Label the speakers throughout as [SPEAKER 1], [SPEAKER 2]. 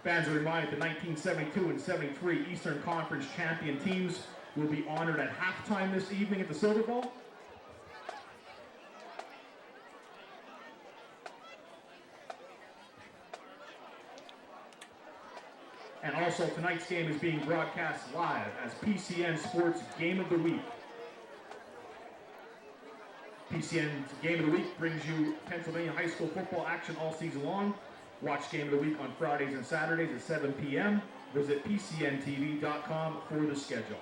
[SPEAKER 1] Fans are reminded the 1972 and 73 Eastern Conference champion teams will be honored at halftime this evening at the Silverbowl. And also tonight's game is being broadcast live as PCN Sports Game of the Week. PCN's Game of the Week brings you Pennsylvania high school football action all season long. Watch Game of the Week on Fridays and Saturdays at 7 p.m. Visit PCNTV.com for the schedule.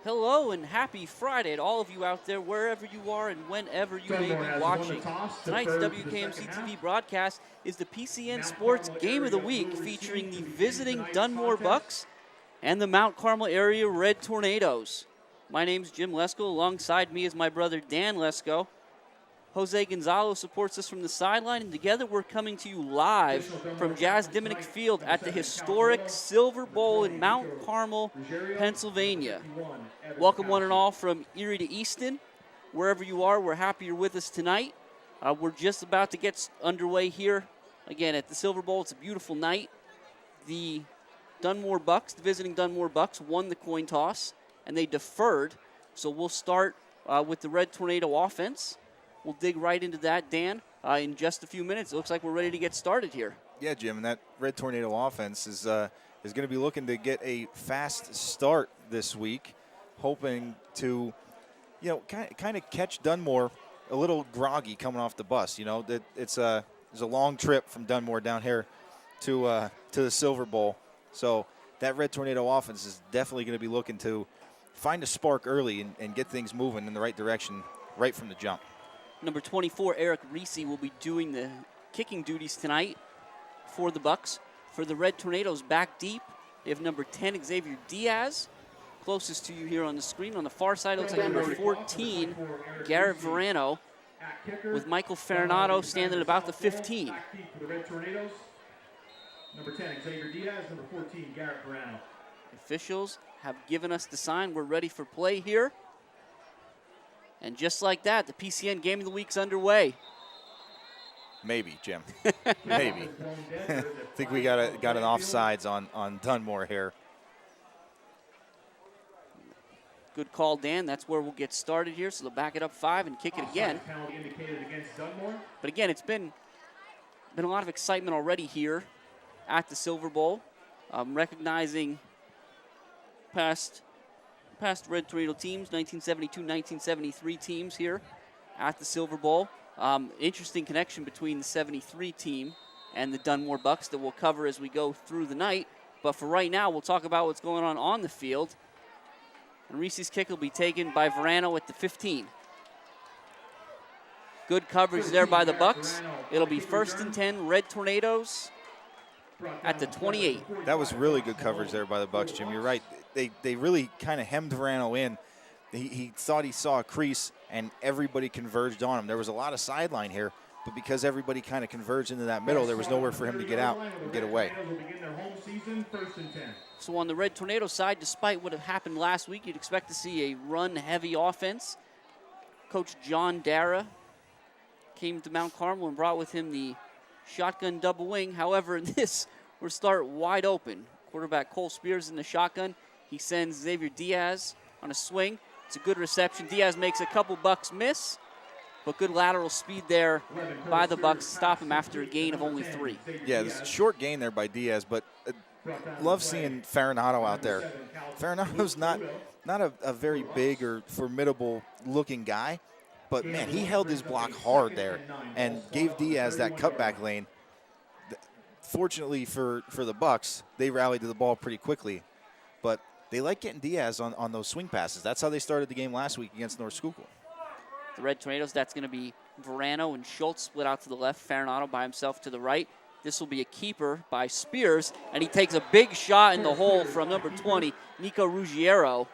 [SPEAKER 2] Hello and happy Friday to all of you out there, wherever you are and whenever you may be watching. Tonight's WKMC TV broadcast is the PCN Sports Game of the Week, featuring the visiting Dunmore Bucks and the Mount Carmel area Red Tornadoes. My name's Jim Lesko. Alongside me is my brother Dan Lesko. Jose Gonzalo supports us from the sideline, and together we're coming to you live from Jazz Diminick Field at the historic Silverbowl in Mount Carmel, Pennsylvania. Welcome one and all from Erie to Easton. Wherever you are, we're happy you're with us tonight. We're just about to get underway here, again, at the Silverbowl. It's a beautiful night. The Dunmore Bucks, the visiting Dunmore Bucks, won the coin toss, and they deferred. So we'll start with the Red Tornado offense. We'll dig right into that, Dan, in just a few minutes. It looks like we're ready to get started here.
[SPEAKER 3] Yeah, Jim, and that Red Tornado offense is going to be looking to get a fast start this week, hoping to, kind of catch Dunmore a little groggy coming off the bus. It's a long trip from Dunmore down here to the Silverbowl. So that Red Tornado offense is definitely going to be looking to find a spark early and get things moving in the right direction right from the jump.
[SPEAKER 2] Number 24, Eric Reese, will be doing the kicking duties tonight for the Bucks. For the Red Tornadoes, back deep, they have number 10, Xavier Diaz, closest to you here on the screen. On the far side, looks like number 14, Garrett Verano, with Michael Fernato standing at about the 15.
[SPEAKER 1] Number 10, Xavier Diaz. Number 14, Garrett Verano.
[SPEAKER 2] Officials have given us the sign. We're ready for play here. And just like that, the PCN Game of the Week's underway.
[SPEAKER 3] Maybe, Jim. Maybe. I think we got an offsides on Dunmore here.
[SPEAKER 2] Good call, Dan. That's where we'll get started here. So they'll back it up 5 and kick it again. But again, it's been a lot of excitement already here at the Silverbowl. Recognizing past Red Tornado teams, 1972, 1973 teams here at the Silverbowl. Interesting connection between the 73 team and the Dunmore Bucks that we'll cover as we go through the night. But for right now, we'll talk about what's going on the field. And Reese's kick will be taken by Verano at the 15. Good coverage there by the Bucks. It'll be 1st and 10, Red Tornadoes at the 28.
[SPEAKER 3] That was really good coverage there by the Bucks, Jim. You're right. They really kind of hemmed Verano in. He thought he saw a crease, and everybody converged on him. There was a lot of sideline here, but because everybody kind of converged into that middle, there was nowhere for him to get out and get away.
[SPEAKER 2] So on the Red Tornado side, despite what had happened last week, you'd expect to see a run-heavy offense. Coach John Dara came to Mount Carmel and brought with him the shotgun double wing. However, in this, we'll start wide open. Quarterback Cole Spears in the shotgun. He sends Xavier Diaz on a swing. It's a good reception. Diaz makes a couple Bucks miss, but good lateral speed there by the Bucks to stop him after a gain of only 3.
[SPEAKER 3] Yeah, it's a short gain there by Diaz, but love seeing Fernato out there. Fernato's not a very big or formidable looking guy, but man, he held his block hard there and gave Diaz that cutback lane. Fortunately for the Bucks, they rallied to the ball pretty quickly, but they like getting Diaz on those swing passes. That's how they started the game last week against North Schuylkill.
[SPEAKER 2] The Red Tornadoes, that's going to be Verano and Schultz split out to the left, Fernato by himself to the right. This will be a keeper by Spears, and he takes a big shot in the hole from number 20, Nico Ruggiero.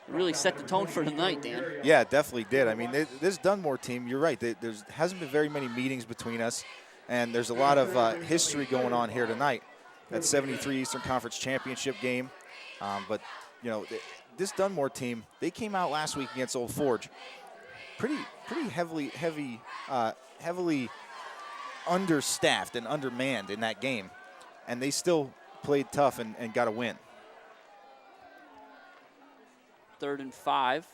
[SPEAKER 2] really set the tone for tonight, Dan.
[SPEAKER 3] Yeah, it definitely did. I mean, this Dunmore team, you're right, there hasn't been very many meetings between us, and there's a lot of history going on here tonight. That 73 Eastern Conference Championship game. But, you know, this Dunmore team, they came out last week against Old Forge. Pretty heavily understaffed and undermanned in that game. And they still played tough and got a win.
[SPEAKER 2] 3rd and 5.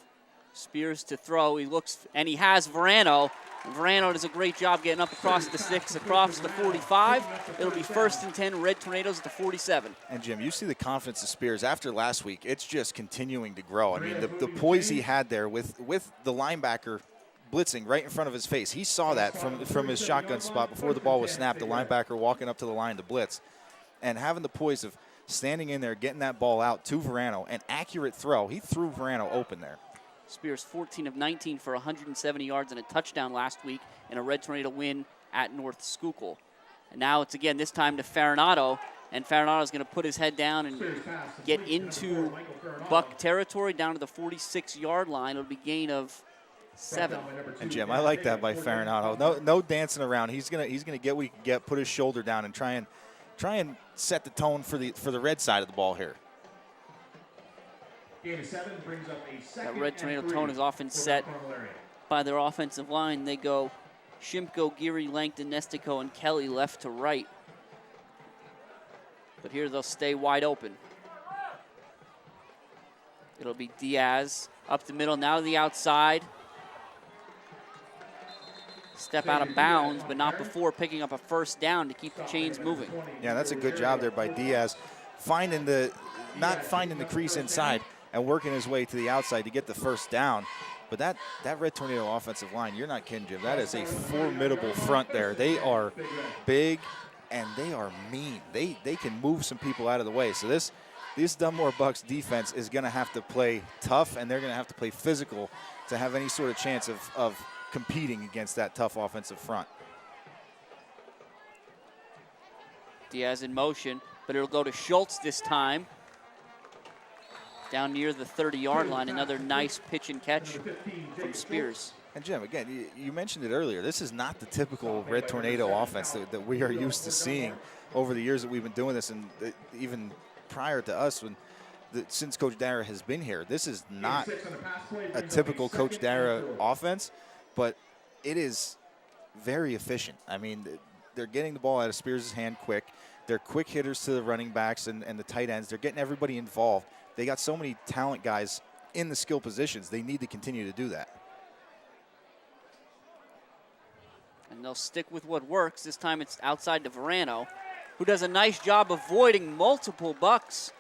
[SPEAKER 2] Spears to throw. He looks, and he has Verano. Verano does a great job getting up across the 6, across the 45. It'll be 1st and 10, Red Tornadoes at the 47.
[SPEAKER 3] And, Jim, you see the confidence of Spears after last week. It's just continuing to grow. I mean, the poise he had there with the linebacker blitzing right in front of his face. He saw that from his shotgun spot before the ball was snapped, the linebacker walking up to the line to blitz. And having the poise of standing in there, getting that ball out to Verano, an accurate throw. He threw Verano open there.
[SPEAKER 2] Spears 14 of 19 for 170 yards and a touchdown last week in a Red Tornado win at North Schuylkill. And now it's again this time to Farinato, and Farinato's going to put his head down and get into Buck territory down to the 46-yard line. It'll be gain of 7.
[SPEAKER 3] And Jim, I like that by Farinato. No dancing around. He's gonna get what he can get, put his shoulder down, and try and set the tone for the red side of the ball here.
[SPEAKER 2] That Red Tornado tone is often set by their offensive line. They go Shimko, Geary, Langton, Nestico, and Kelly left to right. But here they'll stay wide open. It'll be Diaz up the middle, now to the outside. Step out of bounds, but not before picking up a 1st down to keep the chains moving.
[SPEAKER 3] Yeah, that's a good job there by Diaz, not finding the crease inside and working his way to the outside to get the 1st down. But that Red Tornado offensive line, you're not kidding, Jim. That is a formidable front there. They are big and they are mean. They can move some people out of the way. So this Dunmore Bucks defense is going to have to play tough, and they're going to have to play physical to have any sort of chance of competing against that tough offensive front.
[SPEAKER 2] Diaz in motion, but it'll go to Schultz this time. Down near the 30-yard line, another nice pitch and catch from Spears.
[SPEAKER 3] And Jim, again, you mentioned it earlier. This is not the typical Red Tornado offense that we are used to seeing over the years that we've been doing this, and even prior to us, since Coach Dara has been here. This is not a typical Coach Dara offense, but it is very efficient. I mean, they're getting the ball out of Spears' hand quick. They're quick hitters to the running backs and the tight ends. They're getting everybody involved. They got so many talent guys in the skill positions. They need to continue to do that.
[SPEAKER 2] And they'll stick with what works. This time it's outside to Verano, who does a nice job avoiding multiple Bucks.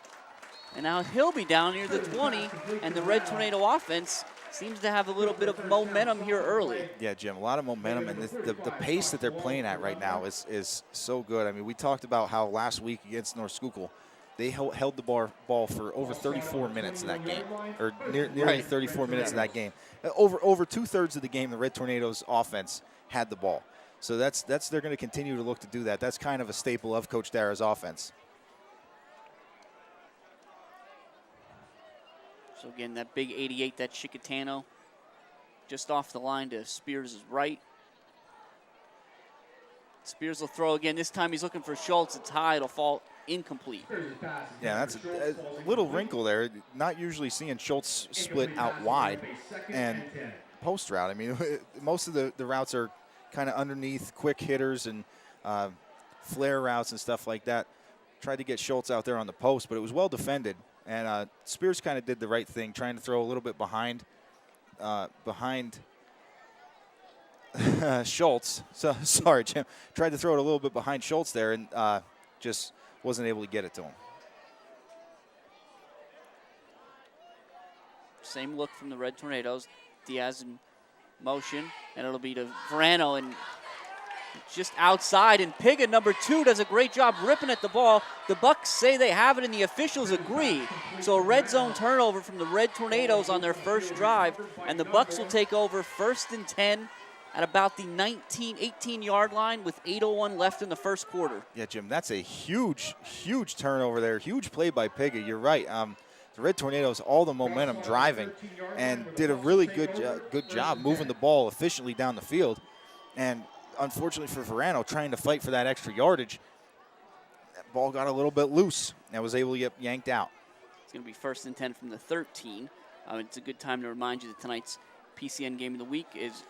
[SPEAKER 2] And now he'll be down near the 20, and the Red Tornado offense seems to have a little bit of momentum here early.
[SPEAKER 3] Yeah, Jim, a lot of momentum, and the pace that they're playing at right now is so good. I mean, we talked about how last week against North Schuylkill, they held the ball for over 34 minutes in that game, or nearly 34 minutes in that game. Over 2/3 of the game, the Red Tornadoes offense had the ball. So they're going to continue to look to do that. That's kind of a staple of Coach Dara's offense.
[SPEAKER 2] So again, that big 88, that Chicatano, just off the line to Spears' right. Spears will throw again. This time he's looking for Schultz. It's high. It'll fall incomplete.
[SPEAKER 3] Yeah, that's a little wrinkle there. Not usually seeing Schultz split out wide and post route. I mean, most of the routes are kind of underneath, quick hitters and flare routes and stuff like that. Tried to get Schultz out there on the post, but it was well defended. And Spears kind of did the right thing, trying to throw a little bit behind Schultz. So sorry, Jim. Tried to throw it a little bit behind Schultz there, and just wasn't able to get it to him.
[SPEAKER 2] Same look from the Red Tornadoes. Diaz in motion, and it'll be to Verano, and just outside, and Piga, number 2, does a great job ripping at the ball. The Bucks say they have it, and the officials agree. So a red zone turnover from the Red Tornadoes on their first drive, and the Bucks will take over 1st and 10 at about the 18-yard line with 8:01 left in the first quarter.
[SPEAKER 3] Yeah, Jim, that's a huge turnover there. Huge play by Piga. You're right. the Red Tornadoes all the momentum driving and did a really good job moving the ball efficiently down the field. And unfortunately for Verano, trying to fight for that extra yardage, that ball got a little bit loose and was able to get yanked out.
[SPEAKER 2] It's going to be 1st and 10 from the 13. It's a good time to remind you that tonight's PCN Game of the Week is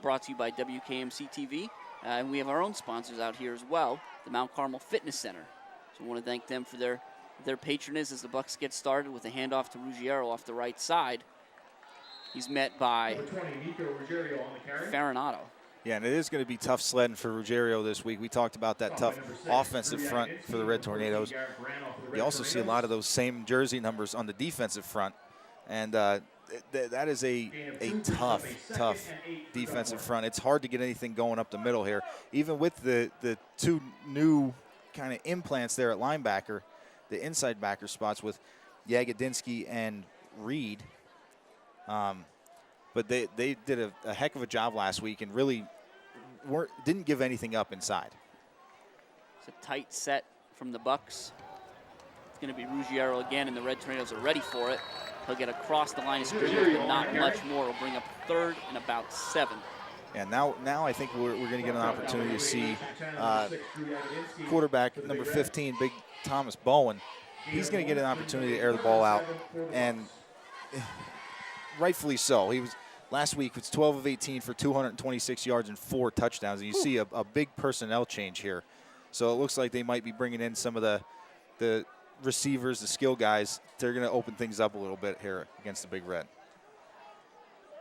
[SPEAKER 2] brought to you by WKMC TV. And we have our own sponsors out here as well, the Mount Carmel Fitness Center. So I want to thank them for their patronage as the Bucks get started with a handoff to Ruggiero off the right side. He's met by Farinato.
[SPEAKER 3] Yeah, and it is going to be tough sledding for Ruggiero this week. We talked about that tough offensive front for the Red Tornadoes. You also see a lot of those same jersey numbers on the defensive front. And that is a tough defensive front. It's hard to get anything going up the middle here. Even with the two new kind of implants there at linebacker, the inside backer spots with Yagodinsky and Reed. But they did a heck of a job last week and really didn't give anything up inside.
[SPEAKER 2] It's a tight set from the Bucks. It's going to be Ruggiero again, and the Red Tornadoes are ready for it. He'll get across the line of scrimmage, but not much more. He'll bring up 3rd and about 7.
[SPEAKER 3] And now I think we're going to get an opportunity to see quarterback number 15, Big Thomas Bowen. He's going to get an opportunity to air the ball out, and rightfully so. Last week was 12 of 18 for 226 yards and 4 touchdowns. And you see a big personnel change here. So it looks like they might be bringing in some of the receivers, the skill guys. They're going to open things up a little bit here against the Big Red.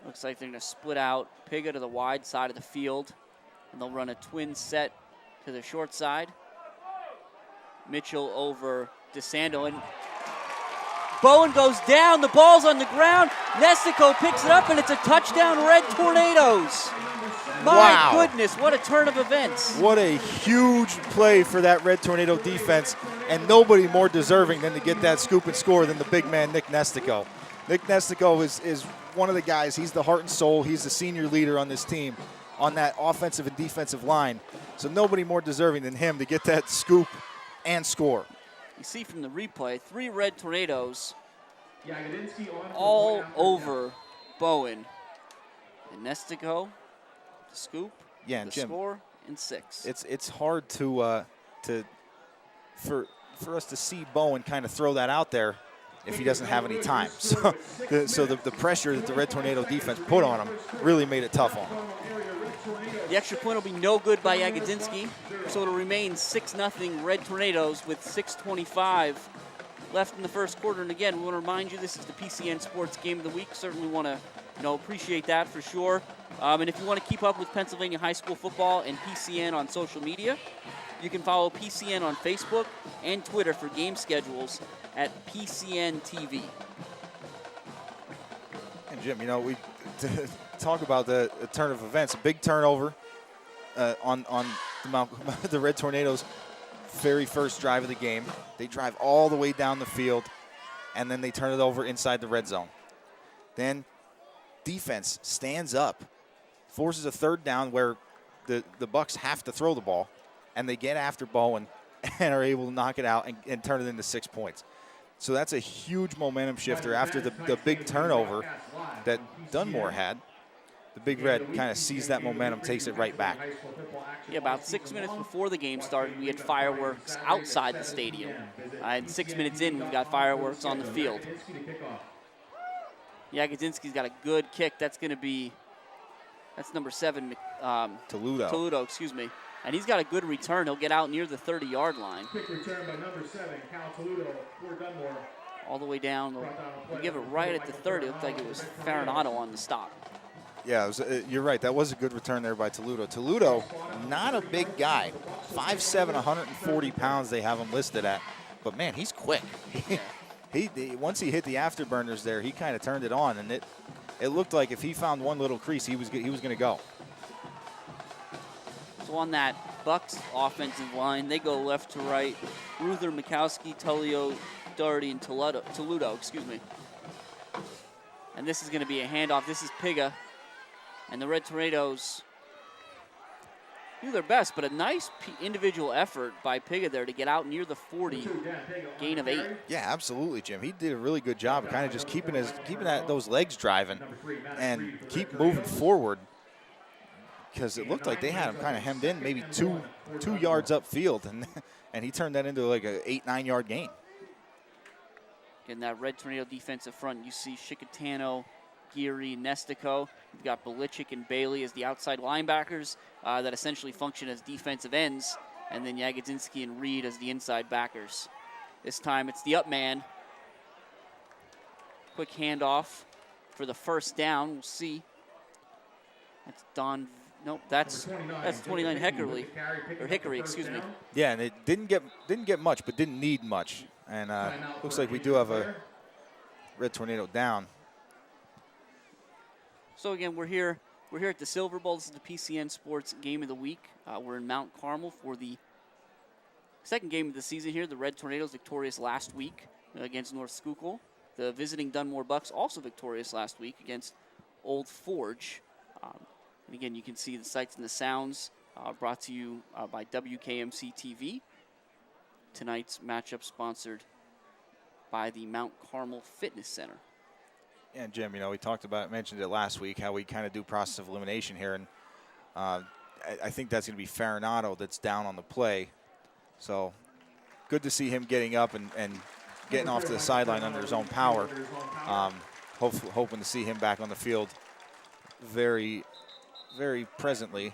[SPEAKER 2] Looks like they're going to split out Piga to the wide side of the field, and they'll run a twin set to the short side. Mitchell over DeSando, and Bowen goes down. The ball's on the ground. Nestico picks it up, and it's a touchdown, Red Tornadoes. My goodness, what a turn of events.
[SPEAKER 3] What a huge play for that Red Tornado defense, and nobody more deserving than to get that scoop and score than the big man, Nick Nestico. Nick Nestico is one of the guys. He's the heart and soul. He's the senior leader on this team on that offensive and defensive line. So nobody more deserving than him to get that scoop and score.
[SPEAKER 2] You see from the replay, 3 Red Tornadoes all over Bowen. And Nestico, the scoop,
[SPEAKER 3] the
[SPEAKER 2] Jim, score, and 6.
[SPEAKER 3] It's hard for us to see Bowen kind of throw that out there if he doesn't have any time. So the pressure that the Red Tornado defense put on him really made it tough on him.
[SPEAKER 2] The extra point will be no good by Yagodinsky, so it'll remain 6-0 Red Tornadoes with 6:25 left in the first quarter. And again, we want to remind you this is the PCN Sports Game of the Week. Certainly want to appreciate that for sure. And if you want to keep up with Pennsylvania high school football and PCN on social media, you can follow PCN on Facebook and Twitter for game schedules at PCN TV.
[SPEAKER 3] And Jim, we talk about the turn of events. A big turnover on the Red Tornadoes' very first drive of the game. They drive all the way down the field, and then they turn it over inside the red zone. Then defense stands up, forces a 3rd down where the Bucks have to throw the ball, and they get after Bowen and are able to knock it out and turn it into 6 points. So that's a huge momentum shifter after the big turnover that Dunmore had. The Big Red kind of sees that momentum, takes it right back.
[SPEAKER 2] Yeah, about 6 minutes before the game started, we had fireworks outside the stadium. And 6 minutes in, we've got fireworks on the field. Yagodinsky's got a good kick. That's number 7, Toledo, excuse me. And he's got a good return. He'll get out near the 30-yard line.
[SPEAKER 1] Quick return by number 7, Cal Toledo for Dunmore.
[SPEAKER 2] All the way down. We'll give it right at the 30. It looked like it was Farinato on the stop.
[SPEAKER 3] Yeah, you're right. That was a good return there by Toledo. Toledo, not a big guy. 5'7", 140 pounds they have him listed at. But, man, he's quick. Once he hit the afterburners there, he kind of turned it on. And it looked like if he found one little crease, he was going to go.
[SPEAKER 2] So on that Bucks offensive line, they go left to right. Ruther, Mikowski, Tullio, Doherty, and Toledo, excuse me. And this is going to be a handoff. This is Piga. And the Red Tornadoes do their best, but a nice individual effort by Piga there to get out near the 40, gain of 8.
[SPEAKER 3] Yeah, absolutely, Jim. He did a really good job of kind of just keeping those legs driving and keep moving forward, because it looked like they had him kind of hemmed in, maybe two yards upfield, and he turned that into like an 8-9 yard gain.
[SPEAKER 2] In that Red Tornado defensive front, you see Chicatano, Geary, Nestico. You've got Belichick and Bailey as the outside linebackers that essentially function as defensive ends, and then Jagodzinski and Reed as the inside backers. This time it's the up man. Quick handoff for the first down. We'll see. That's Don. Nope, that's 29 Hickory, excuse me.
[SPEAKER 3] Yeah, and it didn't get much, but didn't need much. And looks like we do have a Red Tornado down.
[SPEAKER 2] So again, we're here at the Silverbowl. This is the PCN Sports Game of the Week. We're in Mount Carmel for the second game of the season here. The Red Tornadoes victorious last week against North Schuylkill. The visiting Dunmore Bucks also victorious last week against Old Forge. And again, you can see the sights and the sounds brought to you by WKMC TV. Tonight's matchup sponsored by the Mount Carmel Fitness Center.
[SPEAKER 3] Yeah, Jim, we mentioned it last week, how we kind of do process of elimination here, and I think that's going to be Farinado that's down on the play. So good to see him getting up and getting off to the sideline under his own power. Hoping to see him back on the field very, very presently,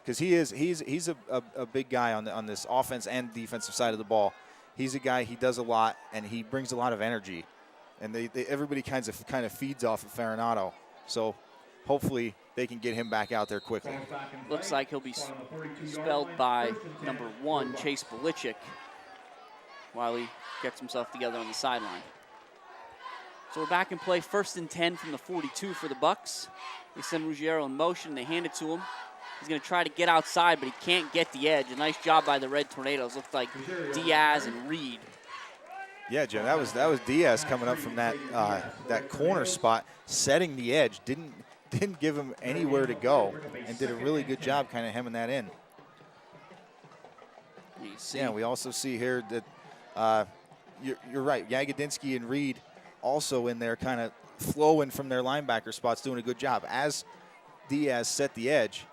[SPEAKER 3] because he's a big guy on this offense and defensive side of the ball. He's a guy, he does a lot, and he brings a lot of energy. And everybody kind of feeds off of Farinado. So hopefully they can get him back out there quickly.
[SPEAKER 2] Looks like he'll be spelled by number 1, Chase Belichick, while he gets himself together on the sideline. So we're back in play, 1st and 10 from the 42 for the Bucks. They send Ruggiero in motion. They hand it to him. He's going to try to get outside, but he can't get the edge. A nice job by the Red Tornadoes. Looked like Diaz and Reed.
[SPEAKER 3] Yeah, Jim, that was Diaz coming up from that corner spot, setting the edge. Didn't give him anywhere to go, and did a really good job kind of hemming that in. Yeah, we also see here that you're right. Jagodzinski and Reed also in there, kind of flowing from their linebacker spots, doing a good job. As Diaz set the edge,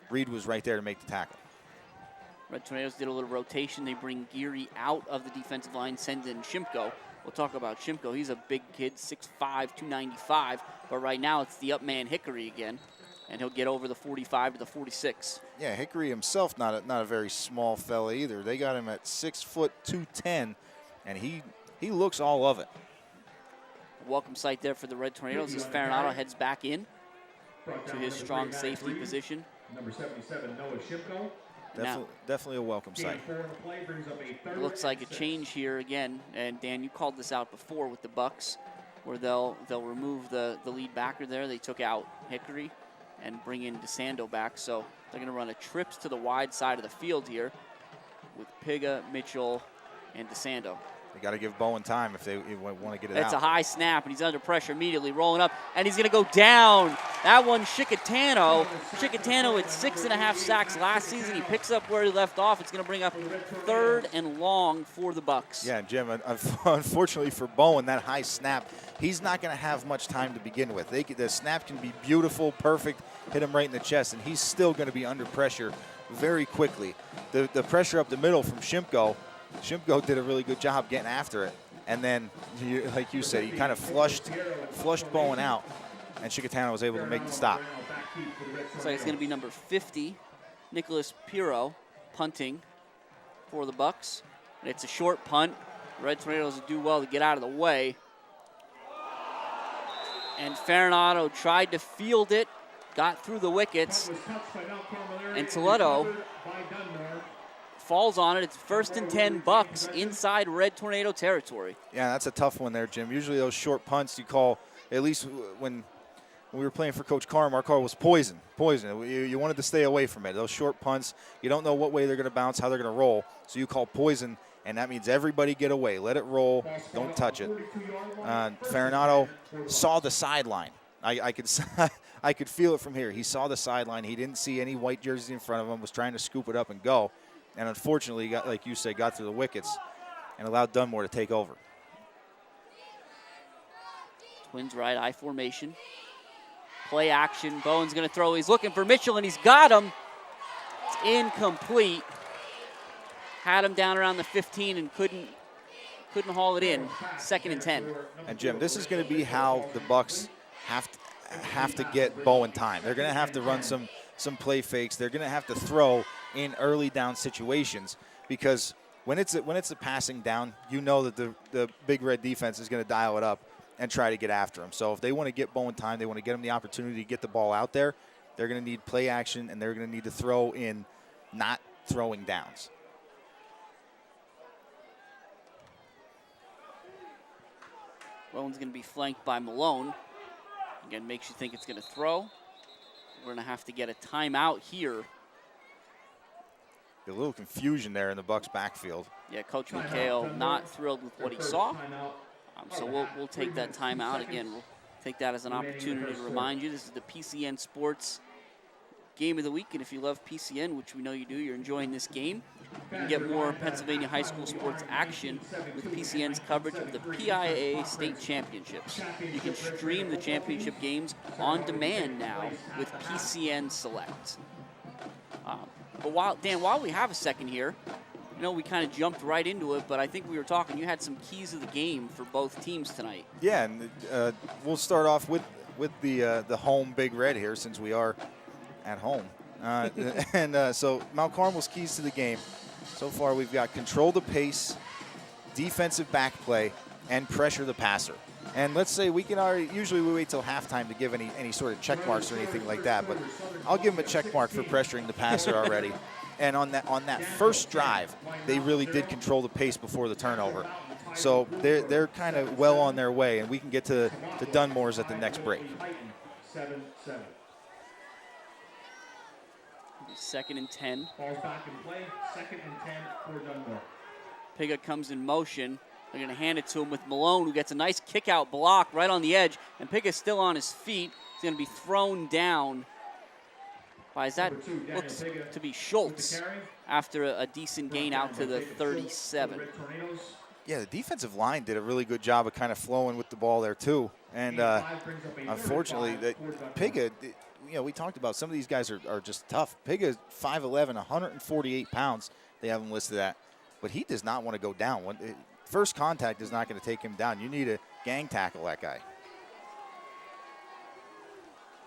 [SPEAKER 3] Reed was right there to make the tackle.
[SPEAKER 2] Red Tornadoes did a little rotation. They bring Geary out of the defensive line, send in Shimko. We'll talk about Shimko. He's a big kid, 6'5", 295. But right now it's the up man Hickory again, and he'll get over the 45 to the 46.
[SPEAKER 3] Yeah, Hickory himself not a very small fella either. They got him at 6 foot 210, and he looks all of it.
[SPEAKER 2] Welcome sight there for the Red Tornadoes as Farinado heads back in to his strong safety position.
[SPEAKER 1] Number 77, Noah Shimko.
[SPEAKER 3] Definitely a welcome sight.
[SPEAKER 2] It looks like a change here again, and Dan, you called this out before with the Bucks, where they'll remove the lead backer there. They took out Hickory and bring in DeSando back, so they're going to run a trips to the wide side of the field here with Piga, Mitchell, and DeSando.
[SPEAKER 3] They got to give Bowen time if they want to get it out.
[SPEAKER 2] It's a high snap, and he's under pressure immediately, rolling up, and he's going to go down. That one, Chicatano. Chicatano had 6.5 sacks last season. He picks up where he left off. It's going to bring up 3rd and long for the Bucks.
[SPEAKER 3] Yeah, Jim, unfortunately for Bowen, that high snap, he's not going to have much time to begin with. The snap can be beautiful, perfect, hit him right in the chest, and he's still going to be under pressure very quickly. The pressure up the middle from Shimko did a really good job getting after it. And then, like you said, he kind of flushed Bowen out, and Chicatano was able to make the stop.
[SPEAKER 2] Looks like it's going to be number 50, Nicholas Piro, punting for the Bucks. And it's a short punt. The Red Tornadoes do well to get out of the way. And Farinado tried to field it, got through the wickets, and Toledo falls on it. It's 1st and 10 Bucks inside Red Tornado territory.
[SPEAKER 3] Yeah, that's a tough one there, Jim. Usually those short punts you call, at least when we were playing for Coach Carm, our call was poison. You wanted to stay away from it. Those short punts, you don't know what way they're going to bounce, how they're going to roll. So you call poison, and that means everybody get away. Let it roll. Don't touch it. Farinado saw the sideline. I could I could feel it from here. He saw the sideline. He didn't see any white jerseys in front of him, was trying to scoop it up and go. And unfortunately, he got, like you said, got through the wickets and allowed Dunmore to take over.
[SPEAKER 2] Twins right eye formation. Play action. Bowen's going to throw. He's looking for Mitchell, and he's got him. It's incomplete. Had him down around the 15 and couldn't haul it in. 2nd and 10.
[SPEAKER 3] And Jim, this is going to be how the Bucks have to get Bowen time. They're going to have to run some play fakes. They're going to have to throw in early down situations, because when it's a passing down, you know that the Big Red defense is going to dial it up and try to get after him. So if they want to get Bowen time, they want to get him the opportunity to get the ball out there, they're going to need play action, and they're going to need to throw in not throwing downs.
[SPEAKER 2] Bowen's going to be flanked by Malone. Again, makes you think it's going to throw. We're going to have to get a timeout here.
[SPEAKER 3] A little confusion there in the Bucks backfield.
[SPEAKER 2] Yeah, Coach McHale not thrilled with what he saw. So we'll take that timeout. Again, we'll take that as an opportunity to remind you this is the PCN Sports Game of the Week. And if you love PCN, which we know you do, you're enjoying this game. You can get more Pennsylvania high school sports action with PCN's coverage of the PIAA state championships. You can stream the championship games on demand now with PCN Select. But while we have a second here, I know we kind of jumped right into it, but I think we were talking, you had some keys of the game for both teams tonight.
[SPEAKER 3] Yeah, and we'll start off with the home Big Red here, since we are at home. So Mount Carmel's keys to the game. So far we've got control the pace, defensive back play, and pressure the passer. And let's say we usually we wait till halftime to give any sort of check marks or anything like that, but I'll give them a check mark for pressuring the passer already. And on that first drive, they really did control the pace before the turnover. So they're kind of well on their way, and we can get to Dunmore's at the next break.
[SPEAKER 1] 7-7.
[SPEAKER 2] 2nd and 10.
[SPEAKER 1] Ball's back in play. 2nd and 10 for Dunmore.
[SPEAKER 2] Piga comes in motion. They're going to hand it to him with Malone, who gets a nice kick-out block right on the edge. And Piga's still on his feet. He's going to be thrown down by, looks to be Schultz, after a decent gain out to the 37.
[SPEAKER 3] Yeah, the defensive line did a really good job of kind of flowing with the ball there, too. And unfortunately, Piga, we talked about some of these guys are just tough. Piga, 5'11", 148 pounds, they have him listed at. But he does not want to go down. First contact is not going to take him down. You need to gang tackle that guy.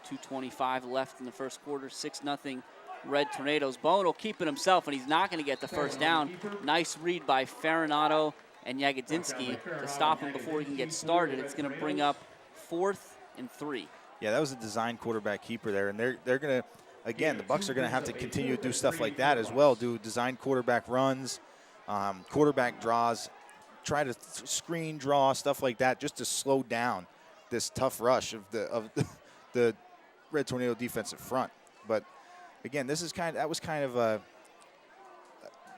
[SPEAKER 2] 2:25 left in the first quarter, 6-0 Red Tornadoes. Bowen will keep it himself, and he's not going to get the first down. Nice read by Farinato and Jagodzinski to stop him before he can get started. It's going to bring up 4th and 3.
[SPEAKER 3] Yeah, that was a design quarterback keeper there, and they're going to, again, the Bucks are going to have to continue to do stuff like that as well, do design quarterback runs, quarterback draws, try to screen draw, stuff like that, just to slow down this tough rush of the Red Tornado defensive front. But again, that was kind of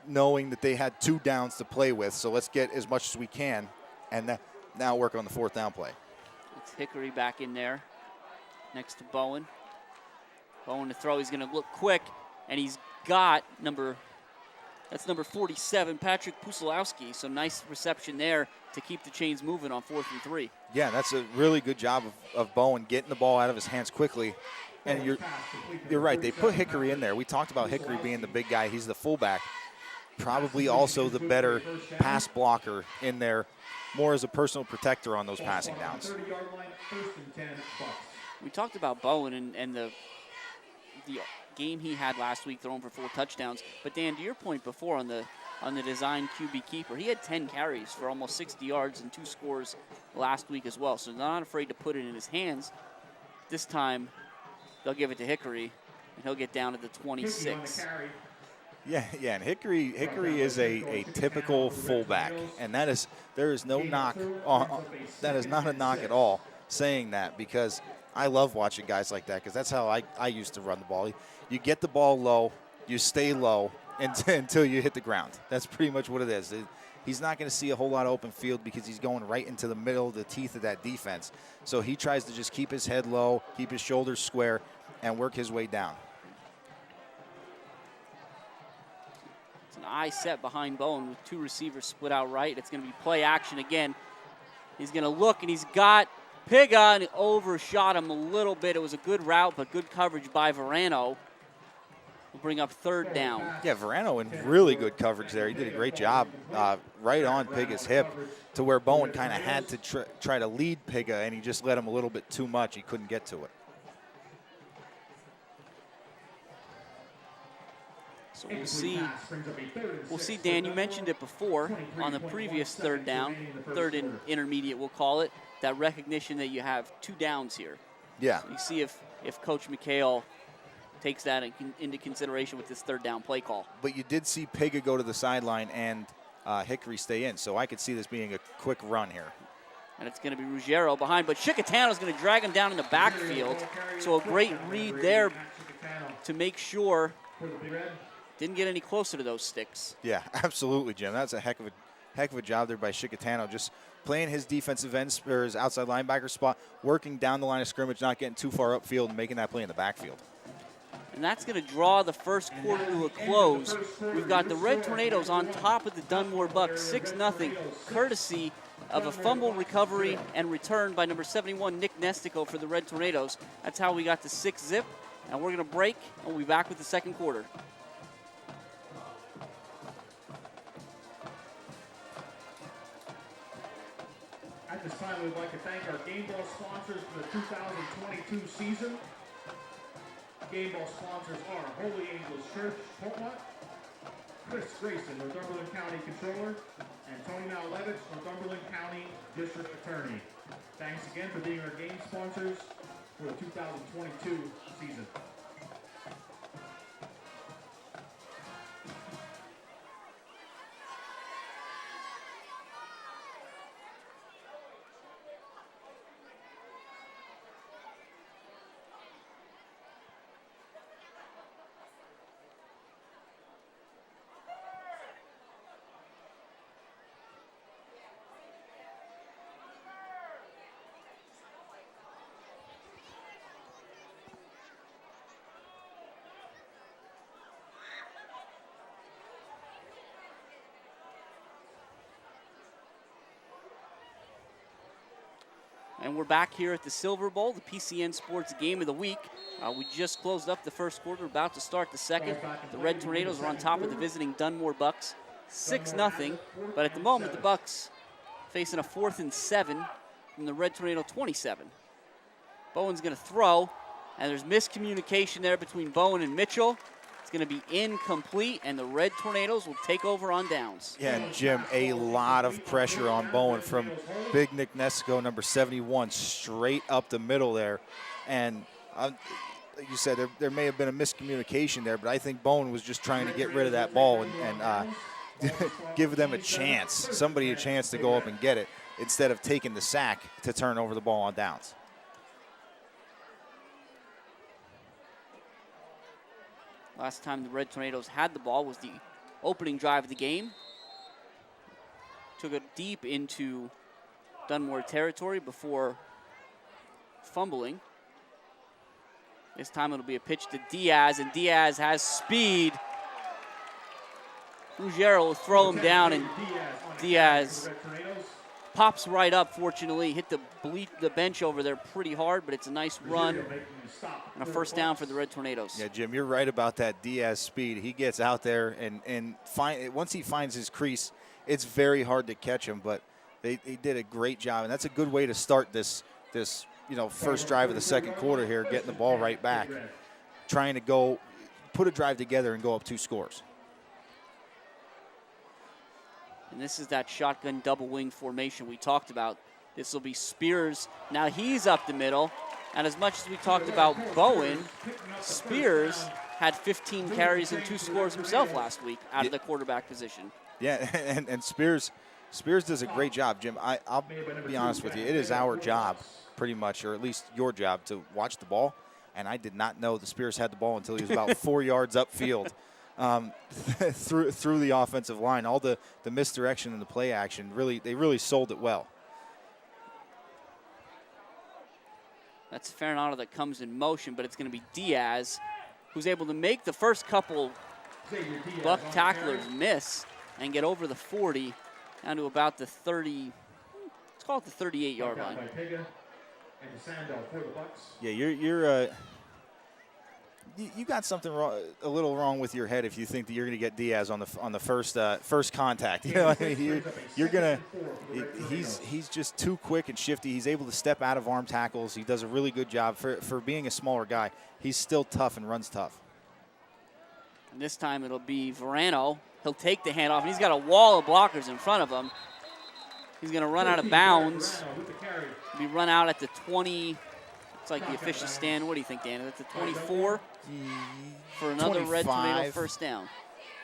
[SPEAKER 3] knowing that they had 2 downs to play with, so let's get as much as we can, and now work on the 4th down play.
[SPEAKER 2] It's Hickory back in there next to Bowen. Bowen to throw. He's going to look quick, and he's got number 47, Patrick Pusilowski. So nice reception there to keep the chains moving on 4th and 3.
[SPEAKER 3] Yeah, that's a really good job of Bowen getting the ball out of his hands quickly. And you're right. They put Hickory in there. We talked about Hickory being the big guy. He's the fullback. Probably also the better pass blocker in there, more as a personal protector on those passing downs.
[SPEAKER 2] We talked about Bowen and the game he had last week, throwing for 4 touchdowns. But Dan, to your point before on the design QB keeper, he had 10 carries for almost 60 yards and 2 scores last week as well. So not afraid to put it in his hands. This time, they'll give it to Hickory, and he'll get down to the 26.
[SPEAKER 3] Yeah, and Hickory is a typical fullback, and there is no knock on that is not a knock at all saying that, because I love watching guys like that, because that's how I used to run the ball. You get the ball low, you stay low until you hit the ground. That's pretty much what it is. he's not going to see a whole lot of open field because he's going right into the middle of the teeth of that defense. So he tries to just keep his head low, keep his shoulders square, and work his way down.
[SPEAKER 2] It's an eye set behind Bowen with 2 receivers split out right. It's going to be play action again. He's going to look, and he's got Piga, and he overshot him a little bit. It was a good route, but good coverage by Verano. We'll bring up 3rd down.
[SPEAKER 3] Yeah, Verano in really good coverage there. He did a great job right on Piga's hip to where Bowen kind of had to try to lead Piga, and he just let him a little bit too much. He couldn't get to it.
[SPEAKER 2] So we'll see, Dan, you mentioned it before on the previous 3rd down, 3rd and intermediate, we'll call it, that recognition that you have 2 downs here.
[SPEAKER 3] Yeah.
[SPEAKER 2] So you see if Coach McHale takes that into consideration with this 3rd down play call.
[SPEAKER 3] But you did see Piga go to the sideline and Hickory stay in, so I could see this being a quick run here.
[SPEAKER 2] And it's going to be Ruggiero behind, but Chickatano's going to drag him down in the backfield. So a great read there to make sure didn't get any closer to those sticks.
[SPEAKER 3] Yeah, absolutely, Jim. That's a heck of a job there by Chickatano, just playing his defensive end or his outside linebacker spot, working down the line of scrimmage, not getting too far upfield and making that play in the backfield.
[SPEAKER 2] And that's going to draw the first quarter to a close. We've got the Red Tornadoes on top of the Dunmore Bucks, 6-0, courtesy of a fumble recovery and return by number 71, Nick Nestico, for the Red Tornadoes. That's how we got to 6-zip, and we're going to break, and we'll be back with the second quarter.
[SPEAKER 1] At this time, we'd like to thank our game ball sponsors for the 2022 season. Game ball sponsors are Holy Angels Church, Potluck, Chris Grayson, Northumberland County Controller, and Tony Malevich, Northumberland County District Attorney. Thanks again for being our game sponsors for the 2022 season.
[SPEAKER 2] And we're back here at the Silverbowl, the PCN Sports Game of the Week. We just closed up the first quarter, about to start the second. The Red Tornadoes are on top of the visiting Dunmore Bucks, 6-0. But at the moment, the Bucks facing a 4th and 7 from the Red Tornado 27. Bowen's going to throw, and there's miscommunication there between Bowen and Mitchell. It's going to be incomplete, and the Red Tornadoes will take over on downs.
[SPEAKER 3] Yeah, and Jim, a lot of pressure on Bowen from big Nick Nestico, number 71, straight up the middle there. And like you said, there may have been a miscommunication there, but I think Bowen was just trying to get rid of that ball and give them a chance, somebody a chance to go up and get it, instead of taking the sack to turn over the ball on downs.
[SPEAKER 2] Last time the Red Tornadoes had the ball was the opening drive of the game. Took it deep into Dunmore territory before fumbling. This time it'll be a pitch to Diaz, and Diaz has speed. Ruggiero will throw him down, and Diaz pops right up, fortunately. Hit the bench over there pretty hard, but it's a nice run and a first down for the Red Tornadoes.
[SPEAKER 3] Yeah, Jim, you're right about that Diaz speed. He gets out there, and once he finds his crease, it's very hard to catch him, but they did a great job, and that's a good way to start this first drive of the second quarter here, getting the ball right back, trying to go put a drive together and go up 2 scores.
[SPEAKER 2] And this is that shotgun double wing formation we talked about. This will be Spears. Now he's up the middle. And as much as we talked about Bowen, Spears had 15 carries and 2 scores himself last week out of the quarterback position.
[SPEAKER 3] Yeah, and Spears does a great job, Jim. I'll be honest with you. It is our job, pretty much, or at least your job, to watch the ball. And I did not know the Spears had the ball until he was about 4 yards upfield. through the offensive line. All the misdirection and the play action, they really sold it well.
[SPEAKER 2] That's Farinata that comes in motion, but it's going to be Diaz who's able to make the first couple Buck tacklers miss and get over the 40 down to about the 30, let's call it the 38-yard line.
[SPEAKER 3] Yeah, you got something wrong, a little wrong with your head if you think that you're going to get Diaz on the first contact. You know, I mean, you're gonna. He's just too quick and shifty. He's able to step out of arm tackles. He does a really good job for being a smaller guy. He's still tough and runs tough.
[SPEAKER 2] And this time it'll be Verano. He'll take the handoff, and he's got a wall of blockers in front of him. He's going to run out of bounds. Be run out at the 20. It's like the official stand. What do you think, Dan? At the 24 for another 25. Red Tornado first down.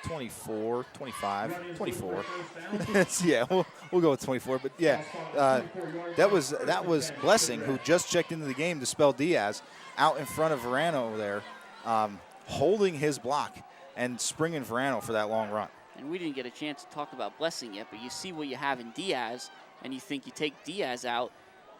[SPEAKER 3] 24, 25, 24. Yeah, we'll go with 24. But yeah, that was Blessing, who just checked into the game to spell Diaz, out in front of Verano there, holding his block and springing Verano for that long run.
[SPEAKER 2] And we didn't get a chance to talk about Blessing yet, but you see what you have in Diaz, and you think you take Diaz out,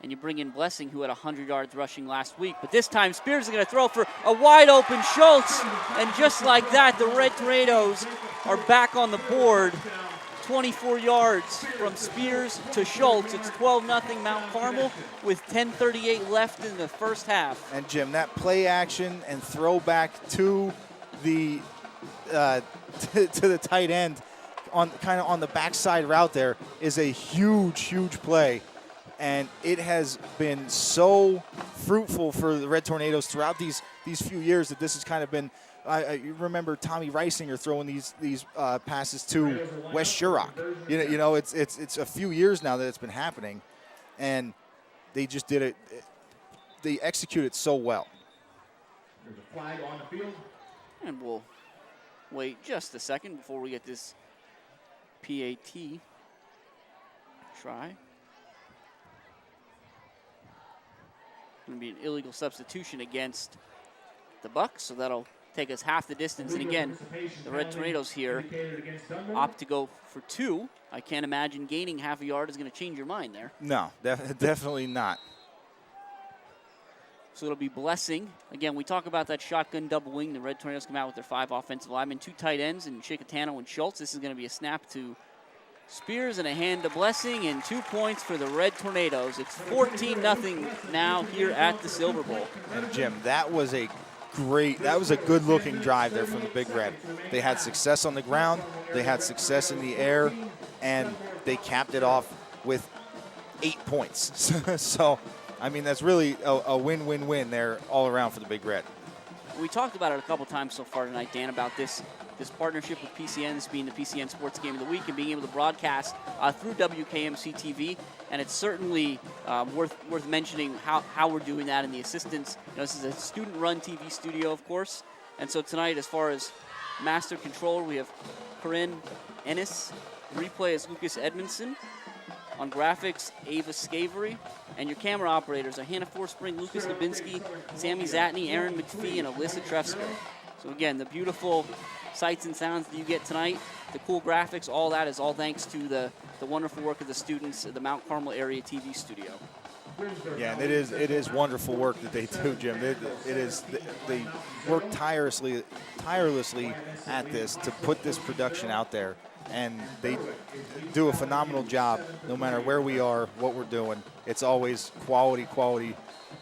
[SPEAKER 2] and you bring in Blessing, who had 100 yards rushing last week. But this time, Spears is going to throw for a wide-open Schultz. And just like that, the Red Tornadoes are back on the board. 24 yards from Spears to Schultz. It's 12-0 Mount Carmel with 10:38 left in the first half.
[SPEAKER 3] And, Jim, that play action and throwback to the to the tight end on the backside route there is a huge play. And it has been so fruitful for the Red Tornadoes throughout these few years that this has kind of been. I remember Tommy Reisinger throwing these passes to Wes Shurock. You know, it's a few years now that it's been happening, and they just did it. They execute it so well.
[SPEAKER 1] There's a flag on the field,
[SPEAKER 2] and we'll wait just a second before we get this PAT try. Going to be an illegal substitution against the Bucks, so that'll take us half the distance. And again, the Red Tornadoes here opt to go for 2. I can't imagine gaining half a yard is going to change your mind there.
[SPEAKER 3] No, definitely not.
[SPEAKER 2] So it'll be Blessing. Again, we talk about that shotgun double wing. The Red Tornadoes come out with their 5 offensive linemen, 2 tight ends, and Chicatano and Schultz. This is going to be a snap to Spears and a hand to Blessing, and 2 points for the Red Tornadoes. It's 14-0 now here at the Silverbowl.
[SPEAKER 3] And Jim, that was a good-looking drive there from the Big Red. They had success on the ground, they had success in the air, and they capped it off with 8 points. So, I mean, that's really a win-win-win there all around for the Big Red.
[SPEAKER 2] We talked about it a couple times so far tonight, Dan, about this partnership with PCN, this being the PCN Sports Game of the Week, and being able to broadcast through WKMC TV. And it's certainly worth mentioning how we're doing that and the assistance. You know, this is a student-run TV studio, of course. And so tonight, as far as master controller, we have Corinne Ennis. Replay is Lucas Edmondson. On graphics, Ava Scavery. And your camera operators are Hannah Forspring, Lucas Lubinsky, Sammy Zatney, Aaron McPhee, and Alyssa Trefsker. So again, the beautiful sights and sounds that you get tonight, the cool graphics, all that is all thanks to the wonderful work of the students at the Mount Carmel Area TV studio.
[SPEAKER 3] Yeah, and it is wonderful work that they do, Jim. They work tirelessly at this to put this production out there, and they do a phenomenal job no matter where we are, what we're doing. It's always quality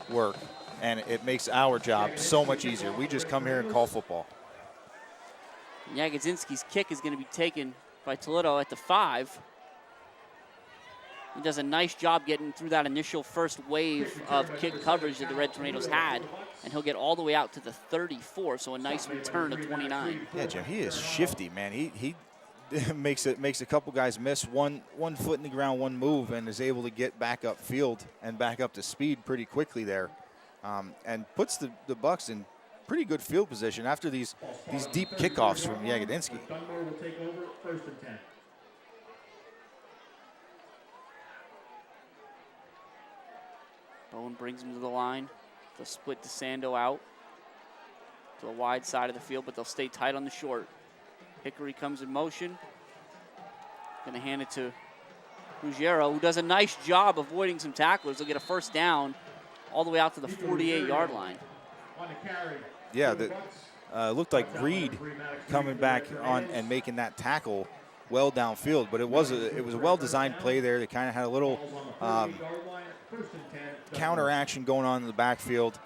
[SPEAKER 3] work, and it makes our job so much easier. We just come here and call football.
[SPEAKER 2] Jagodzinski's kick is going to be taken by Toledo at the 5. He does a nice job getting through that initial first wave of kick coverage that the Red Tornadoes had, and he'll get all the way out to the 34, so a nice return to 29.
[SPEAKER 3] Yeah, Jim, he is shifty, man. He makes a couple guys miss one foot in the ground, one move, and is able to get back up field and back up to speed pretty quickly there, and puts the Bucks in pretty good field position after these deep kickoffs from Jagodzinski.
[SPEAKER 1] Dunmore will take over 1st and 10.
[SPEAKER 2] Bowen brings him to the line. They'll split DeSando out to the wide side of the field, but they'll stay tight on the short. Hickory comes in motion. Gonna hand it to Ruggiero, who does a nice job avoiding some tacklers. They'll get a first down all the way out to the 48-yard line.
[SPEAKER 3] Yeah, looked like Reed coming back on and making that tackle well downfield, but it was a well-designed play there. They kind of had a little counter action going on in the backfield.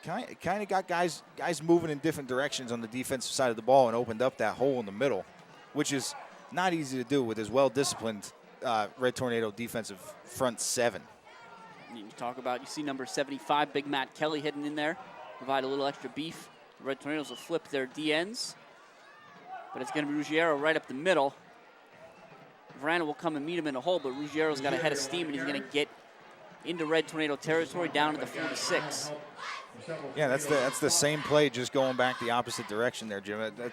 [SPEAKER 3] Kind of got guys moving in different directions on the defensive side of the ball and opened up that hole in the middle, which is not easy to do with his well-disciplined Red Tornado defensive front seven.
[SPEAKER 2] You see number 75, Big Matt Kelly hitting in there, provide a little extra beef. The Red Tornadoes will flip their DNs, but it's going to be Ruggiero right up the middle. Verano will come and meet him in the hole, but Ruggiero's got a head of steam, and he's going to get into Red Tornado territory down to the 46.
[SPEAKER 3] Yeah, that's the same play, just going back the opposite direction there, Jim. That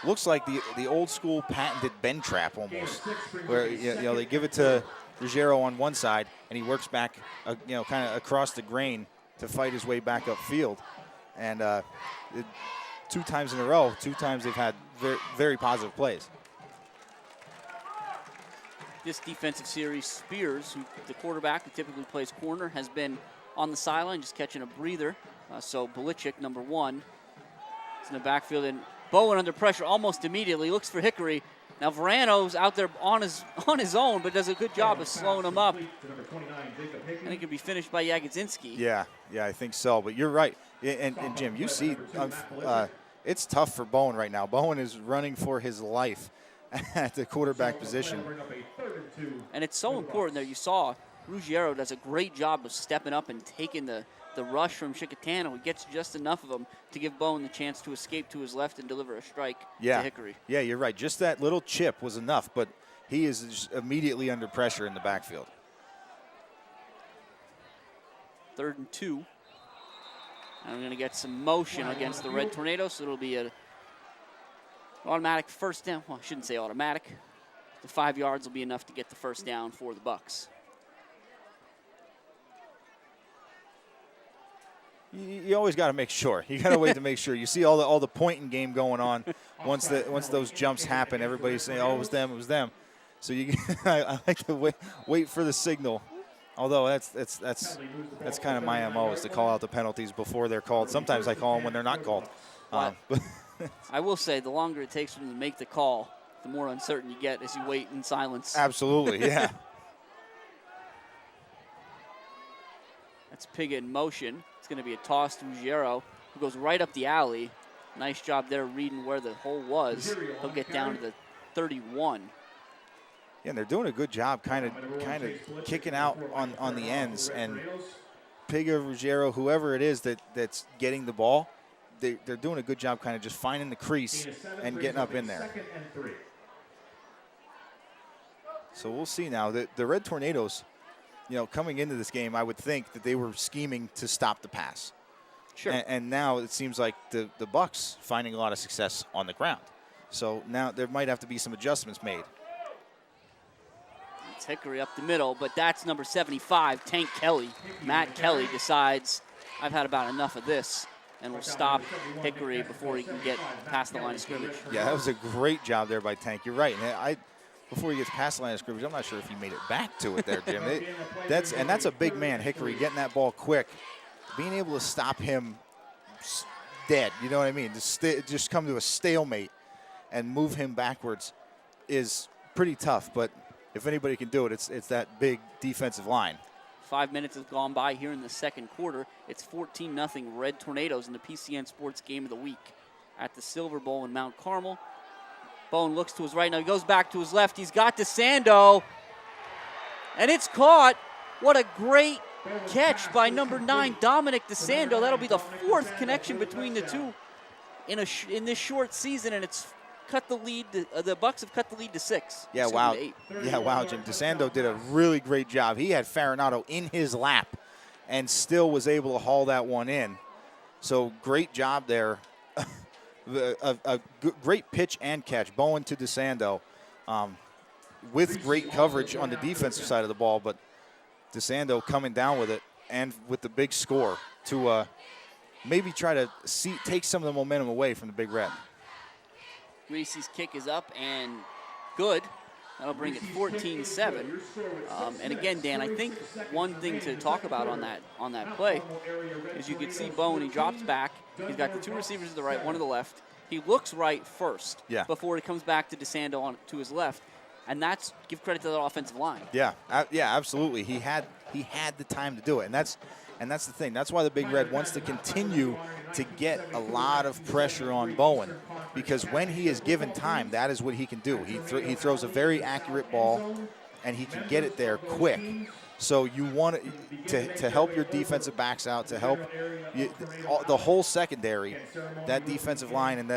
[SPEAKER 3] looks like the old school patented bend trap almost, where they give it to Ruggiero on one side, and he works back, kind of across the grain to fight his way back upfield. And 2 times in a row, 2 times they've had very, very positive plays.
[SPEAKER 2] This defensive series, Spears, the quarterback who typically plays corner, has been on the sideline just catching a breather. So Belichick, number 1, is in the backfield, and Bowen under pressure almost immediately, looks for Hickory. Now Verano's out there on his own, but does a good job of slowing him up. And it can be finished by Jagodzinski.
[SPEAKER 3] Yeah, I think so. But you're right. And Jim, you see, it's tough for Bowen right now. Bowen is running for his life at the quarterback position.
[SPEAKER 2] And it's so important there. You saw Ruggiero does a great job of stepping up and taking the rush from Chicatano. He gets just enough of them to give Bowen the chance to escape to his left and deliver a strike to Hickory. Yeah, you're right. Just that little chip was enough, but he is just immediately under pressure in the backfield. 3rd and 2. And we're going to get some motion against the Red Tornadoes, so it'll be an automatic first down. Well, I shouldn't say automatic. The 5 yards will be enough to get the first down for the Bucks. You always got to make sure. You got to wait to make sure. You see all the pointing game going on. Once those jumps happen, everybody's saying, "Oh, it was them, it was them." So I like to wait for the signal. Although that's kind of my MO, is to call out the penalties before they're called. Sometimes I call them when they're not called. But I will say, the longer it takes for them to make the call, the more uncertain you get as you wait in silence. Absolutely, yeah. That's Piggott in motion. It's going to be a toss to Ruggiero, who goes right up the alley. Nice job there reading where the hole was. He'll get down to the 31. Yeah, and they're doing a good job kind of kicking out on the ends. And Piggott, Ruggiero, whoever it is that's getting the ball, they're doing a good job kind of just finding the crease and getting up in there. So we'll see now. The Red Tornadoes, coming into this game, I would think that they were scheming to stop the pass. Sure. And now it seems like the Bucks finding a lot of success on the ground. So now there might have to be some adjustments made. It's Hickory up the middle, but that's number 75, Tank Kelly. Matt Kelly decides, I've had about enough of this, and will stop Hickory before he can get past the line of scrimmage. Yeah, that was a great job there by Tank. You're right. Before he gets past the line of scrimmage, I'm not sure if he made it back to it there, Jim. That's a big man, Hickory, getting that ball quick. Being able to stop him dead, you know what I mean? Just come to a stalemate and move him backwards is pretty tough. But if anybody can do it, it's that big defensive line. 5 minutes has gone by here in the second quarter. It's 14-0 Red Tornadoes in the PCN Sports Game of the Week at the Silverbowl in Mount Carmel. Bowen looks to his right. Now he goes back to his left. He's got DeSando. And it's caught. What a great catch by number 9, Dominic DeSando. That'll be the 4th connection between the two in this short season, and it's cut the lead. The Bucks have cut the lead to 6. Yeah, wow. Yeah, wow, Jim. DeSando did a really great job. He had Farinato in his lap and still was able to haul that one in. So great job there. A great pitch and catch. Bowen to DeSando with great coverage on the defensive side of the ball, but DeSando coming down with it and with the big score to maybe try to take some of the momentum away from the Big Red. Reese's kick is up and good. That'll bring it 14-7. And again, Dan, I think one thing to talk about on that play is you can see Bo when he drops back. He's got the two receivers to the right, one to the left. He looks right first before he comes back to DeSando to his left. And that's give credit to the offensive line.
[SPEAKER 3] Yeah, absolutely. He had the time to do it, and that's the thing. That's why the Big Red wants to continue to get a lot of pressure on Bowen, because when he is given time, that is what he can do. He throws a very accurate ball, and he can get it there quick. So you want to help your defensive backs out, to help the whole secondary, that defensive line, and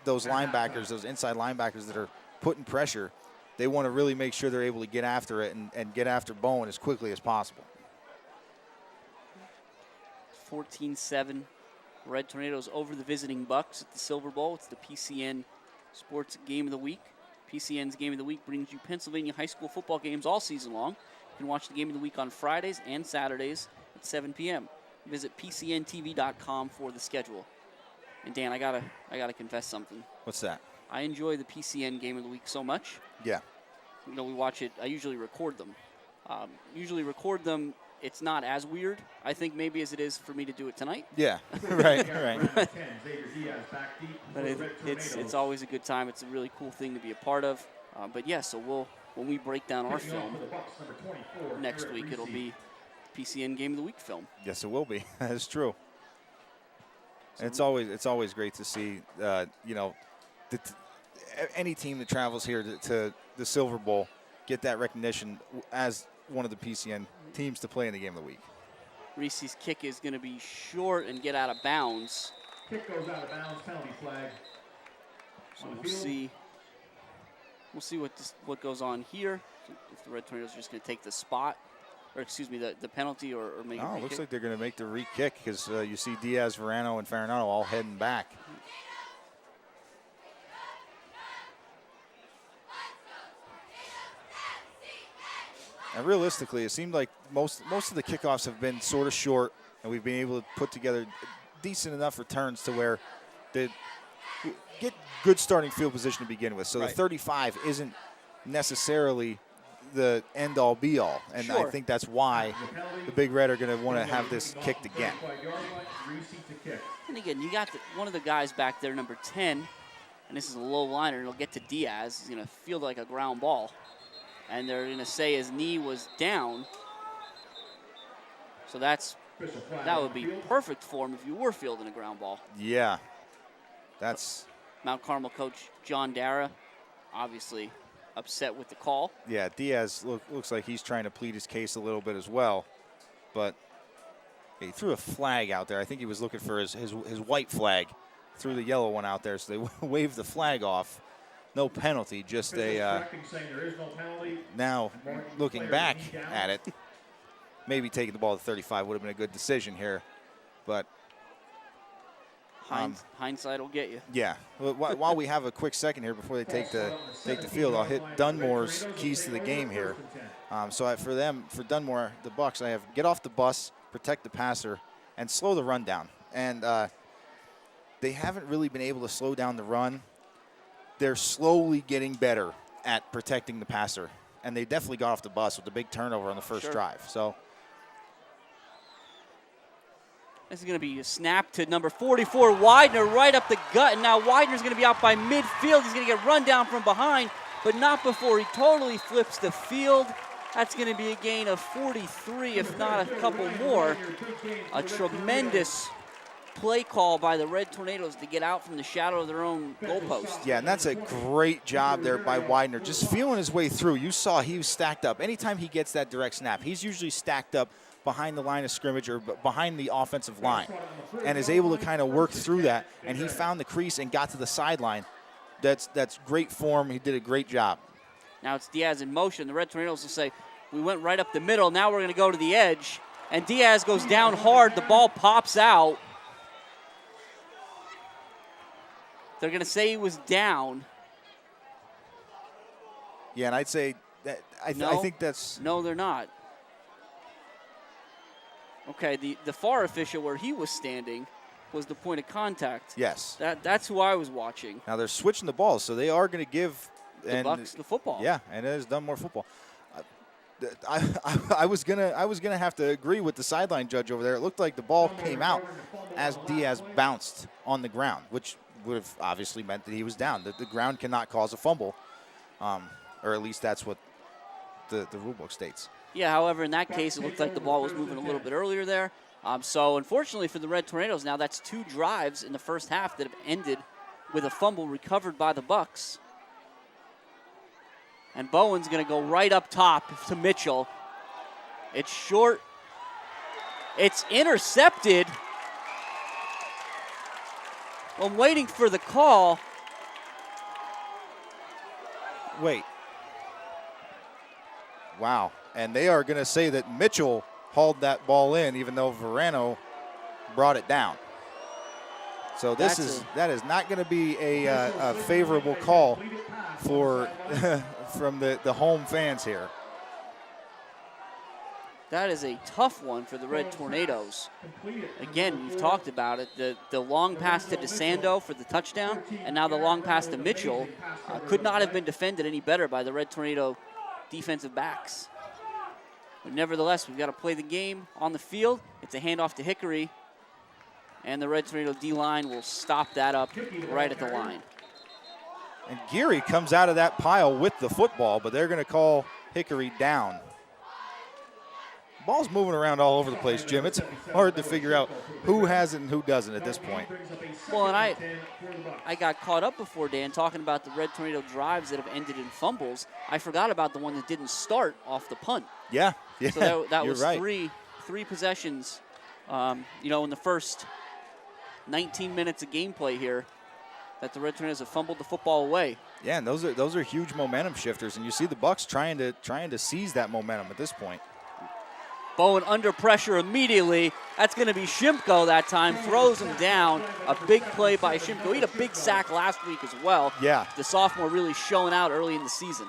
[SPEAKER 3] those linebackers, those inside linebackers that are putting pressure. They want to really make sure they're able to get after it and get after Bowen as quickly as possible.
[SPEAKER 2] 14-7. Red Tornadoes over the visiting Bucks at the Silverbowl. It's the PCN Sports Game of the Week. PCN's Game of the Week brings you Pennsylvania high school football games all season long. You can watch the Game of the Week on Fridays and Saturdays at 7 p.m. Visit PCNTV.com for the schedule. And Dan, I gotta confess something.
[SPEAKER 3] What's that?
[SPEAKER 2] I enjoy the PCN Game of the Week so much.
[SPEAKER 3] Yeah.
[SPEAKER 2] We watch it. I usually record them. It's not as weird, I think, maybe as it is for me to do it tonight.
[SPEAKER 3] Yeah, right.
[SPEAKER 2] But it's always a good time. It's a really cool thing to be a part of. But yeah, so when we break down our film next week, it'll be PCN Game of the Week film.
[SPEAKER 3] Yes, it will be. That's true. And it's always great to see, any team that travels here to the Silverbowl get that recognition as one of the PCN teams to play in the Game of the Week.
[SPEAKER 2] Reese's kick is going to be short and get out of bounds.
[SPEAKER 1] Kick goes out of bounds, penalty flag.
[SPEAKER 2] So we'll see what goes on here. If the Red Tornadoes are just going to take the spot, or excuse me, the penalty, or make a re-kick.
[SPEAKER 3] Looks like they're going to make the re-kick because you see Diaz, Verano, and Farinano all heading back. And realistically, it seemed like most of the kickoffs have been sort of short, and we've been able to put together decent enough returns to where they get good starting field position to begin with. So the 35 isn't necessarily the end-all, be-all. And I think that's why the Big Red are going to want to have this kicked again.
[SPEAKER 2] And again, you got one of the guys back there, number 10, and this is a low liner. It'll get to Diaz. He's going to feel like a ground ball. And they're going to say his knee was down. So that would be perfect for him if you were fielding a ground ball.
[SPEAKER 3] Yeah. That's
[SPEAKER 2] Mount Carmel coach John Dara, obviously upset with the call.
[SPEAKER 3] Yeah, Diaz looks like he's trying to plead his case a little bit as well. But he threw a flag out there. I think he was looking for his white flag. Threw the yellow one out there, so they waved the flag off. No penalty, just now looking back at it, maybe taking the ball to 35 would have been a good decision here, but
[SPEAKER 2] hindsight will get you.
[SPEAKER 3] Yeah. While we have a quick second here before they take the field, I'll hit Dunmore's keys to the game here. For Dunmore, the Bucks, I have get off the bus, protect the passer, and slow the run down. And they haven't really been able to slow down the run. They're slowly getting better at protecting the passer, and they definitely got off the bus with the big turnover on the first drive. So
[SPEAKER 2] this is going to be a snap to number 44, Widener, right up the gut, and now Widener's going to be out by midfield. He's going to get run down from behind, but not before he totally flips the field. That's going to be a gain of 43, if not a couple more. A tremendous play call by the Red Tornadoes to get out from the shadow of their own goalpost.
[SPEAKER 3] Yeah, and that's a great job there by Widener, just feeling his way through. You saw he was stacked up. Anytime he gets that direct snap, he's usually stacked up behind the line of scrimmage or behind the offensive line and is able to kind of work through that, and he found the crease and got to the sideline. That's great form. He did a great job.
[SPEAKER 2] Now it's Diaz in motion. The Red Tornadoes will say, we went right up the middle. Now we're going to go to the edge. And Diaz goes down hard. The ball pops out. They're going to say he was down.
[SPEAKER 3] Yeah, and I'd say that I think that's...
[SPEAKER 2] No, they're not. Okay, the FAR official where he was standing was the point of contact.
[SPEAKER 3] Yes.
[SPEAKER 2] That's who I was watching.
[SPEAKER 3] Now they're switching the balls, so they are going to give
[SPEAKER 2] the Bucks the football.
[SPEAKER 3] Yeah, and it is Dunmore football. I was gonna have to agree with the sideline judge over there. It looked like the ball came out as Diaz bounced on the ground, which would have obviously meant that he was down. The ground cannot cause a fumble, or at least that's what the rule book states.
[SPEAKER 2] Yeah, however, in that case, it looked like the ball was moving a little bit earlier there. So unfortunately for the Red Tornadoes, now that's 2 drives in the first half that have ended with a fumble recovered by the Bucks. And Bowen's going to go right up top to Mitchell. It's short. It's intercepted. I'm waiting for the call.
[SPEAKER 3] Wait. Wow. And they are going to say that Mitchell hauled that ball in, even though Verano brought it down. So that is not going to be a favorable call for from the home fans here.
[SPEAKER 2] That is a tough one for the Red Tornadoes. Again, we've talked about it. The long pass to DeSando for the touchdown, and now the long pass to Mitchell could not have been defended any better by the Red Tornado defensive backs. But nevertheless, we've got to play the game on the field. It's a handoff to Hickory, and the Red Tornado D-line will stop that up right at the line.
[SPEAKER 3] And Geary comes out of that pile with the football, but they're going to call Hickory down. Ball's moving around all over the place, Jim. It's hard to figure out who has it and who doesn't at this point.
[SPEAKER 2] Well, and I got caught up before, Dan, talking about the Red Tornado drives that have ended in fumbles. I forgot about the one that didn't start off the punt.
[SPEAKER 3] Yeah.
[SPEAKER 2] So that was
[SPEAKER 3] right.
[SPEAKER 2] three possessions, in the first 19 minutes of gameplay here that the Red Tornadoes have fumbled the football away.
[SPEAKER 3] Yeah, and those are huge momentum shifters, and you see the Bucks trying to seize that momentum at this point.
[SPEAKER 2] Bowen under pressure immediately. That's going to be Shimko that time. Throws him down. A big play by Shimko. He had a big sack last week as well.
[SPEAKER 3] Yeah.
[SPEAKER 2] The sophomore really showing out early in the season.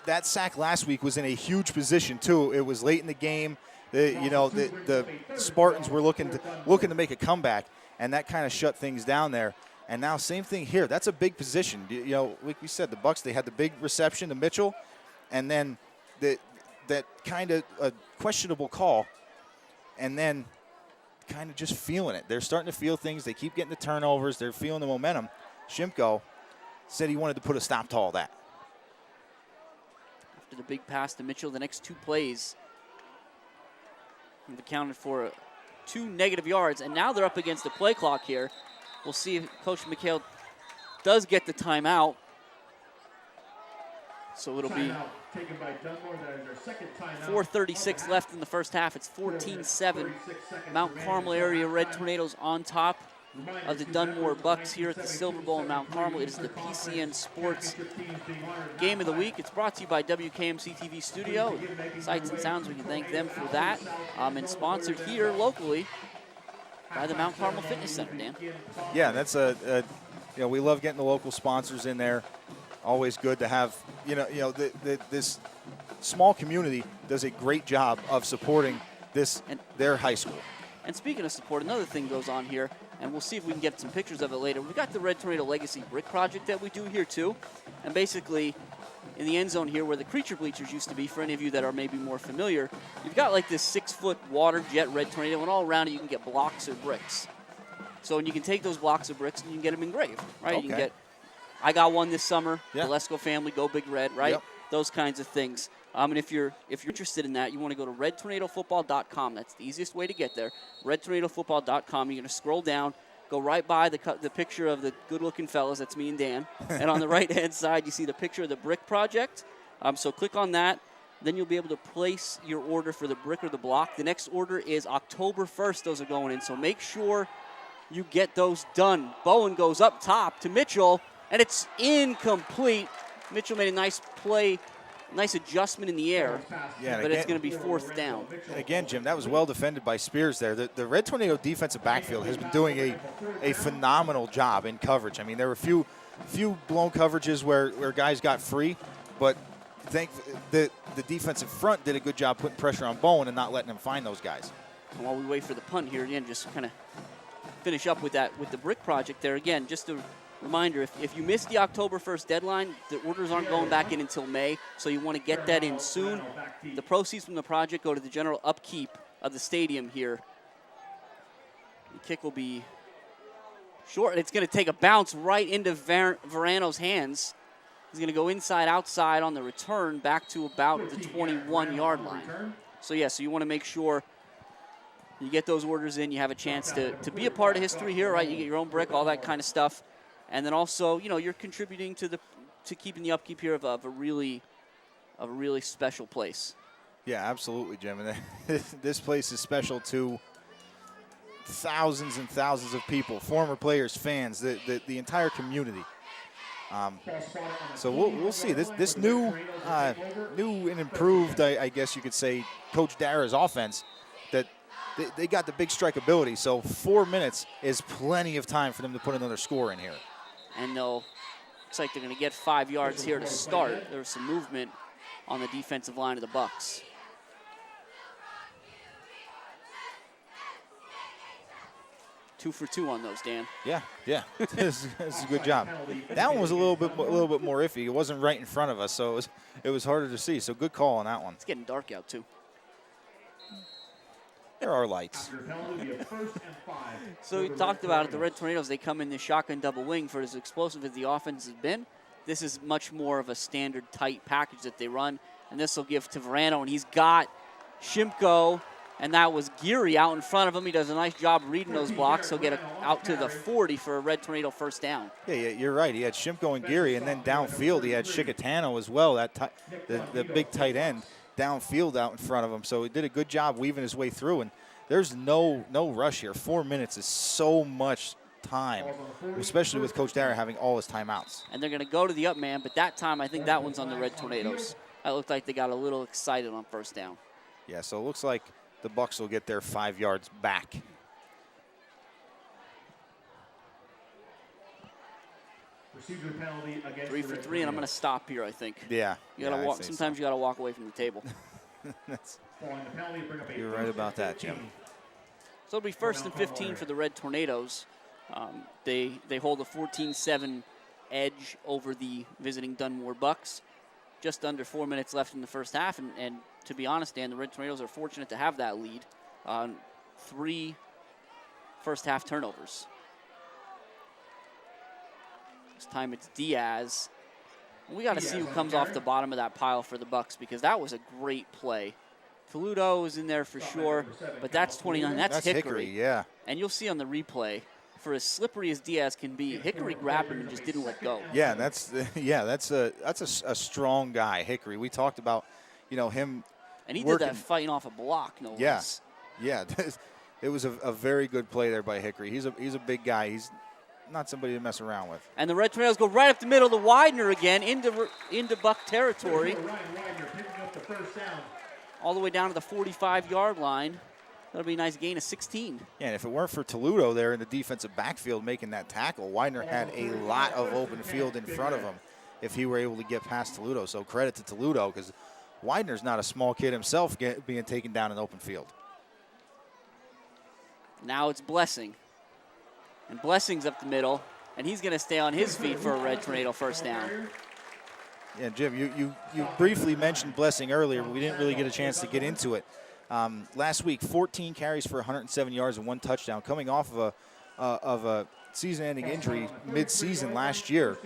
[SPEAKER 3] That sack last week was in a huge position too. It was late in the game. The Spartans were looking to make a comeback, and that kind of shut things down there. And now same thing here. That's a big position. Like we said, the Bucks, they had the big reception to Mitchell, and then that kind of a questionable call, and then kind of just feeling it. They're starting to feel things. They keep getting the turnovers. They're feeling the momentum. Shimko said he wanted to put a stop to all that.
[SPEAKER 2] After the big pass to Mitchell, the next 2 plays have accounted for 2 negative yards, and now they're up against the play clock here. We'll see if Coach McHale does get the timeout. So it'll be 4:36 left in the first half. It's 14-7. Mount Carmel area Red Tornadoes on top of the Dunmore Bucks here at the Silverbowl in Mount Carmel. It is the PCN Sports Game of the Week. It's brought to you by WKMC TV Studio. Sights and Sounds, we can thank them for that. And sponsored here locally by the Mount Carmel Fitness Center, Dan.
[SPEAKER 3] Yeah, that's we love getting the local sponsors in there. Always good to have, this small community does a great job of supporting their high school.
[SPEAKER 2] And speaking of support, another thing goes on here, and we'll see if we can get some pictures of it later. We've got the Red Tornado Legacy Brick Project that we do here too. And basically, in the end zone here where the creature bleachers used to be, for any of you that are maybe more familiar, you've got like this 6-foot water jet Red Tornado, and all around it you can get blocks or bricks. So and you can take those blocks of bricks and you can get them engraved, right?
[SPEAKER 3] Okay.
[SPEAKER 2] You can get, I got one this summer,
[SPEAKER 3] yeah.
[SPEAKER 2] The Lesko family, Go Big Red, right?
[SPEAKER 3] Yep.
[SPEAKER 2] Those kinds of things. And if you're interested in that, you want to go to redtornadofootball.com. That's the easiest way to get there. Redtornadofootball.com. You're going to scroll down, go right by the picture of the good-looking fellas. That's me and Dan. And on the right-hand side, you see the picture of the brick project. So click on that. Then you'll be able to place your order for the brick or the block. The next order is October 1st. Those are going in. So make sure you get those done. Bowen goes up top to Mitchell, and it's incomplete. Mitchell made a nice play. Nice adjustment in the air, but it's going to be 4th down.
[SPEAKER 3] And again, Jim, that was well defended by Spears there. The Red Tornado defensive backfield has been doing a phenomenal job in coverage. I mean, there were a few blown coverages where guys got free, but the defensive front did a good job putting pressure on Bowen and not letting him find those guys.
[SPEAKER 2] And while we wait for the punt here, again, just kind of finish up with that, with the brick project there. Again, just a reminder, if you missed the October 1st deadline, the orders aren't going back in until May, so you want to get that in soon. The proceeds from the project go to the general upkeep of the stadium here. The kick will be short, and it's going to take a bounce right into Verano's hands. He's going to go inside, outside on the return, back to about the 21-yard line. So, yeah, so you want to make sure you get those orders in, you have a chance to be a part of history here, right? You get your own brick, all that kind of stuff. And then also, you know, you're contributing to keeping the upkeep here of a really special place.
[SPEAKER 3] Yeah, absolutely, Jim. And this place is special to thousands and thousands of people, former players, fans, the entire community. So we'll see. This new and improved, I guess you could say, Coach Dara's offense, that they got the big strikeability. So 4 minutes is plenty of time for them to put another score in here.
[SPEAKER 2] And looks like they're going to get 5 yards here to start. There's some movement on the defensive line of the Bucks. Two for two on those, Dan.
[SPEAKER 3] Yeah. This is a good job. That one was a little bit more iffy. It wasn't right in front of us, so it was harder to see. So good call on that one.
[SPEAKER 2] It's getting dark out too.
[SPEAKER 3] There are lights.
[SPEAKER 2] So we talked about it. The Red Tornadoes, they come in the shotgun double wing. For as explosive as the offense has been, this is much more of a standard tight package that they run. And this will give to Verano, and he's got Shimko, and that was Geary out in front of him. He does a nice job reading those blocks. He'll get out to the 40 for a Red Tornado first down.
[SPEAKER 3] Yeah, you're right. He had Shimko and Geary, and then downfield he had Shikatano as well, the big tight end downfield out in front of him. So he did a good job weaving his way through, and there's no rush here. 4 minutes is so much time, especially with Coach Dara having all his timeouts.
[SPEAKER 2] And they're going to go to the up man, but that time I think that one's on the Red Tornadoes. That looked like they got a little excited on first down.
[SPEAKER 3] Yeah, so it looks like the Bucks will get their 5 yards back.
[SPEAKER 1] Procedure penalty against
[SPEAKER 2] 3 for 3, and I'm going to stop here, I think.
[SPEAKER 3] Yeah.
[SPEAKER 2] You gotta walk. Sometimes you got to walk away from the table.
[SPEAKER 3] You're right about that, Jim.
[SPEAKER 2] So it'll be 1st and 15 for the Red Tornadoes. They hold a 14-7 edge over the visiting Dunmore Bucks. Just under 4 minutes left in the first half, and to be honest, Dan, the Red Tornadoes are fortunate to have that lead. 3 first half turnovers. This time it's Diaz. We got to see who comes off the bottom of that pile for the Bucks, because that was a great play. Toledo is in there for sure, but that's 29. That's Hickory.
[SPEAKER 3] Yeah.
[SPEAKER 2] And you'll see on the replay, for as slippery as Diaz can be, Hickory grabbed him and just didn't let go.
[SPEAKER 3] Yeah, that's a strong guy, Hickory. We talked about, him.
[SPEAKER 2] And he did that fighting off a block, no less.
[SPEAKER 3] Yeah. It was a very good play there by Hickory. He's a big guy. He's not somebody to mess around with.
[SPEAKER 2] And the Red Tornadoes go right up the middle to Widener again into Buck territory. All the way down to the 45-yard line. That'll be a nice gain of 16.
[SPEAKER 3] Yeah, and if it weren't for Toledo there in the defensive backfield making that tackle, Widener had a lot of open field in front of him if he were able to get past Toledo. So credit to Toledo, because Widener's not a small kid himself being taken down in open field.
[SPEAKER 2] Now it's Blessing. And Blessing's up the middle, and he's going to stay on his feet for a Red Tornado first down.
[SPEAKER 3] Yeah, Jim, you briefly mentioned Blessing earlier, but we didn't really get a chance to get into it. Last week, 14 carries for 107 yards and 1 touchdown, coming off of a season-ending injury mid-season last year,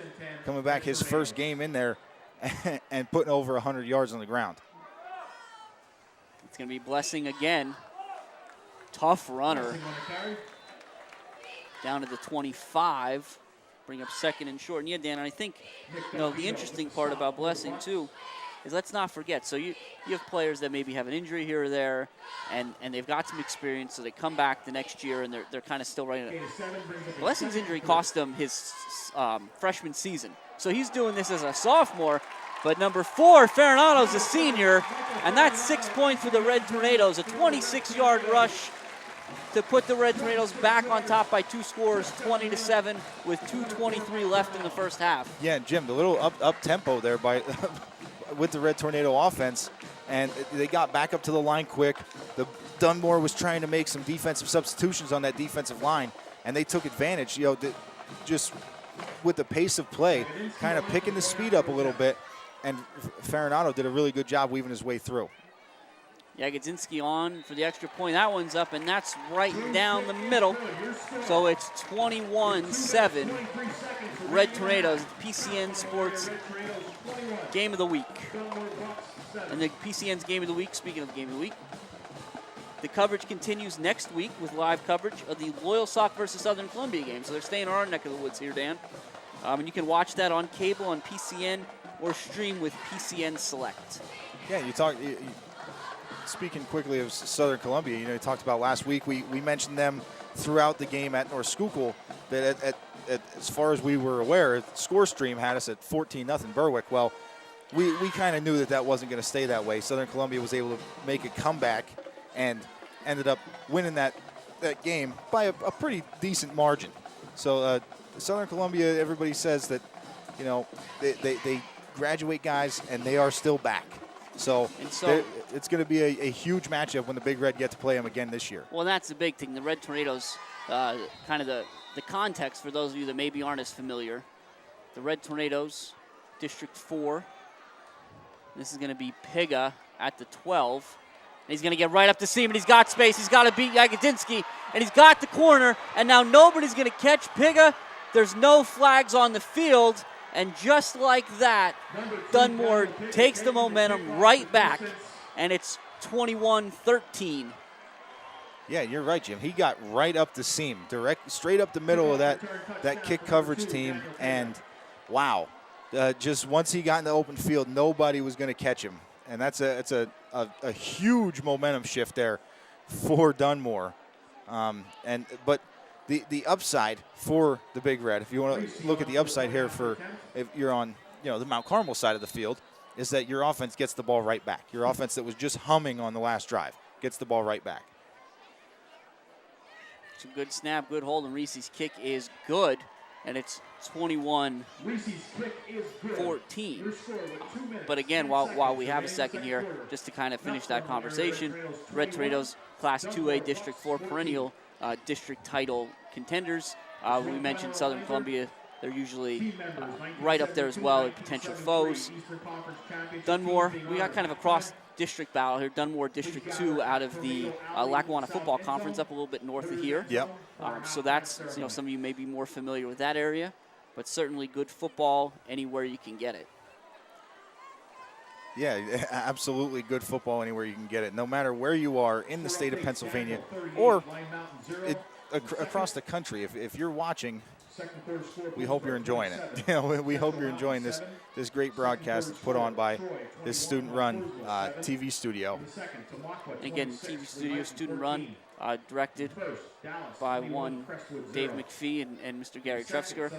[SPEAKER 3] coming back his first game in there and putting over 100 yards on the ground.
[SPEAKER 2] It's going to be Blessing again. Tough runner. Down to the 25. Bring up 2nd and short. And yeah, Dan, I think the interesting part about Blessing too is, let's not forget, so you have players that maybe have an injury here or there, and they've got some experience, so they come back the next year and they're kind of still running it. Blessing's injury cost him his freshman season. So he's doing this as a sophomore, but number 4, Farinato's a senior, and that's 6 points for the Red Tornadoes, a 26-yard rush to put the Red Tornadoes back on top by 2 scores, 20-7, with 2:23 left in the first half.
[SPEAKER 3] Yeah, Jim, the little up tempo there by with the Red Tornado offense, and they got back up to the line quick. The Dunmore was trying to make some defensive substitutions on that defensive line, and they took advantage, just with the pace of play, kind of picking the speed up a little bit, and Farinato did a really good job weaving his way through.
[SPEAKER 2] Jagodzinski on for the extra point. That one's up, and that's right down the middle. So it's 21-7. Red Tornadoes, PCN Sports Game of the Week. And the PCN's Game of the Week, speaking of the Game of the Week, the coverage continues next week with live coverage of the Loyal Sock versus Southern Columbia game. So they're staying in our neck of the woods here, Dan. And you can watch that on cable on PCN or stream with PCN Select.
[SPEAKER 3] Yeah, speaking quickly of Southern Columbia, you talked about last week, we mentioned them throughout the game at North Schuylkill, that as far as we were aware, score stream had us at 14-0 Berwick. Well, we kind of knew that wasn't going to stay that way. Southern Columbia was able to make a comeback and ended up winning that game by a pretty decent margin. So Southern Columbia, everybody says that, they graduate guys and they are still back. So it's going to be a huge matchup when the Big Red get to play them again this year.
[SPEAKER 2] Well, that's the big thing. The Red Tornadoes, kind of the context for those of you that maybe aren't as familiar. The Red Tornadoes, District 4. This is going to be Piga at the 12. And he's going to get right up to seam, and he's got space. He's got to beat Jagodzinski, and he's got the corner. And now nobody's going to catch Piga. There's no flags on the field. And just like that, Dunmore takes the momentum right back, and it's 21-13.
[SPEAKER 3] Yeah, you're right, Jim. He got right up the seam, straight up the middle of that kick coverage team, and wow. Just once he got in the open field, nobody was going to catch him. And that's a huge momentum shift there for Dunmore. But the upside for the Big Red, if you want to look at the upside here if you're on the Mount Carmel side of the field, is that your offense gets the ball right back. Your offense that was just humming on the last drive gets the ball right back.
[SPEAKER 2] It's a good snap, good hold, and Reese's kick is good, and it's 21-14. But again, while we have a second here, just to kind of finish that conversation, Red Tornadoes Class 2A District 4 perennial district title contenders. We mentioned Southern Columbia. They're usually right up there as well as potential foes. Dunmore, we got kind of a cross-district battle here. Dunmore District 2 out of the Lackawanna Football Conference, up a little bit north of here.
[SPEAKER 3] Yep.
[SPEAKER 2] So that's, some of you may be more familiar with that area, but certainly good football anywhere you can get it.
[SPEAKER 3] Yeah, absolutely good football anywhere you can get it, no matter where you are in the state of Pennsylvania or across the country. If you're watching, we hope you're enjoying it. We hope you're enjoying this great broadcast that's put on by this student-run TV studio.
[SPEAKER 2] Again, TV studio, student-run, directed by one Dave McPhee and Mr. Gary Trefsker. I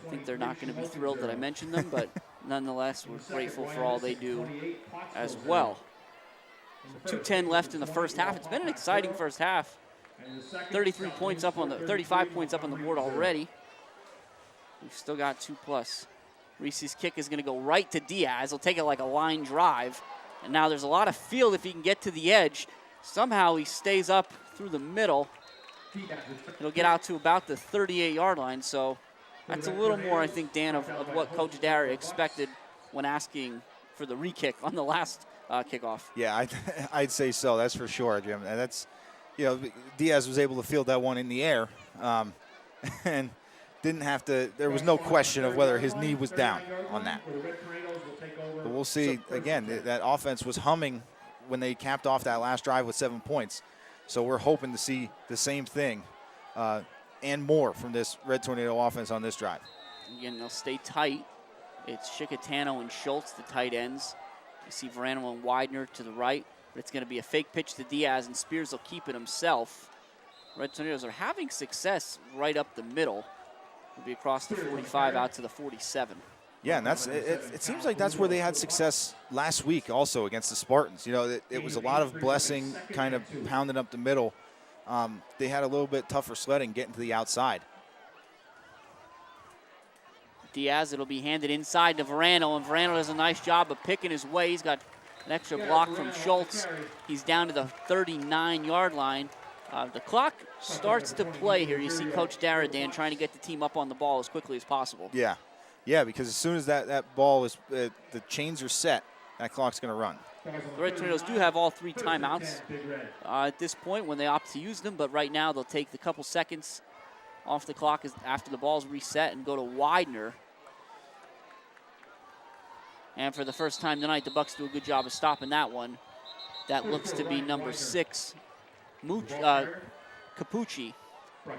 [SPEAKER 2] think they're not going to be thrilled that I mentioned them, but nonetheless, we're grateful for all they do as well. 2:10 left in the first half. It's been an exciting first half. 35 points up on the board already. We've still got 2+. Reese's kick is going to go right to Diaz. He'll take it like a line drive. And now there's a lot of field if he can get to the edge. Somehow he stays up through the middle. It'll get out to about the 38-yard line. So that's a little more, I think, Dan, of what Coach Dara expected when asking for the re-kick on the last kickoff.
[SPEAKER 3] Yeah, I'd say so. That's for sure, Jim. And that's, Diaz was able to field that one in the air. And didn't have to, there was no question of whether his knee was down on that. But we'll see, again, that offense was humming when they capped off that last drive with 7 points. So we're hoping to see the same thing and more from this Red Tornado offense on this drive.
[SPEAKER 2] Again, they'll stay tight. It's Chicatano and Schultz, the tight ends. You see Verano and Widener to the right, but it's going to be a fake pitch to Diaz, and Spears will keep it himself. Red Tornadoes are having success right up the middle. It'll be across the 45 out to the 47.
[SPEAKER 3] Yeah, and it seems like that's where they had success last week also against the Spartans. It was a lot of blessing, kind of pounding up the middle. They had a little bit tougher sledding getting to the outside.
[SPEAKER 2] Diaz, it'll be handed inside to Verano, and Verano does a nice job of picking his way. He's got an extra block from Schultz. He's down to the 39-yard line, The clock starts to play here. You see Coach Daradan trying to get the team up on the ball as quickly as possible.
[SPEAKER 3] Yeah, because as soon as that ball is, the chains are set, that clock's going to run.
[SPEAKER 2] The Red Tornadoes do have all 3 timeouts at this point when they opt to use them, but right now they'll take the couple seconds off the clock after the ball's reset and go to Widener. And for the first time tonight, the Bucks do a good job of stopping that one. That looks to be number 6, Capucci,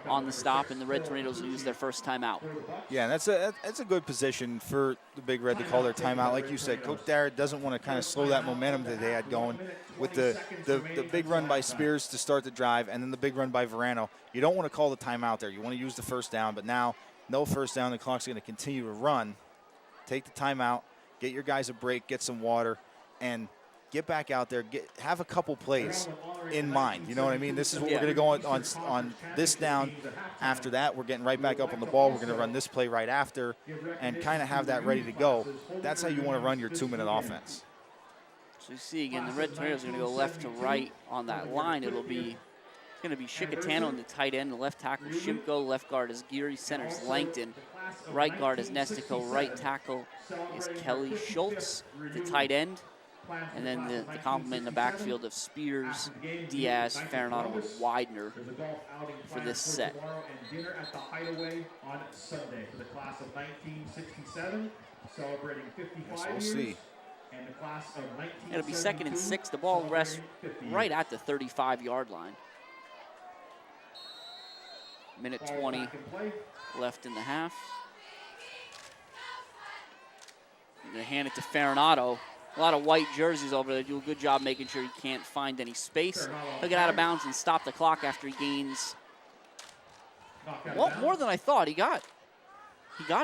[SPEAKER 2] on the stop, and the Red Tornadoes will use their first timeout.
[SPEAKER 3] Yeah, and that's a good position for the Big Red to call their timeout. Like you said, Coach Dara doesn't want to kind of slow that momentum that they had going with the big run by Spears to start the drive and then the big run by Verano. You don't want to call the timeout there. You want to use the first down, but now no first down. The clock's going to continue to run. Take the timeout, get your guys a break, get some water, and get back out there, have a couple plays in mind. You know what I mean? This is what we're going to go on this down. After that, we're getting right back up on the ball. We're going to run this play right after and kind of have that ready to go. That's how you want to run your 2-minute offense.
[SPEAKER 2] So you see, again, the Red Tornadoes are going to go left to right on that line. It's going to be Chicatano on the tight end, the left tackle Shimko, left guard is Geary, center's Langton, right guard is Nestico, right tackle is Kelly Schultz, the tight end. And then the complement in the backfield of Spears, Diaz, Farinato, and Widener for this set.
[SPEAKER 1] Dinner at the Hideaway on Sunday for the class of 1967, celebrating 55
[SPEAKER 3] we'll
[SPEAKER 1] years.
[SPEAKER 3] See.
[SPEAKER 1] And the class of 1972.
[SPEAKER 2] It'll be 2nd and 6. The ball rests right at the 35-yard line. Minute 20 left in the half. I'm going to hand it to Farinato. A lot of white jerseys over there. Do a good job making sure he can't find any space. He'll get out of bounds and stop the clock after he gains more than I thought. He got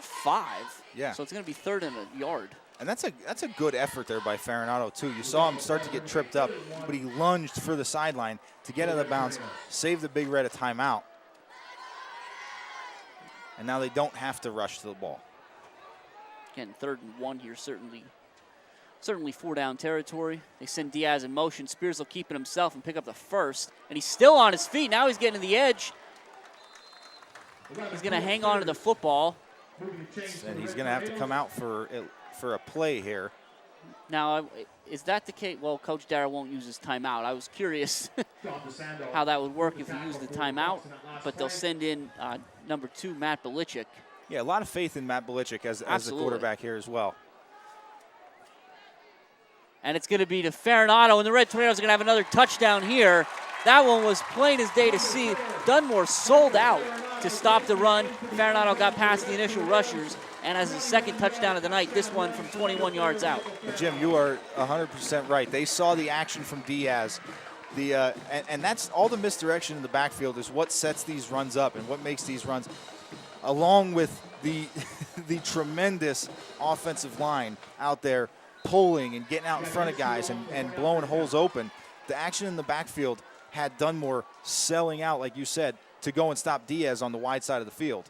[SPEAKER 2] 5.
[SPEAKER 3] Yeah.
[SPEAKER 2] So it's going to be 3rd and a yard.
[SPEAKER 3] And that's a good effort there by Farinato, too. You saw him start to get tripped up, but he lunged for the sideline to get out of bounds, save the Big Red a timeout. And now they don't have to rush to the ball.
[SPEAKER 2] Again, 3rd and 1 here, certainly 4-down territory. They send Diaz in motion. Spears will keep it himself and pick up the first. And he's still on his feet. Now he's getting to the edge. He's going to hang on to the football.
[SPEAKER 3] And he's going to have to come out for a play here.
[SPEAKER 2] Now, is that the case? Well, Coach Dara won't use his timeout. I was curious how that would work if he used the timeout. But they'll send in number 2, Matt Belichick.
[SPEAKER 3] Yeah, a lot of faith in Matt Belichick as the quarterback here as well.
[SPEAKER 2] And it's going to be to Farinato, and the Red Tornadoes are going to have another touchdown here. That one was plain as day to see. Dunmore sold out to stop the run. Farinato got past the initial rushers, and as his 2nd touchdown of the night, this one from 21 yards out.
[SPEAKER 3] But Jim, you are 100% right. They saw the action from Diaz. And that's all the misdirection in the backfield is what sets these runs up and what makes these runs, along with the tremendous offensive line out there pulling and getting out in front of guys and blowing holes open. The action in the backfield had Dunmore selling out, like you said, to go and stop Diaz on the wide side of the field.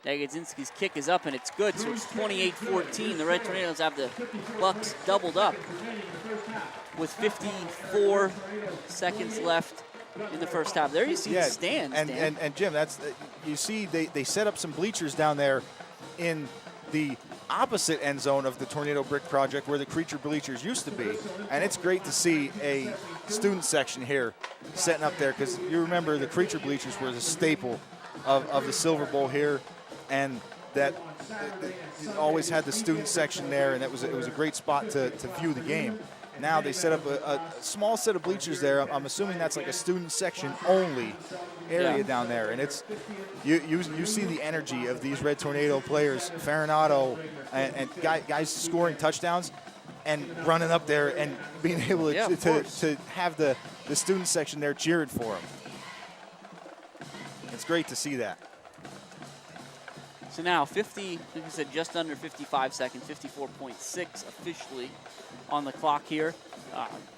[SPEAKER 2] Jagodzinski's kick is up, and it's good, so it's 28-14. The Red Tornadoes have the Bucks doubled up with 54 seconds left in the first half. There you see the stands,
[SPEAKER 3] and Jim, that's you see they set up some bleachers down there in the opposite end zone of the Tornado Brick Project where the creature bleachers used to be, and it's great to see a student section here setting up there because you remember the creature bleachers were the staple of the Silverbowl here, and that always had the student section there, and it was a great spot to view the game. Now they set up a small set of bleachers there. I'm assuming that's like a student section only area down there, and it's you see the energy of these Red Tornado players, Farinato, and guys scoring touchdowns and running up there and being able to have the student section there cheering for them. It's great to see that.
[SPEAKER 2] So now 50, like I said, just under 55 seconds, 54.6 officially on the clock here.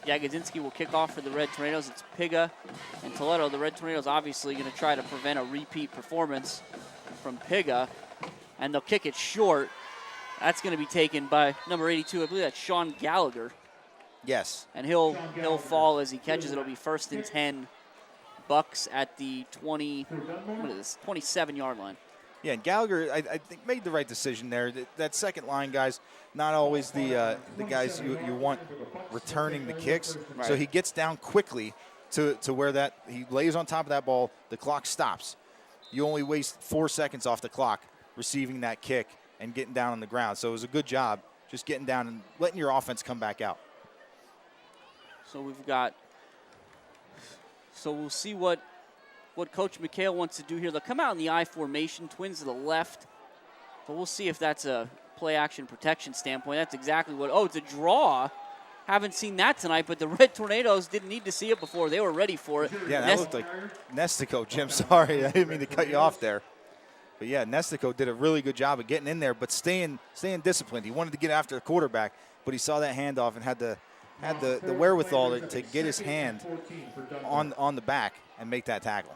[SPEAKER 2] Jagodzinski will kick off for the Red Tornadoes. It's Piga and Toledo. The Red Tornadoes obviously going to try to prevent a repeat performance from Piga, and they'll kick it short. That's going to be taken by number 82. I believe that's Sean Gallagher.
[SPEAKER 3] Yes.
[SPEAKER 2] And he'll fall as he catches. It'll be 1st and 10 Bucks at the 27-yard line.
[SPEAKER 3] Yeah, and Gallagher, I think, made the right decision there. That second line, guys, not always the guys you want returning the kicks.
[SPEAKER 2] Right.
[SPEAKER 3] So he gets down quickly to where that he lays on top of that ball. The clock stops. You only waste 4 seconds off the clock receiving that kick and getting down on the ground. So it was a good job just getting down and letting your offense come back out.
[SPEAKER 2] So we'll see what Coach McHale wants to do here. They'll come out in the I formation, twins to the left. But we'll see if that's a play-action protection standpoint. That's exactly what – oh, it's a draw. Haven't seen that tonight, but the Red Tornadoes didn't need to see it before. They were ready for it.
[SPEAKER 3] Yeah, that looked like Nestico, Jim. Sorry, I didn't mean to cut you off there. But, yeah, Nestico did a really good job of getting in there but staying disciplined. He wanted to get after the quarterback, but he saw that handoff and had the wherewithal to get his hand on the back and make that tackle.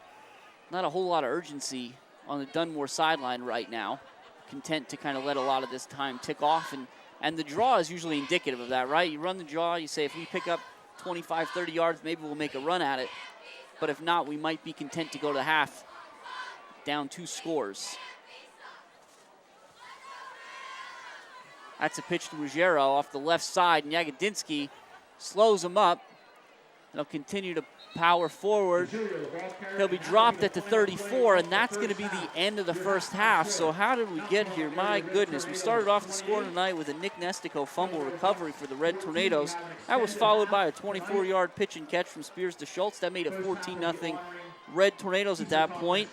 [SPEAKER 2] Not a whole lot of urgency on the Dunmore sideline right now. Content to kind of let a lot of this time tick off. And the draw is usually indicative of that, right? You run the draw, you say if we pick up 25, 30 yards, maybe we'll make a run at it. But if not, we might be content to go to half down 2 scores. That's a pitch to Ruggiero off the left side, and Jagodinski slows him up. They'll continue to power forward. He'll be dropped at the 34, and that's going to be the end of the first half. So how did we get here? My goodness. We started off the score tonight with a Nick Nestico fumble recovery for the Red Tornadoes. That was followed by a 24-yard pitch and catch from Spears to Schultz. That made it 14-0 Red Tornadoes at that point.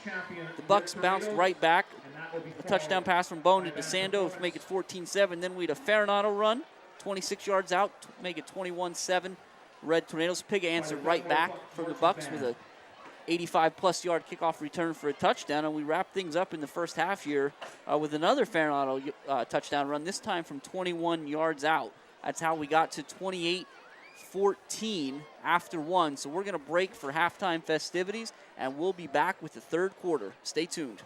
[SPEAKER 2] The Bucks bounced right back. A touchdown pass from Bone to DeSando to make it 14-7. Then we had a Farinano run, 26 yards out, to make it 21-7. Red Tornadoes. Piga answered right back from the Bucks with a 85-plus yard kickoff return for a touchdown, and we wrapped things up in the first half here with another Farinano touchdown run, this time from 21 yards out. That's how we got to 28-14 after one. So we're going to break for halftime festivities, and we'll be back with the third quarter. Stay tuned.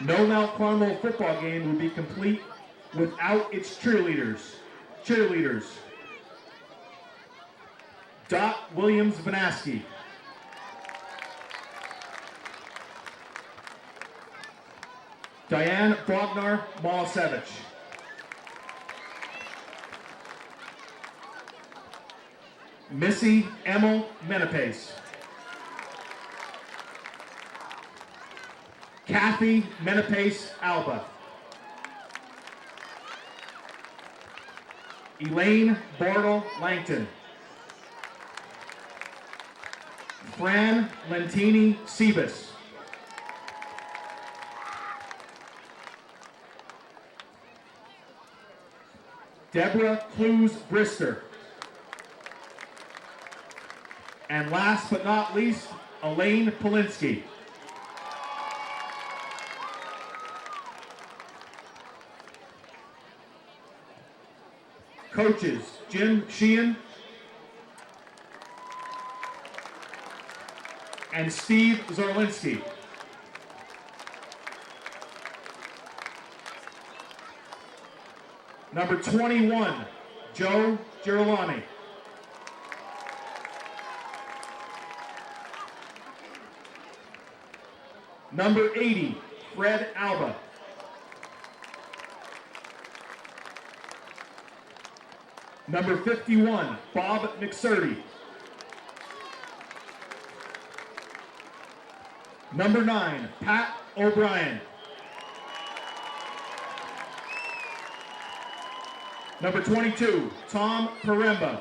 [SPEAKER 1] No Mount Carmel football game would be complete without its cheerleaders. Dot Williams-Vanaski. Diane Bognar-Molisevich. Missy Emil Menapace. Kathy Menapace Alba. Elaine Bartle Langton. Fran Lentini Sebus. Deborah Clues Brister. And last but not least, Elaine Polinsky. Coaches, Jim Sheehan and Steve Zorlinski. Number 21, Joe Girolani. Number 80, Fred Alba. Number 51, Bob McSurdy. Number 9, Pat O'Brien. Number 22, Tom Paremba.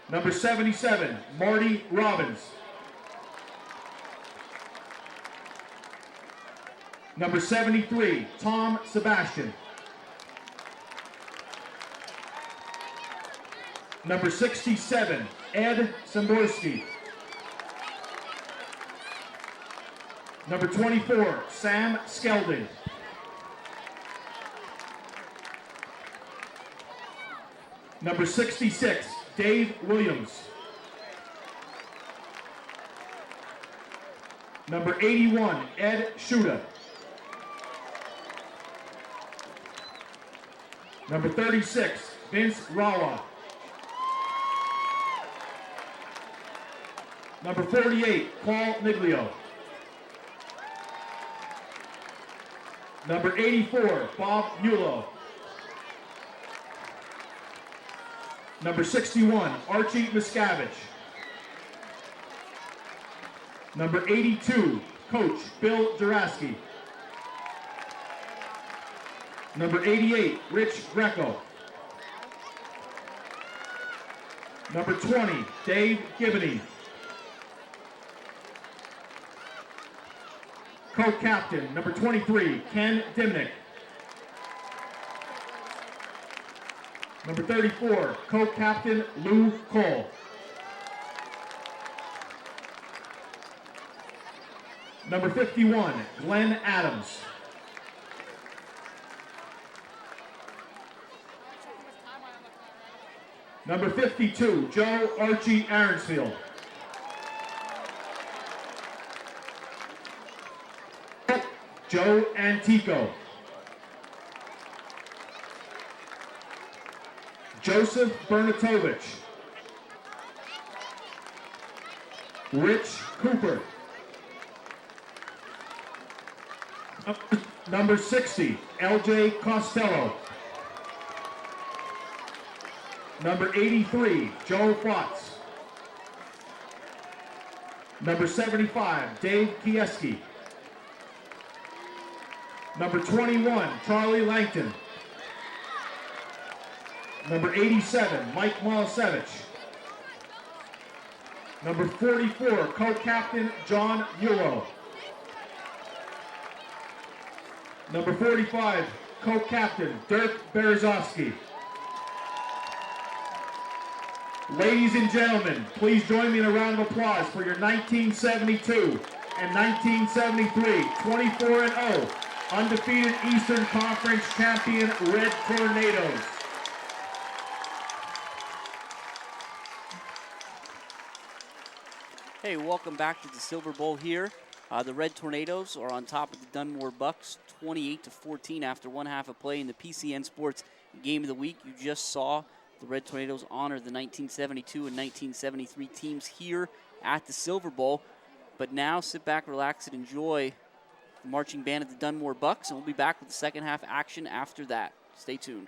[SPEAKER 1] Number 77, Marty Robbins. Number 73, Tom Sebastian. Number 67, Ed Samborski. Number 24, Sam Skelding. Number 66, Dave Williams. Number 81, Ed Shuda. Number 36, Vince Rawa. Number 48, Paul Miglio. Number 84, Bob Mulo. Number 61, Archie Miscavige. Number 82, Coach Bill Juraski. Number 88, Rich Greco. Number 20, Dave Gibney. Co-captain, number 23, Ken Dimnick. Number 34, co-captain, Lou Cole. Number 51, Glenn Adams. Number 52, Joe Archie Aronsfield. Joe Antico. Joseph Bernatovich. Rich Cooper. Number 60, LJ Costello. Number 83, Joe Fox. Number 75, Dave Kieski. Number 21, Charlie Langton. Number 87, Mike Molisevich. Number 44, co-captain, John Mulo. Number 45, co-captain, Dirk Berezovsky. Ladies and gentlemen, please join me in a round of applause for your 1972 and 1973 24-0 undefeated Eastern Conference champion Red Tornadoes.
[SPEAKER 2] Hey, welcome back to the Silverbowl here. The Red Tornadoes are on top of the Dunmore Bucks, 28-14 after one half of play in the PCN Sports Game of the Week. You just saw the Red Tornadoes honor the 1972 and 1973 teams here at the Silverbowl. But now sit back, relax, and enjoy the marching band of the Dunmore Bucks, and we'll be back with the second half action after that. Stay tuned.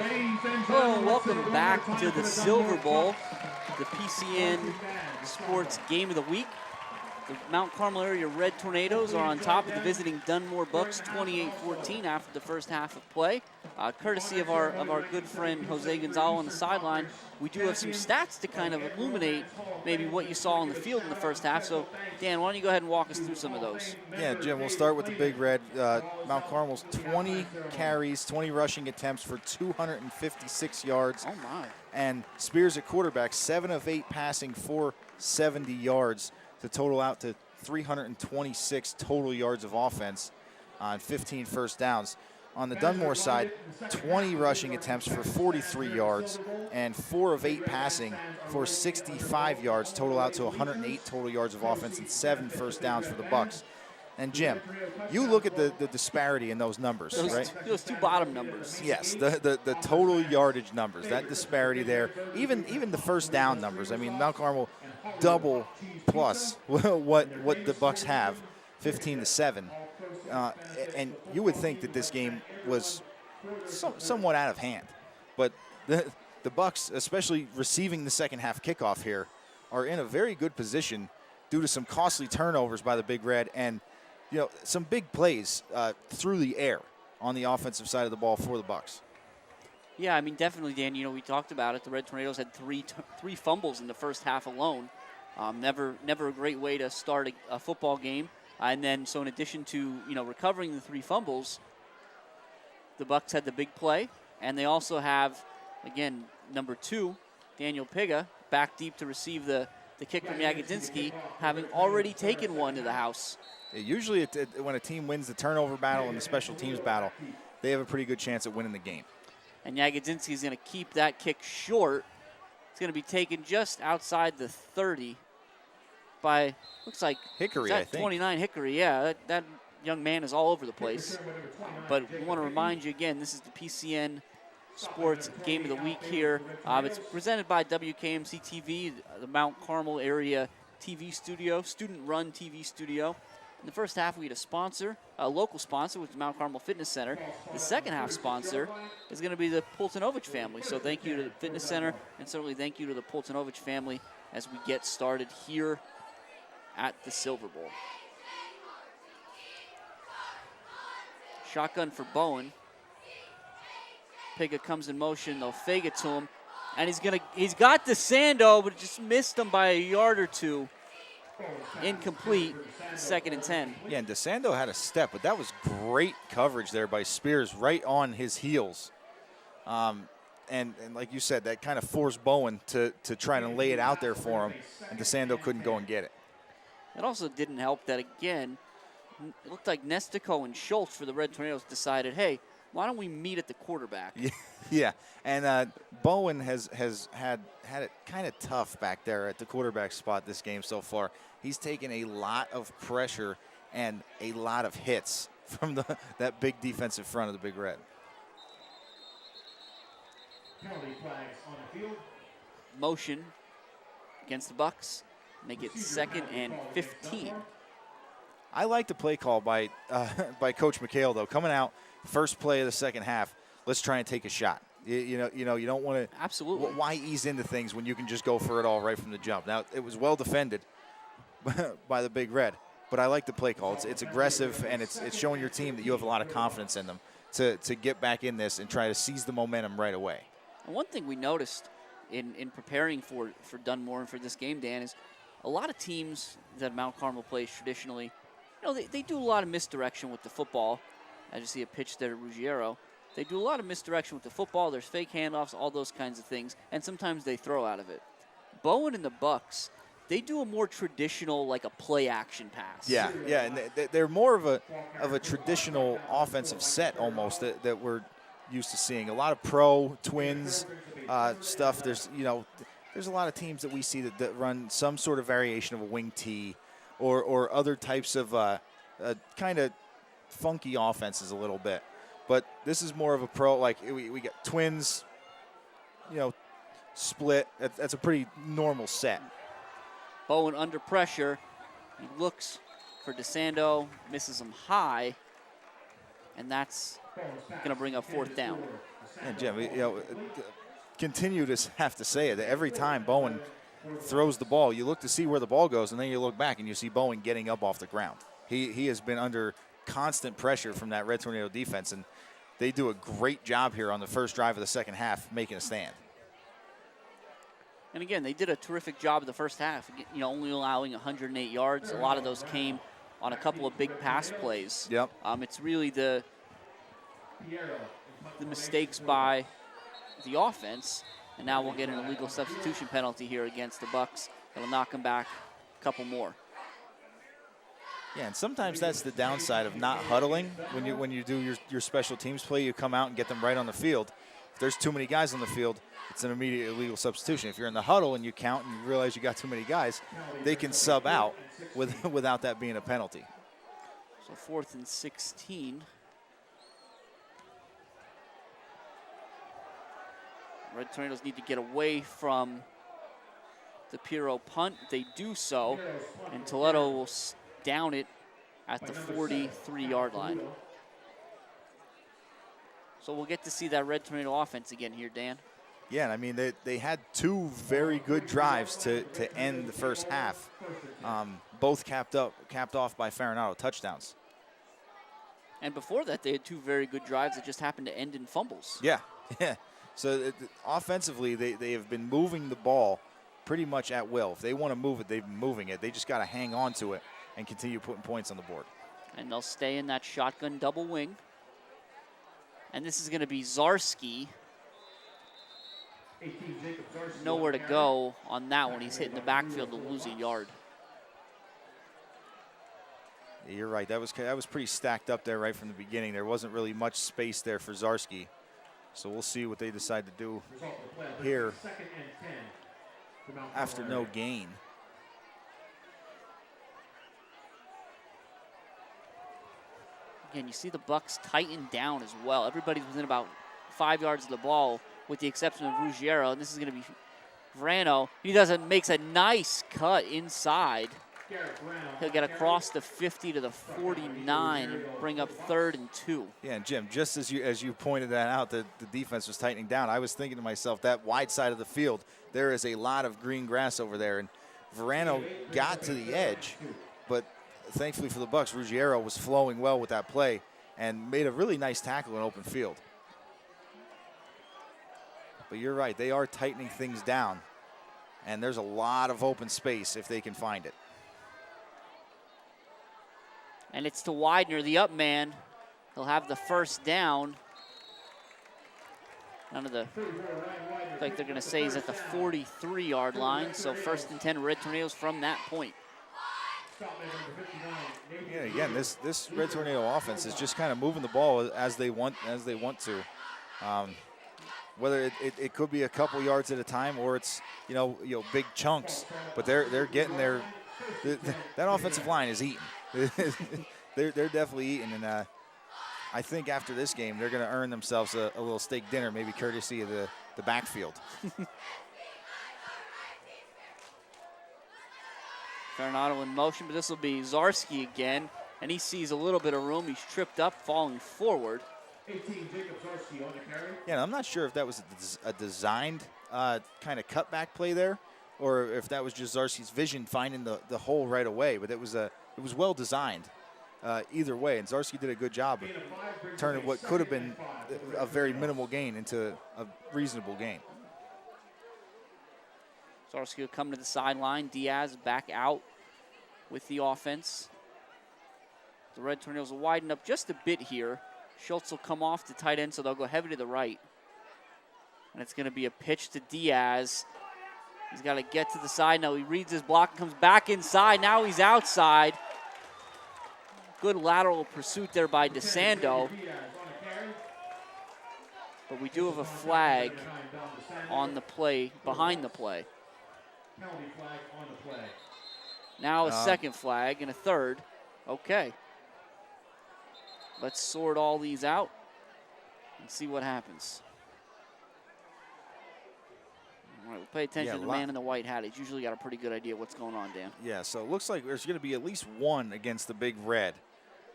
[SPEAKER 2] Hello and welcome back to the Silverbowl, the PCN Sports Game of the Week. The Mount Carmel area Red Tornadoes are on top of the visiting Dunmore Bucks 28-14 after the first half of play. Courtesy of our good friend Jose Gonzalo on the sideline, we do have some stats to kind of illuminate maybe what you saw on the field in the first half. So, Dan, why don't you go ahead and walk us through some of those?
[SPEAKER 3] Yeah, Jim, we'll start with the Big Red. Mount Carmel's 20 carries, 20 rushing attempts for 256 yards.
[SPEAKER 2] Oh, my.
[SPEAKER 3] And Spears at quarterback, 7 of 8 passing for 70 yards to total out to 326 total yards of offense on 15 first downs. On the Dunmore side, 20 rushing attempts for 43 yards and 4 of 8 passing for 65 yards, total out to 108 total yards of offense and 7 first downs for the Bucks. And Jim, you look at the disparity in those numbers, right?
[SPEAKER 2] Those two bottom numbers.
[SPEAKER 3] Yes, the total yardage numbers, that disparity there, even the first down numbers. I mean, Mount Carmel double plus what the Bucks have, 15-7. And you would think that this game was somewhat out of hand, but the Bucks, especially receiving the second half kickoff here, are in a very good position due to some costly turnovers by the Big Red and some big plays through the air on the offensive side of the ball for the Bucks.
[SPEAKER 2] Yeah, I mean, definitely, Dan. We talked about it. The Red Tornadoes had three fumbles in the first half alone. Never a great way to start a football game. And then, so in addition to recovering the 3 fumbles, the Bucks had the big play, and they also have, again, number 2, Daniel Piga, back deep to receive the kick from Jagodzinski, having already taken one to the house.
[SPEAKER 3] Usually, when a team wins the turnover battle and the special teams battle, they have a pretty good chance at winning the game.
[SPEAKER 2] And Jagodzinski is going to keep that kick short. It's going to be taken just outside the 30 by, looks like,
[SPEAKER 3] Hickory, I think.
[SPEAKER 2] 29 Hickory, yeah. That young man is all over the place. But we want to remind you again, this is the PCN Sports Game of the Week here. It's presented by WKMC TV, the Mount Carmel area TV studio, student-run TV studio. In the first half, we had a local sponsor, which is Mount Carmel Fitness Center. The second half sponsor is going to be the Pultanovich family. So thank you to the Fitness Center, and certainly thank you to the Pultanovich family as we get started here at the Silverbowl. Shotgun for Bowen. Piga comes in motion. They'll fake it to him, and he's got DeSando, but just missed him by a yard or two. Incomplete, 2nd and 10.
[SPEAKER 3] Yeah, and DeSando had a step, but that was great coverage there by Spears right on his heels. And like you said, that kind of forced Bowen to try to lay it out there for him, and DeSando couldn't go and get it.
[SPEAKER 2] It also didn't help that, again, it looked like Nestico and Schultz for the Red Tornadoes decided, hey, why don't we meet at the quarterback?
[SPEAKER 3] Yeah, and Bowen has had it kind of tough back there at the quarterback spot this game so far. He's taken a lot of pressure and a lot of hits from that big defensive front of the Big Red.
[SPEAKER 1] Penalty flags on the field.
[SPEAKER 2] Motion against the Bucks. Make it 2nd and 15.
[SPEAKER 3] I like the play call by Coach McHale, though. Coming out, first play of the second half, let's try and take a shot. You don't want to.
[SPEAKER 2] Absolutely.
[SPEAKER 3] Why ease into things when you can just go for it all right from the jump? Now, it was well defended by the Big Red, but I like the play call. It's aggressive, and it's showing your team that you have a lot of confidence in them to get back in this and try to seize the momentum right away.
[SPEAKER 2] And one thing we noticed in preparing for Dunmore and for this game, Dan, is a lot of teams that Mount Carmel plays traditionally, they do a lot of misdirection with the football. As you see a pitch there to Ruggiero. They do a lot of misdirection with the football. There's fake handoffs, all those kinds of things, and sometimes they throw out of it. Bowen and the Bucks, they do a more traditional, like a play-action pass.
[SPEAKER 3] Yeah, and they're more of a traditional offensive set almost that we're used to seeing. A lot of pro twins stuff. There's a lot of teams that we see that run some sort of variation of a wing tee or other types of kind of funky offenses a little bit. But this is more of a pro, like we got twins, split. That's a pretty normal set.
[SPEAKER 2] Bowen under pressure. He looks for DeSando, misses him high, and that's going to bring up 4th down.
[SPEAKER 3] And Jim, continue to have to say it, that every time Bowen throws the ball, you look to see where the ball goes, and then you look back and you see Bowen getting up off the ground. He has been under constant pressure from that Red Tornado defense, and they do a great job here on the first drive of the second half making a stand.
[SPEAKER 2] And again, they did a terrific job in the first half, only allowing 108 yards. A lot of those came on a couple of big pass plays.
[SPEAKER 3] Yep.
[SPEAKER 2] It's really the mistakes by the offense, and now we'll get an illegal substitution penalty here against the Bucks. It'll knock them back a couple more.
[SPEAKER 3] Yeah, and sometimes that's the downside of not huddling. When you do your special teams play, you come out and get them right on the field. If there's too many guys on the field, it's an immediate illegal substitution. If you're in the huddle and you count and you realize you got too many guys, they can sub out without that being a penalty.
[SPEAKER 2] So 4th and 16. Red Tornadoes need to get away from the Pirro punt. They do so, and Toledo will down it at the 43-yard line. So we'll get to see that Red Tornado offense again here, Dan.
[SPEAKER 3] Yeah, and I mean, they had two very good drives to end the first half, both capped off by Farinado touchdowns.
[SPEAKER 2] And before that, they had two very good drives that just happened to end in fumbles.
[SPEAKER 3] Yeah. So offensively, they have been moving the ball pretty much at will. If they want to move it, they've been moving it. They just got to hang on to it and continue putting points on the board.
[SPEAKER 2] And they'll stay in that shotgun double wing. And this is going to be Zarski. Nowhere to go on that one. He's hitting the backfield to lose a yard.
[SPEAKER 3] Yeah, you're right. That was pretty stacked up there right from the beginning. There wasn't really much space there for Zarski. So we'll see what they decide to do here after no gain.
[SPEAKER 2] Again, you see the Bucks tighten down as well. Everybody's within about 5 yards of the ball, with the exception of Ruggiero. And this is going to be Verano. He makes a nice cut inside. He'll get across the 50 to the 49 and bring up 3rd and 2.
[SPEAKER 3] Yeah, and Jim, just as you pointed that out, the defense was tightening down. I was thinking to myself, that wide side of the field, there is a lot of green grass over there. And Verano got to the edge, but thankfully for the Bucks, Ruggiero was flowing well with that play and made a really nice tackle in open field. But you're right, they are tightening things down, and there's a lot of open space if they can find it.
[SPEAKER 2] And it's to Widener, the up man. He'll have the first down. Like they're going to say he's at the 43-yard line. So 1st and 10 Red Tornadoes from that point.
[SPEAKER 3] Yeah, again, this Red Tornado offense is just kind of moving the ball as they want to. Whether it could be a couple yards at a time or it's big chunks, but they're getting their that offensive line is eating. they're definitely eating, and I think after this game they're going to earn themselves a little steak dinner, maybe courtesy of the backfield.
[SPEAKER 2] Farinado in motion, but this will be Zarski again, and he sees a little bit of room. He's tripped up, falling forward.
[SPEAKER 1] 18, Jacob Zarski on the carry.
[SPEAKER 3] Yeah, I'm not sure if that was a designed kind of cutback play there, or if that was just Zarski's vision finding the hole right away. But it was well designed either way, and Zarski did a good job of turning what could have been a very minimal gain into a reasonable gain.
[SPEAKER 2] Zarski will come to the sideline. Diaz back out with the offense. The Red Tornadoes will widen up just a bit here. Schultz will come off to tight end, so they'll go heavy to the right. And it's going to be a pitch to Diaz. He's got to get to the side. Now he reads his block, comes back inside. Now he's outside. Good lateral pursuit there by DeSando. But we do have a flag on the play, behind the play. Now a second flag and a third. Okay. Let's sort all these out and see what happens. All right, we'll pay attention to the man in the white hat. He's usually got a pretty good idea what's going on, Dan.
[SPEAKER 3] Yeah, so it looks like there's going to be at least one against the big red,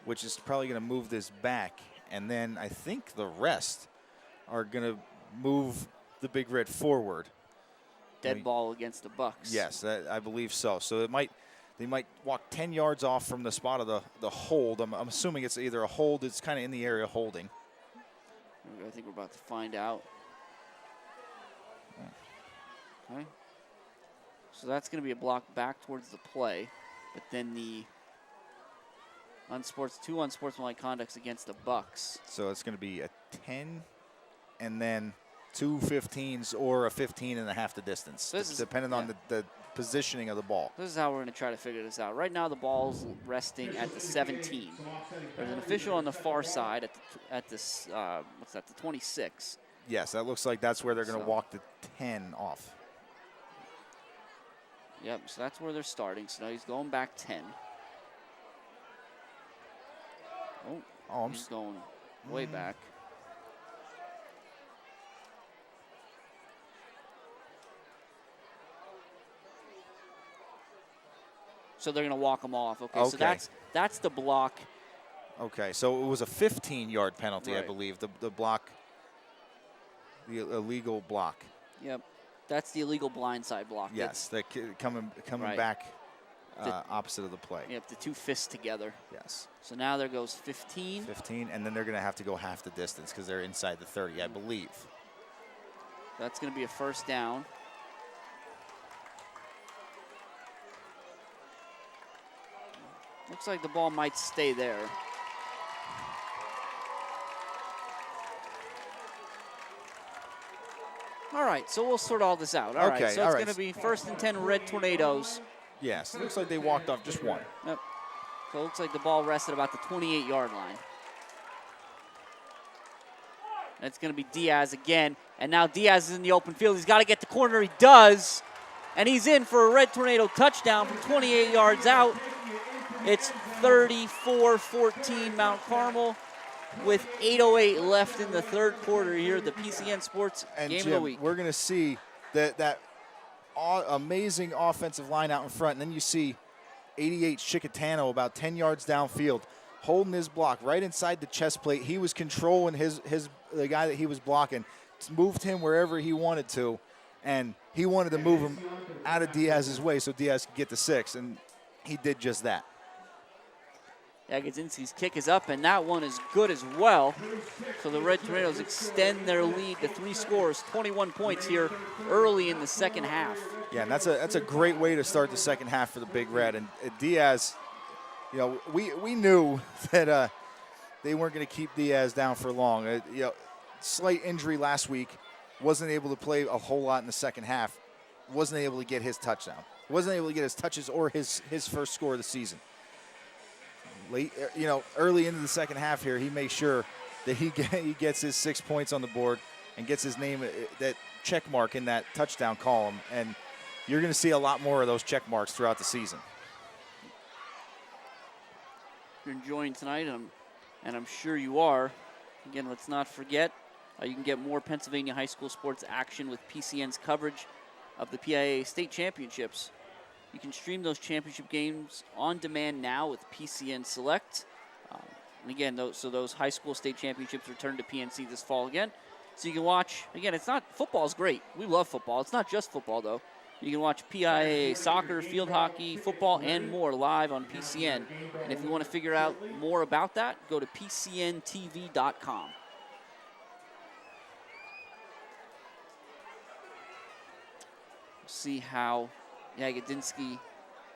[SPEAKER 3] which is probably going to move this back. And then I think the rest are going to move the Big Red forward.
[SPEAKER 2] Dead ball against the Bucks.
[SPEAKER 3] Yes, I believe so. So they might walk 10 yards off from the spot of the hold. I'm assuming it's either a hold. It's kind of in the area holding.
[SPEAKER 2] I think we're about to find out. Okay. So that's going to be a block back towards the play, but then the two unsportsmanlike conducts against the Bucks.
[SPEAKER 3] So it's going to be a 10 and then 2 15s or a 15 and a half the distance, depending on the positioning of the ball.
[SPEAKER 2] This is how we're going to try to figure this out. Right now the ball's resting at the 17. There's an official on the far side at this, what's that, the 26.
[SPEAKER 3] Yes, that looks like that's where they're going to walk the 10 off.
[SPEAKER 2] Yep, so that's where they're starting. So now he's going back 10. Oh, he's going way back. So they're going to walk him off. Okay, so that's the block.
[SPEAKER 3] Okay, so it was a 15-yard penalty, right. I believe, the block, the illegal block.
[SPEAKER 2] Yep, that's the illegal blindside block.
[SPEAKER 3] Yes, coming right. back opposite of the play.
[SPEAKER 2] Yep, the two fists together.
[SPEAKER 3] Yes.
[SPEAKER 2] So now there goes 15.
[SPEAKER 3] 15, and then they're going to have to go half the distance because they're inside the 30, I believe.
[SPEAKER 2] That's going to be a first down. Looks like the ball might stay there. All right, so we'll sort all this out. All right, so it's going to be 1st and 10 Red Tornadoes.
[SPEAKER 3] Yes, it looks like they walked off just one.
[SPEAKER 2] Yep. So it looks like the ball rested about the 28-yard line. It's going to be Diaz again, and now Diaz is in the open field. He's got to get the corner. He does, and he's in for a Red Tornado touchdown from 28 yards out. It's 34-14 Mount Carmel with 8:08 left in the third quarter here at the PCN Sports Game of the Week.
[SPEAKER 3] We're going to see that amazing offensive line out in front, and then you see 88 Chicatano about 10 yards downfield holding his block right inside the chest plate. He was controlling the guy that he was blocking, moved him wherever he wanted to, and he wanted to move him out of Diaz's way so Diaz could get the 6, and he did just that.
[SPEAKER 2] Jagodzinski's kick is up, and that one is good as well. So the Red Tornadoes extend their lead to 3 scores, 21 points here early in the second half.
[SPEAKER 3] Yeah, and that's a great way to start the second half for the Big Red. And Diaz, you know, we knew that they weren't going to keep Diaz down for long. You know, slight injury last week, wasn't able to play a whole lot in the second half, wasn't able to get his touchdown, wasn't able to get his touches or his first score of the season. Late, you know, early into the second half here, he makes sure that he gets his 6 points on the board and gets his name, that check mark in that touchdown column. And you're going to see a lot more of those check marks throughout the season.
[SPEAKER 2] You're enjoying tonight, and I'm sure you are. Again, let's not forget, you can get more Pennsylvania high school sports action with PCN's coverage of the PIAA state championships. You can stream those championship games on demand now with PCN Select. And again, those high school state championships return to PNC this fall again. So you can watch, again, football's great. We love football. It's not just football, though. You can watch PIAA soccer, field hockey, football, and more live on PCN. And if you want to figure out more about that, go to PCNTV.com. See how Jagodzinski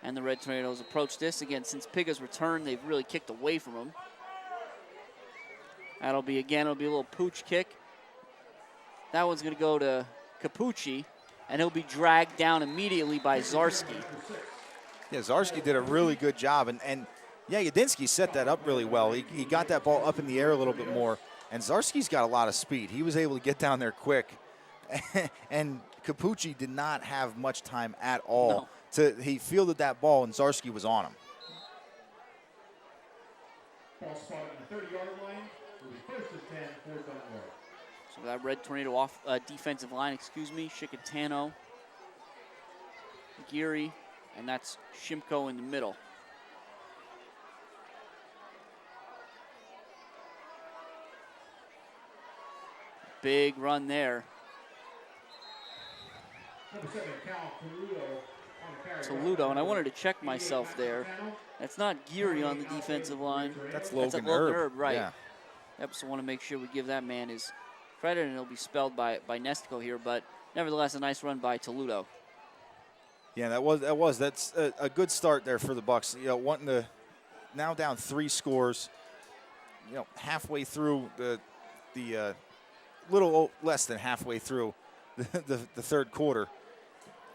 [SPEAKER 2] and the Red Tornadoes approach this. Again, since Piga's return, they've really kicked away from him. It'll be a little pooch kick. That one's going to go to Capucci, and he'll be dragged down immediately by Zarski.
[SPEAKER 3] Yeah, Zarski did a really good job, and Jagodzinski set that up really well. He got that ball up in the air a little bit more, and Zarski's got a lot of speed. He was able to get down there quick, and Capucci did not have much time at all. No. He fielded that ball, and Zarski was on him.
[SPEAKER 1] Ball spotted on the 30-yard line. Will be 1st and 10 for Dunmore.
[SPEAKER 2] So that Red Tornado defensive line, Chicatano, Geary, and that's Shimko in the middle. Big run there. Toledo, and I wanted to check myself there. That's not Geary on the defensive line.
[SPEAKER 3] That's Logan
[SPEAKER 2] Herb, right.
[SPEAKER 3] Yeah.
[SPEAKER 2] Yep, so I want to make sure we give that man his credit, and it'll be spelled by Nestico here, but nevertheless, a nice run by Toledo.
[SPEAKER 3] Yeah, that's a good start there for the Bucks. You know, wanting to now down 3 scores. You know, halfway through the little less than halfway through the third quarter.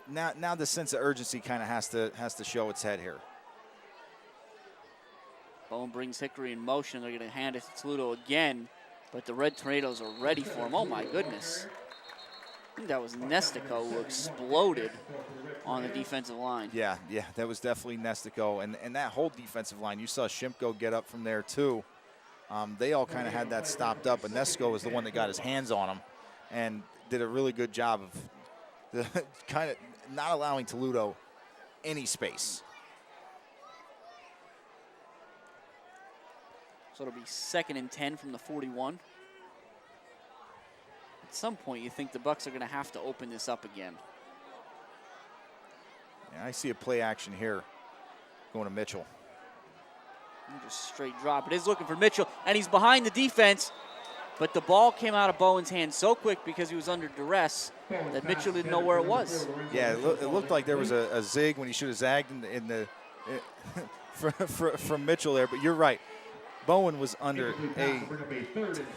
[SPEAKER 3] Now the sense of urgency kind of has to show its head here.
[SPEAKER 2] Bowen brings Hickory in motion. They're going to hand it to Toledo again, but the Red Tornadoes are ready for him. Oh my goodness. I think that was Nestico who exploded on the defensive line.
[SPEAKER 3] Yeah, that was definitely Nestico. And that whole defensive line, you saw Shimko get up from there too. They all kind of had that stopped up, and Nestico was the one that got his hands on him and did a really good job of kind of not allowing Toledo any space.
[SPEAKER 2] So it'll be 2nd and 10 from the 41. At some point, you think the Bucks are going to have to open this up again.
[SPEAKER 3] Yeah, I see a play action here going to Mitchell.
[SPEAKER 2] Just straight drop. It is looking for Mitchell, and he's behind the defense. But the ball came out of Bowen's hand so quick because he was under duress that Mitchell didn't know where it was.
[SPEAKER 3] Yeah, it looked like there was a zig when he should have zagged from Mitchell there. But you're right. Bowen was under a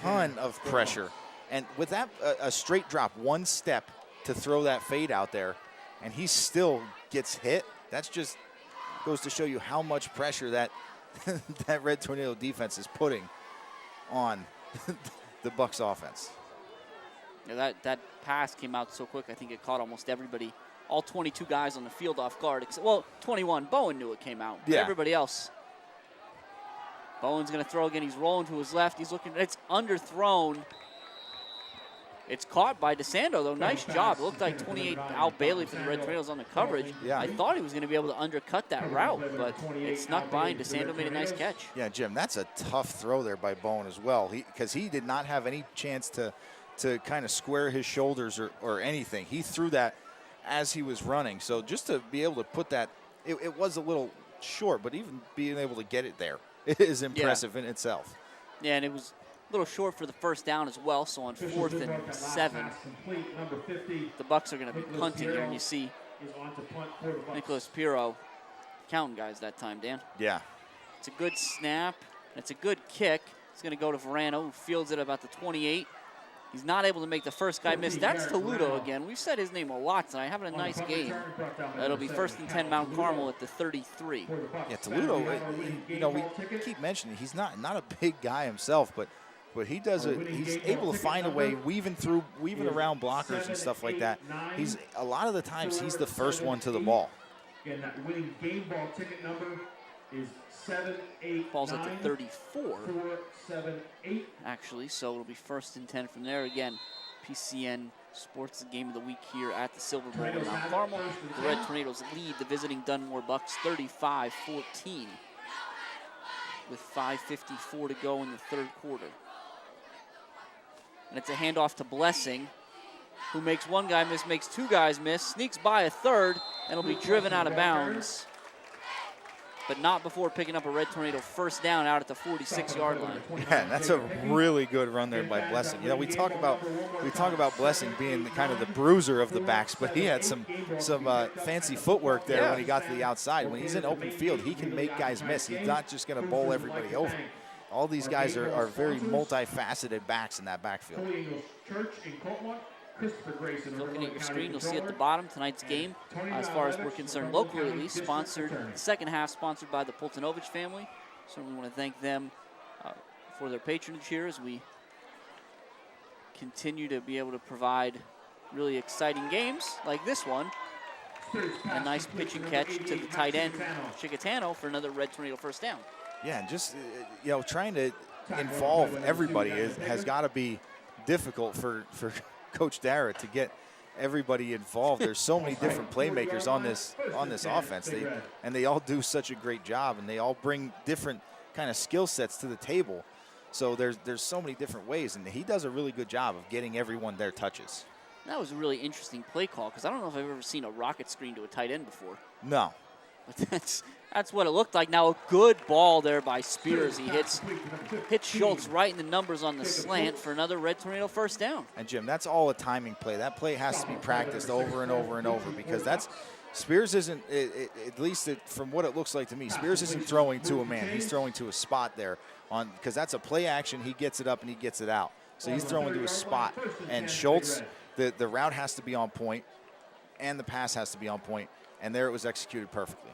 [SPEAKER 3] ton of pressure. And with that, a straight drop, 1 step to throw that fade out there, and he still gets hit. That's just goes to show you how much pressure that that Red Tornado defense is putting on the Bucks offense.
[SPEAKER 2] Yeah, that pass came out so quick, I think it caught almost everybody, all 22 guys on the field off guard. Well, 21. Bowen knew it came out. Yeah. Everybody else. Bowen's going to throw again. He's rolling to his left. He's looking. It's underthrown. It's caught by DeSando, though. Nice job. It looked like 28 Al Bailey for the Red Tornadoes on the coverage. Yeah. I thought he was going to be able to undercut that route, but it snuck by, and DeSando made a nice catch.
[SPEAKER 3] Yeah, Jim, that's a tough throw there by Bowen as well, because he did not have any chance to kind of square his shoulders or anything. He threw that as he was running. So just to be able to put that, it was a little short, but even being able to get it there, it is impressive in itself.
[SPEAKER 2] Yeah, and it was a little short for the first down as well, so on 4th and 7, the Bucks are going to be punting here, and you see Nicholas Pirro counting guys that time, Dan.
[SPEAKER 3] Yeah.
[SPEAKER 2] It's a good snap. It's a good kick. It's going to go to Verano, who fields it about the 28. He's not able to make the first guy miss. That's Toledo again. We've said his name a lot tonight. Having a nice game. It'll be 1st and 10 Mount Carmel at the 33.
[SPEAKER 3] Yeah, Toledo, we keep mentioning he's not a big guy himself, but he he's able to find a way, weaving around blockers and stuff like that. A lot of the times he's the first one to the ball.
[SPEAKER 1] And that winning game ball ticket number is 7-8.
[SPEAKER 2] Falls at the 34.
[SPEAKER 1] 4-7-8.
[SPEAKER 2] Actually, so it'll be 1st and 10 from there again. PCN Sports Game of the Week here at the Silverbowl in Mount Carmel. The Red Tornadoes lead the visiting Dunmore Bucks 35-14 with 5:54 to go in the third quarter. And it's a handoff to Blessing, who makes one guy miss, makes 2 guys miss, sneaks by a third, and will be driven out of bounds. But not before picking up a Red Tornado first down out at the 46-yard line.
[SPEAKER 3] Yeah, that's a really good run there by Blessing. You know, we talk about Blessing being kind of the bruiser of the backs, but he had some fancy footwork there when he got to the outside. When he's in open field, he can make guys miss. He's not just going to bowl everybody over. All these guys are very multifaceted backs in that backfield.
[SPEAKER 2] Looking at your screen, you'll see at the bottom tonight's game, as far as we're concerned, locally at least, sponsored, the second half sponsored by the Pultanovich family. Certainly want to thank them for their patronage here as we continue to be able to provide really exciting games like this one. A nice pitch and catch to the tight end, Chicatano, for another Red Tornado first down.
[SPEAKER 3] Yeah, and just trying to involve everybody has got to be difficult for Coach Dara to get everybody involved. There's so many different playmakers on this offense, they all do such a great job, and they all bring different kind of skill sets to the table. So there's so many different ways, and he does a really good job of getting everyone their touches.
[SPEAKER 2] That was a really interesting play call because I don't know if I've ever seen a rocket screen to a tight end before.
[SPEAKER 3] No.
[SPEAKER 2] But that's what it looked like. Now a good ball there by Spears. He hits Schultz right in the numbers on the slant for another Red Tornado first down.
[SPEAKER 3] And Jim, that's all a timing play. That play has to be practiced over and over and over because Spears isn't, at least from what it looks like to me, Spears isn't throwing to a man. He's throwing to a spot there because that's a play action. He gets it up and he gets it out. So he's throwing to a spot. And Schultz, the route has to be on point and the pass has to be on point. And there it was executed perfectly.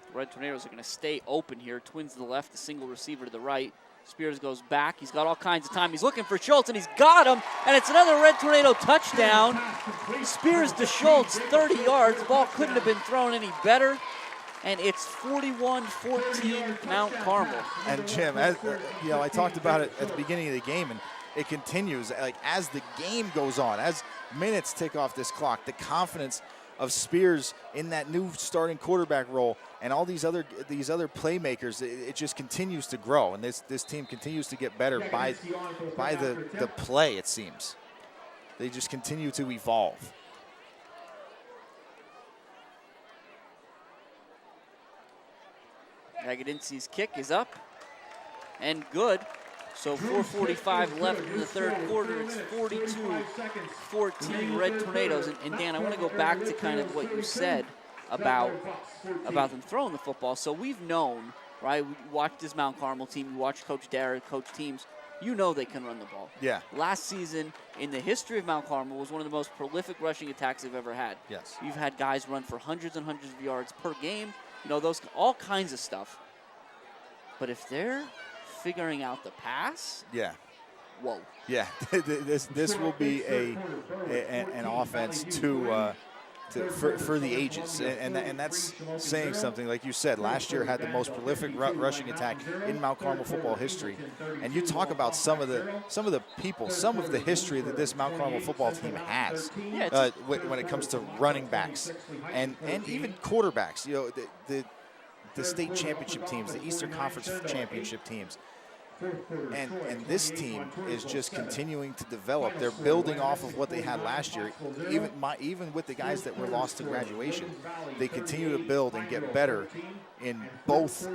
[SPEAKER 2] The Red Tornadoes are going to stay open here. Twins to the left, the single receiver to the right. Spears goes back. He's got all kinds of time. He's looking for Schultz, and he's got him. And it's another Red Tornado touchdown. Spears to Schultz, 30 yards. The ball couldn't have been thrown any better. And it's 41-14 Mount Carmel.
[SPEAKER 3] And Jim, as, I talked about it at the beginning of the game, and it continues. Like as the game goes on, as minutes tick off this clock, the confidence of Spears in that new starting quarterback role and all these other playmakers, it just continues to grow, and this team continues to get better by the play, it seems. They just continue to evolve.
[SPEAKER 2] Agadinci's kick is up and good. So 4:45 left in the third quarter. It's 42-14 Red Tornadoes. And Dan, I want to go back to kind of what you said about them throwing the football. So we've known, right? We watched this Mount Carmel team. We watched Coach Dara coach teams. You know they can run the ball.
[SPEAKER 3] Yeah.
[SPEAKER 2] Last season, in the history of Mount Carmel, was one of the most prolific rushing attacks they've ever had.
[SPEAKER 3] Yes.
[SPEAKER 2] You've had guys run for hundreds and hundreds of yards per game. Those all kinds of stuff. But if they're figuring out the pass.
[SPEAKER 3] Yeah.
[SPEAKER 2] Whoa.
[SPEAKER 3] Yeah. this will be an offense for the ages, and that's saying something. Like you said, last year had the most prolific rushing attack in Mount Carmel football history. And you talk about some of the people, some of the history that this Mount Carmel football team has when it comes to running backs and even quarterbacks. The state championship teams, the Eastern Conference championship teams. And this team is just continuing to develop. They're building off of what they had last year. Even with the guys that were lost to graduation, they continue to build and get better in both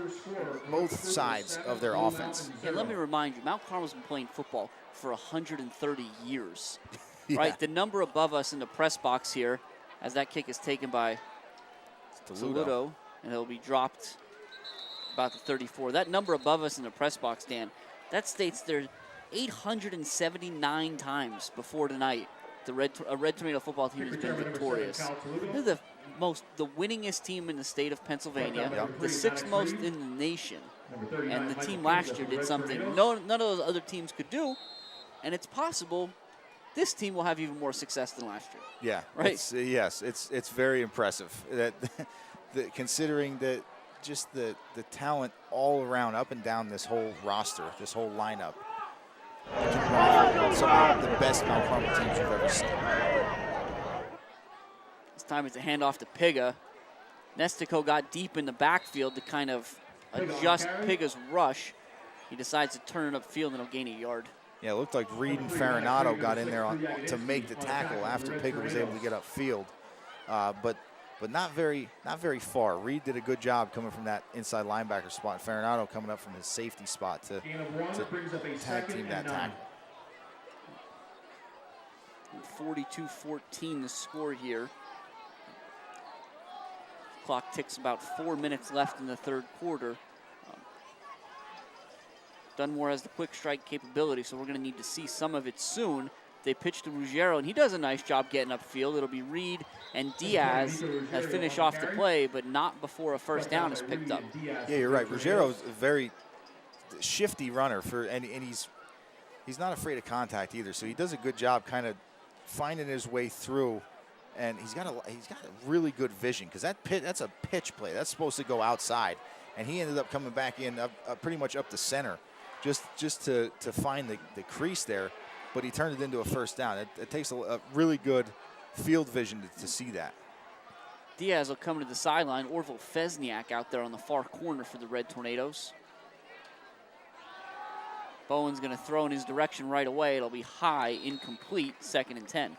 [SPEAKER 3] sides of their offense.
[SPEAKER 2] And let me remind you, Mount Carmel's been playing football for 130 years.
[SPEAKER 3] Yeah.
[SPEAKER 2] Right? The number above us in the press box here, as that kick is taken by Saludo, and it'll be dropped about the 34. That number above us in the press box, Dan, that states there 879 times before tonight a Red Tornado football team has been victorious. They're the winningest team in the state of Pennsylvania, the sixth most in the nation. And the team last year did something none of those other teams could do, and it's possible this team will have even more success than last year.
[SPEAKER 3] Yeah,
[SPEAKER 2] right.
[SPEAKER 3] It's very impressive that considering that. Just the talent all around, up and down this whole roster, this whole lineup. Some of the best Mount Carmel teams you've ever seen.
[SPEAKER 2] This time it's a handoff to Piga. Nestico got deep in the backfield to kind of adjust Piga's rush. He decides to turn it upfield and he'll gain a yard.
[SPEAKER 3] Yeah, it looked like Reed and Farinato got in there to make the tackle after Piga was able to get upfield. But not very far. Reed did a good job coming from that inside linebacker spot. Farinato coming up from his safety spot to tag team that tackle.
[SPEAKER 2] 42-14 the score here. Clock ticks about 4 minutes left in the third quarter. Dunmore has the quick strike capability, so we're going to need to see some of it soon. They pitch to Ruggiero, and he does a nice job getting upfield. It'll be Reed and Diaz that finish off the play, but not before a first down is picked up.
[SPEAKER 3] Yeah, you're right. Ruggiero's a very shifty runner, and he's not afraid of contact either. So he does a good job kind of finding his way through, and he's got a really good vision because that's a pitch play. That's supposed to go outside, and he ended up coming back in pretty much up the center, just to find the crease there. But he turned it into a first down. It takes a really good field vision to see that.
[SPEAKER 2] Diaz will come to the sideline. Orville Fesniak out there on the far corner for the Red Tornadoes. Bowen's going to throw in his direction right away. It'll be high, incomplete, 2nd and 10.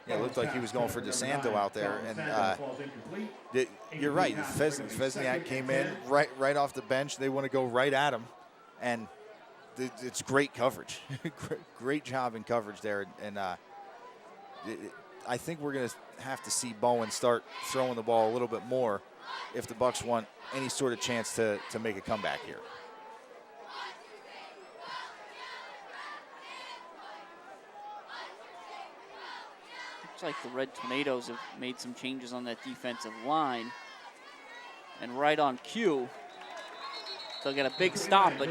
[SPEAKER 3] Yeah, it looked like he was going for DeSanto out there. And you're right. Fesniak came in right off the bench. They want to go right at him. And it's great coverage. Great job in coverage there. And I think we're going to have to see Bowen start throwing the ball a little bit more if the Bucks want any sort of chance to make a comeback here.
[SPEAKER 2] Looks like the Red Tornadoes have made some changes on that defensive line. And right on cue, they'll get a big stop, but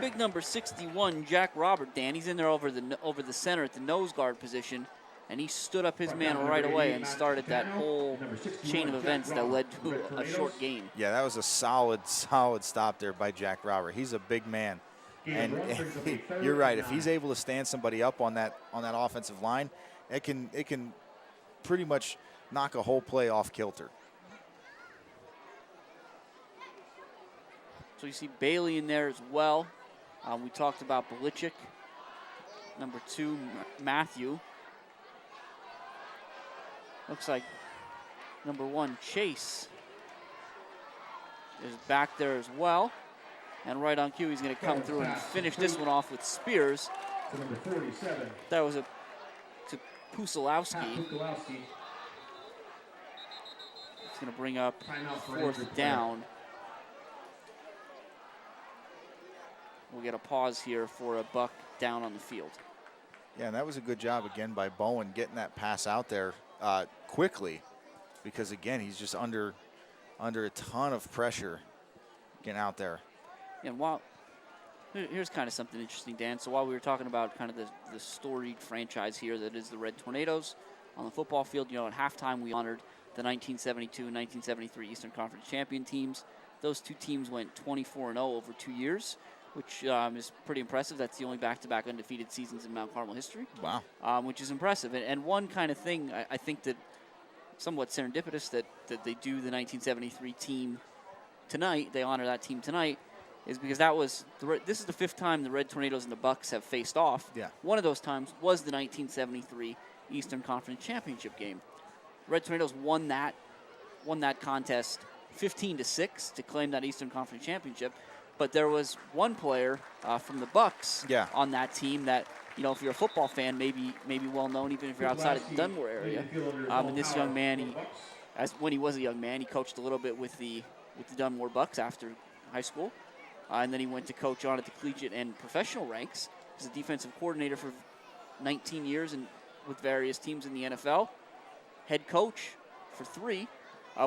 [SPEAKER 2] big number 61, Jack Robert, Dan, he's in there over the center at the nose guard position, and he stood up his man right away and started that whole chain of events that led to a short gain.
[SPEAKER 3] Yeah, that was a solid stop there by Jack Robert. He's a big man. And you're right, if he's able to stand somebody up on that offensive line, it can pretty much knock a whole play off kilter.
[SPEAKER 2] So you see Bailey in there as well. We talked about Belichick. Number 2, Matthew. Looks like number 1, Chase, is back there as well. And right on cue, he's going to come through and finish this one off with Spears. That was to Pusilowski. It's going to bring up 4th down. We'll get a pause here for a Buck down on the field.
[SPEAKER 3] Yeah, and that was a good job again by Bowen getting that pass out there quickly, because again he's just under a ton of pressure getting out there.
[SPEAKER 2] And here's kind of something interesting, Dan. So while we were talking about kind of the storied franchise here that is the Red Tornadoes on the football field, at halftime we honored the 1972 and 1973 Eastern Conference champion teams. Those two teams went 24-0 over 2 years, which is pretty impressive. That's the only back-to-back undefeated seasons in Mount Carmel history.
[SPEAKER 3] Wow.
[SPEAKER 2] Which is impressive. And one kind of thing I think that somewhat serendipitous that they do the 1973 team tonight, they honor that team tonight, is because this is the 5th time the Red Tornadoes and the Bucks have faced off.
[SPEAKER 3] Yeah.
[SPEAKER 2] One of those times was the 1973 Eastern Conference Championship game. The Red Tornadoes won that contest 15-6 to claim that Eastern Conference Championship. But there was one player from the Bucks on that team that, if you're a football fan, maybe well known, even if you're outside of the Dunmore area. And this young man, when he was a young man, he coached a little bit with the Dunmore Bucks after high school. And then he went to coach on at the collegiate and professional ranks. He was a defensive coordinator for 19 years and with various teams in the NFL. Head coach for 3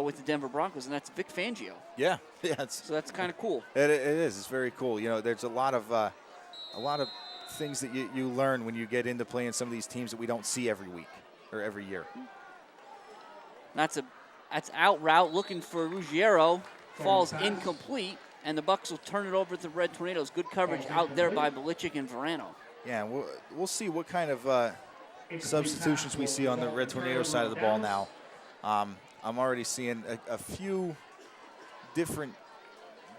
[SPEAKER 2] with the Denver Broncos, and that's Vic Fangio.
[SPEAKER 3] Yeah.
[SPEAKER 2] So that's kind of cool.
[SPEAKER 3] It is. It's very cool. There's a lot of things that you learn when you get into playing some of these teams that we don't see every week or every year.
[SPEAKER 2] That's out route looking for Ruggiero. Falls incomplete, and the Bucks will turn it over to the Red Tornadoes. Good coverage out there by Belichick and Verano.
[SPEAKER 3] Yeah, we'll see what kind of substitutions we see on the Red Tornado side of the ball now. I'm already seeing a few different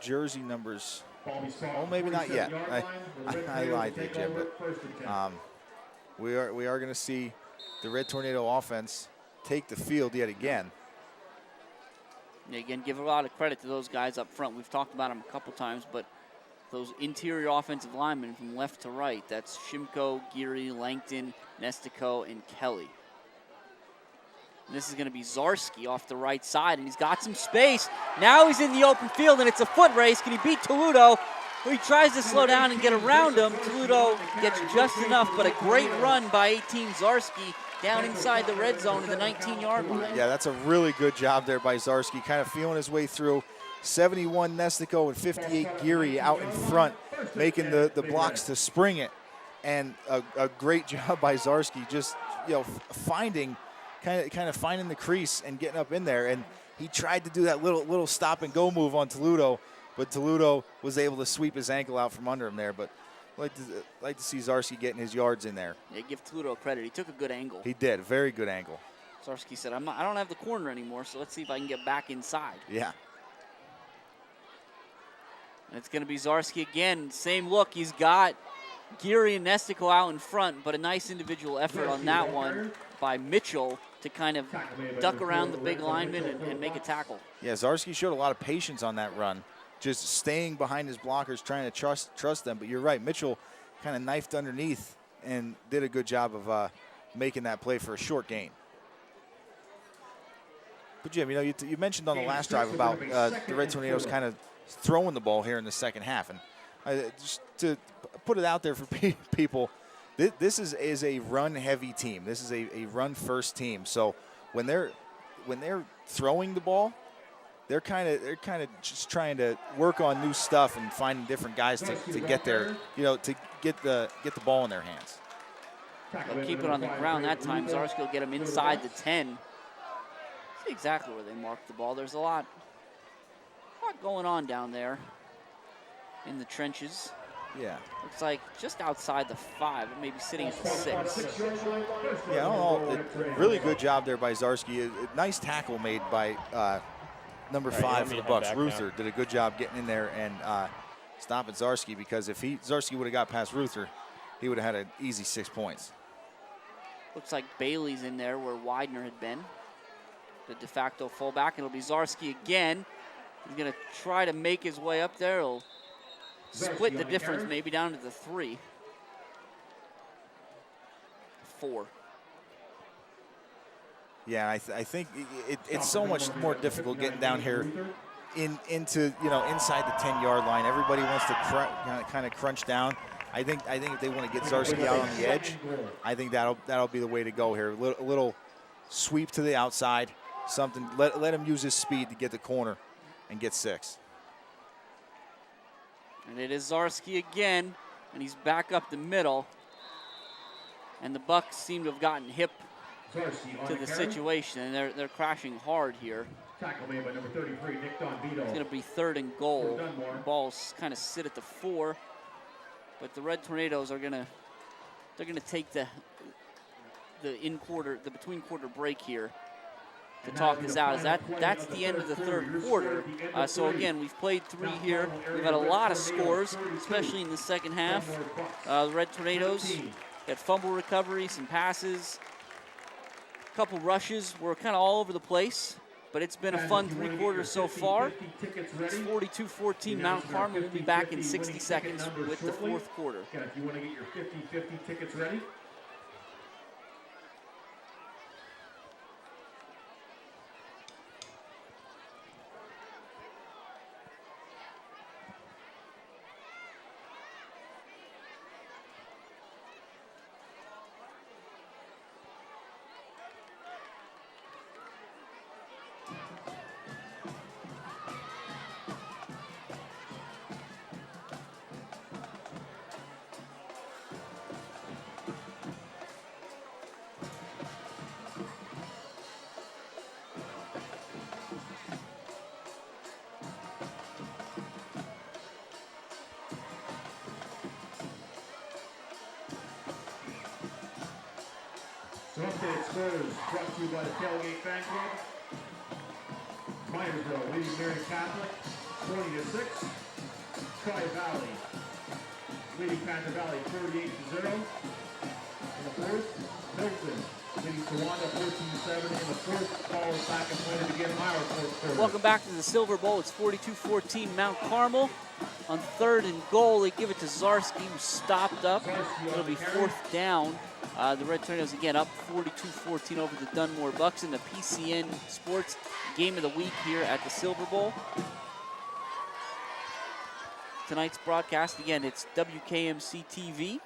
[SPEAKER 3] jersey numbers. Oh, maybe not yet. I lied there, Jim. But we are going to see the Red Tornado offense take the field yet again.
[SPEAKER 2] Yeah, again, give a lot of credit to those guys up front. We've talked about them a couple times, but those interior offensive linemen from left to right, that's Shimko, Geary, Langton, Nestico, and Kelly. And this is going to be Zarski off the right side, and he's got some space. Now he's in the open field, and it's a foot race. Can he beat Toledo? He tries to slow down and get around him. Toledo gets just enough, but a great run by 18 Zarski down inside the red zone at the 19-yard line.
[SPEAKER 3] Yeah, that's a really good job there by Zarski, kind of feeling his way through. 71 Nestico and 58 Geary out in front, making the blocks to spring it. And a great job by Zarski, just finding finding the crease and getting up in there. And he tried to do that little stop and go move on Toledo, but Toledo was able to sweep his ankle out from under him there. But I'd like to see Zarski getting his yards in there.
[SPEAKER 2] Yeah, give Toledo credit. He took a good angle.
[SPEAKER 3] He did, very good angle.
[SPEAKER 2] Zarski said, I don't have the corner anymore, so let's see if I can get back inside.
[SPEAKER 3] Yeah.
[SPEAKER 2] And it's going to be Zarski again. Same look. He's got Geary and Nestico out in front, but a nice individual effort on that one by Mitchell to kind of duck around the big lineman and make a tackle.
[SPEAKER 3] Yeah, Zarski showed a lot of patience on that run, just staying behind his blockers, trying to trust them. But you're right, Mitchell kind of knifed underneath and did a good job of making that play for a short gain. But Jim, you mentioned on the last drive about the Red Tornadoes kind of throwing the ball here in the second half, and just to put it out there for people, this is a run-heavy team. This is a run-first team. So when they're throwing the ball, they're kind of just trying to work on new stuff and finding different guys to get there, to get the ball in their hands.
[SPEAKER 2] They'll keep it on the ground that time. Zarski will get him inside the 10. See exactly where they marked the ball. There's a lot going on down there in the trenches.
[SPEAKER 3] Yeah.
[SPEAKER 2] Looks like just outside the 5, maybe sitting at the 6.
[SPEAKER 3] Yeah, all in all, really good job there by Zarski. A nice tackle made by number 5 for the Bucks. Ruther did a good job getting in there and stopping Zarski, because if Zarski would have got past Ruther, he would have had an easy 6 points.
[SPEAKER 2] Looks like Bailey's in there where Widener had been, the de facto fullback. It'll be Zarski again. He's going to try to make his way up there. He'll split the difference maybe down to the 3. 4.
[SPEAKER 3] Yeah, I think it's so much more difficult getting down here into inside the 10-yard line. Everybody wants to kind of crunch down. I think if they want to get Zarski out on the edge, I think that'll be the way to go here. A little sweep to the outside, something. Let him use his speed to get the corner and get 6.
[SPEAKER 2] And it is Zarski again, and he's back up the middle. And the Bucks seem to have gotten hip to the situation, and they're crashing hard here.
[SPEAKER 1] Tackle made by number 33, Nick Donvito.
[SPEAKER 2] It's going to be 3rd and goal. The balls kind of sit at the 4, but the Red Tornadoes are going to take the between quarter break here to talk this out. That's the end of the 3rd quarter. So again, we've played 3 here. We've had a lot of scores, especially in the second half. The Red Tornadoes got fumble recovery, some passes, a couple rushes. We're kind of all over the place, but it's been a fun 3 quarters so far. It's 42-14 Mount Carmel. We'll be back in 60 seconds with the 4th quarter.
[SPEAKER 1] If you want to get your 50-50 tickets ready. So updated scores brought to you by the Tailgate Fan Club. Myersville leading Marion Catholic 20-6. Tri-Valley leading Panther Valley 38-0. In the 4th, Milton leading Towanda 14-7. In the 4th, falls back and play to begin our 4th quarter.
[SPEAKER 2] Welcome back to the Silverbowl. It's 42-14 Mount Carmel. On 3rd and goal, they give it to Zarski, who stopped up. It'll be 4th down. The Red Tornadoes again up 42-14 over the Dunmore Bucks in the PCN Sports Game of the Week here at the Silverbowl. Tonight's broadcast, again, it's WKMC TV.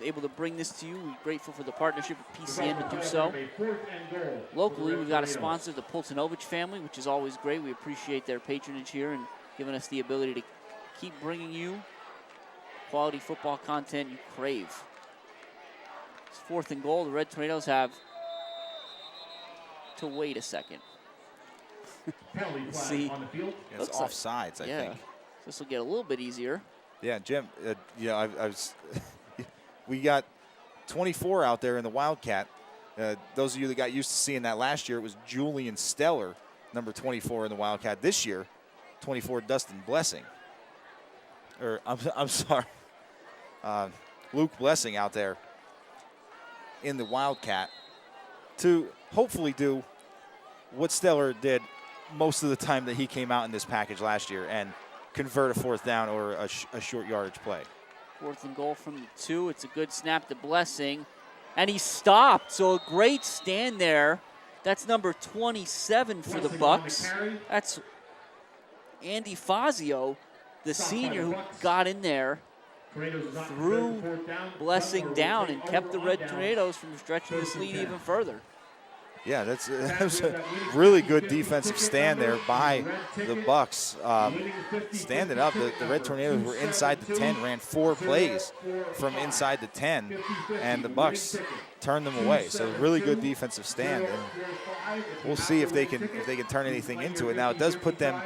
[SPEAKER 2] Able to bring this to you. We're grateful for the partnership with PCN to do so. Locally, we've got a sponsor, the Pultanovich family, which is always great. We appreciate their patronage here and giving us the ability to keep bringing you quality football content you crave. It's 4th and goal. The Red Tornadoes have to wait a second. See,
[SPEAKER 1] on the field.
[SPEAKER 3] It's offsides, I think.
[SPEAKER 2] This will get a little bit easier.
[SPEAKER 3] Yeah, Jim. We got 24 out there in the Wildcat. Those of you that got used to seeing that last year, it was Julian Steller, number 24 in the Wildcat. This year, 24, Dustin Blessing. Or, I'm sorry, Luke Blessing out there in the Wildcat to hopefully do what Stellar did most of the time that he came out in this package last year and convert a 4th down or a short yardage play.
[SPEAKER 2] 4th and goal from the 2. It's a good snap to Blessing. And he stopped, so a great stand there. That's number 27 for the Bucks. That's Andy Fazio, the senior who got in there, threw Blessing down and kept the Red Tornadoes from stretching this lead even further.
[SPEAKER 3] Yeah, that was a really good defensive stand there by the Bucks. Standing up, the Red Tornadoes were inside the 10, ran 4 plays from inside the 10, and the Bucks turned them away. So really good defensive stand, and we'll see if they can turn anything into it. Now it does put them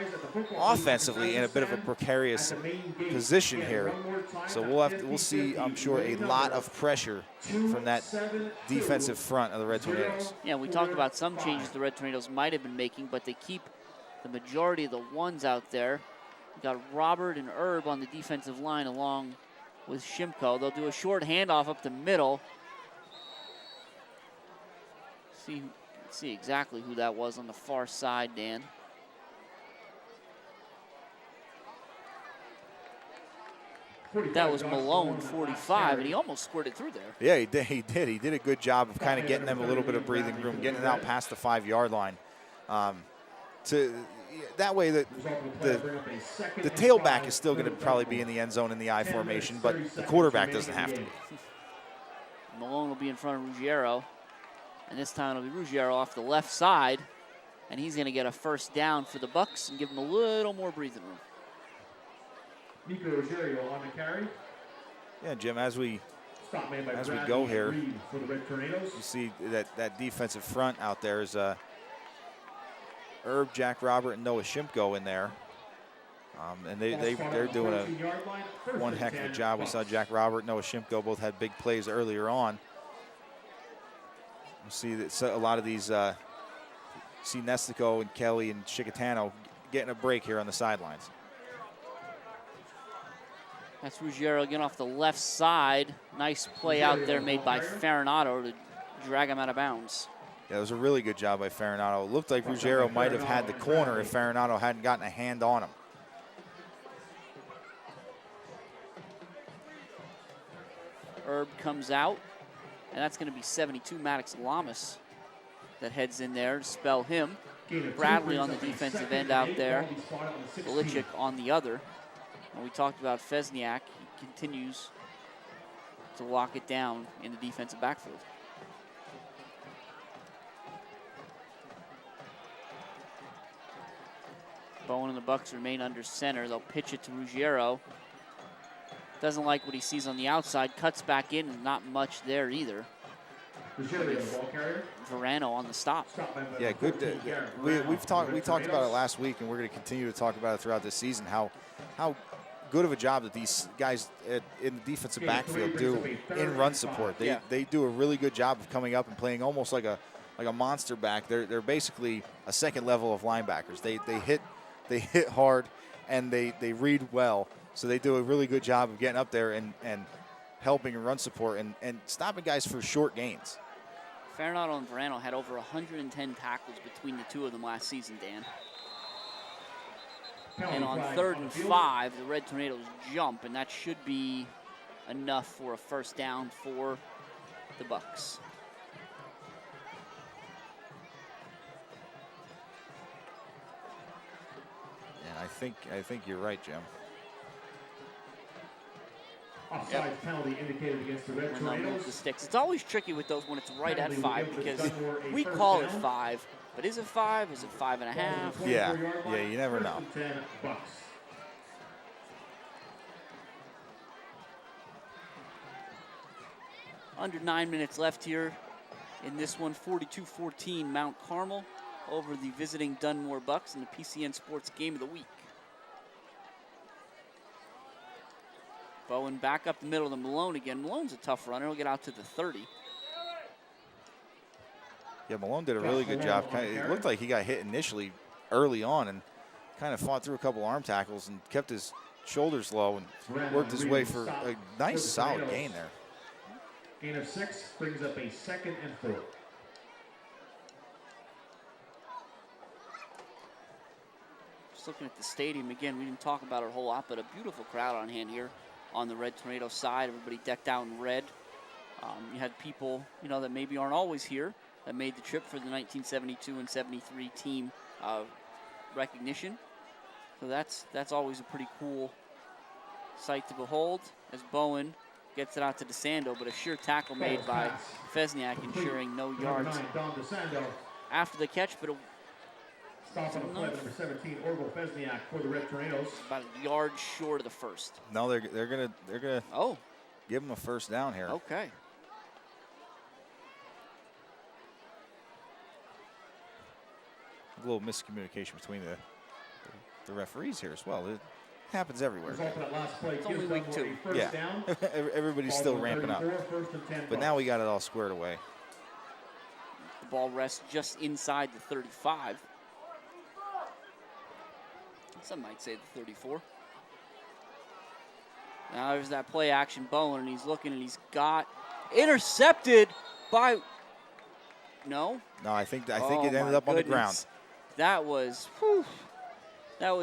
[SPEAKER 3] offensively in a bit of a precarious position here. So we'll see, I'm sure, a lot of pressure from that defensive front of the Red Tornadoes.
[SPEAKER 2] Yeah, we talked about some changes the Red Tornadoes might have been making, but they keep the majority of the ones out there. We got Robert and Herb on the defensive line along with Shimko. They'll do a short handoff up the middle. See exactly who that was on the far side, Dan. That was Malone, 45, and he almost squirted through there.
[SPEAKER 3] Yeah, he did. He did a good job of kind of getting them a little bit of breathing room, getting it out past the 5-yard line. That way, the tailback is still going to probably be in the end zone in the I formation, but the quarterback doesn't have to be.
[SPEAKER 2] Malone will be in front of Ruggiero, and this time it'll be Ruggiero off the left side, and he's going to get a 1st down for the Bucks and give them a little more breathing room.
[SPEAKER 1] Nico Ruggiero on the carry.
[SPEAKER 3] Yeah, Jim, as we go here, you see that defensive front out there is Herb, Jack Robert, and Noah Shimko in there. And they're doing one heck of a job. We saw Jack Robert, Noah Shimko both had big plays earlier on. You see that a lot of these, see Nestico and Kelly and Chicatano getting a break here on the sidelines.
[SPEAKER 2] That's Ruggiero again off the left side. Nice play out there made by Farinato to drag him out of bounds.
[SPEAKER 3] Yeah, it was a really good job by Farinato. It looked like Ruggiero might have had the corner if Farinato hadn't gotten a hand on him.
[SPEAKER 2] Herb comes out, and that's going to be 72 Maddox Lamas that heads in there to spell him. Bradley on the defensive end out there. Belichick on the other. And we talked about Fesniak. He continues to lock it down in the defensive backfield. Bowen and the Bucks remain under center. They'll pitch it to Ruggiero. Doesn't like what he sees on the outside. Cuts back in, and not much there either. Verano on the stop.
[SPEAKER 3] Yeah, good. We talked about it last week, and we're going to continue to talk about it throughout this season. How good of a job that these guys in the defensive backfield do in run support. They do a really good job of coming up and playing almost like a monster back. They're basically a second level of linebackers. They hit hard, and they read well. So they do a really good job of getting up there and helping run support and stopping guys for short gains.
[SPEAKER 2] Farinato and Verano had over 110 tackles between the two of them last season, Dan. And on 3rd and 5, the Red Tornadoes jump, and that should be enough for a 1st down for the Bucks.
[SPEAKER 3] Yeah, I think you're right, Jim.
[SPEAKER 1] Offside penalty indicated against the Red Tornadoes.
[SPEAKER 2] The sticks. It's always tricky with those when it's right at 5 because we call it 5, but is it 5? Is it 5.5?
[SPEAKER 3] Yeah, you never know.
[SPEAKER 2] Under 9 minutes left here in this one. 42-14 Mount Carmel over the visiting Dunmore Bucks in the PCN Sports Game of the Week. Bowen back up the middle to Malone again. Malone's a tough runner. He'll get out to the 30.
[SPEAKER 3] Yeah, Malone did a really good job. It looked like he got hit initially early on, and kind of fought through a couple arm tackles and kept his shoulders low and worked his way for a nice, solid gain there.
[SPEAKER 1] Gain of 6 brings up a 2nd and 4.
[SPEAKER 2] Just looking at the stadium again, we didn't talk about it a whole lot, but a beautiful crowd on hand here on the Red Tornado side. Everybody decked out in red. You had people, that maybe aren't always here that made the trip for the 1972 and 73 team recognition. So that's always a pretty cool sight to behold as Bowen gets it out to DeSando, but a sheer tackle made by Fesniak, ensuring no yards after the catch, but
[SPEAKER 1] stop on the play, number 17, Orville Fesniak for the Red Tornadoes.
[SPEAKER 2] About a yard short of the first.
[SPEAKER 3] No, they're gonna give him a first down here.
[SPEAKER 2] Okay.
[SPEAKER 3] A little miscommunication between the referees here as well. It happens everywhere.
[SPEAKER 2] It's only week 2.
[SPEAKER 3] Yeah, everybody's still ramping up. But now we got it all squared away.
[SPEAKER 2] The ball rests just inside the 35. Some might say the 34. Now there's that play action Bowen, and he's looking, and he's got intercepted by. No,
[SPEAKER 3] I think it ended up on the ground.
[SPEAKER 2] That was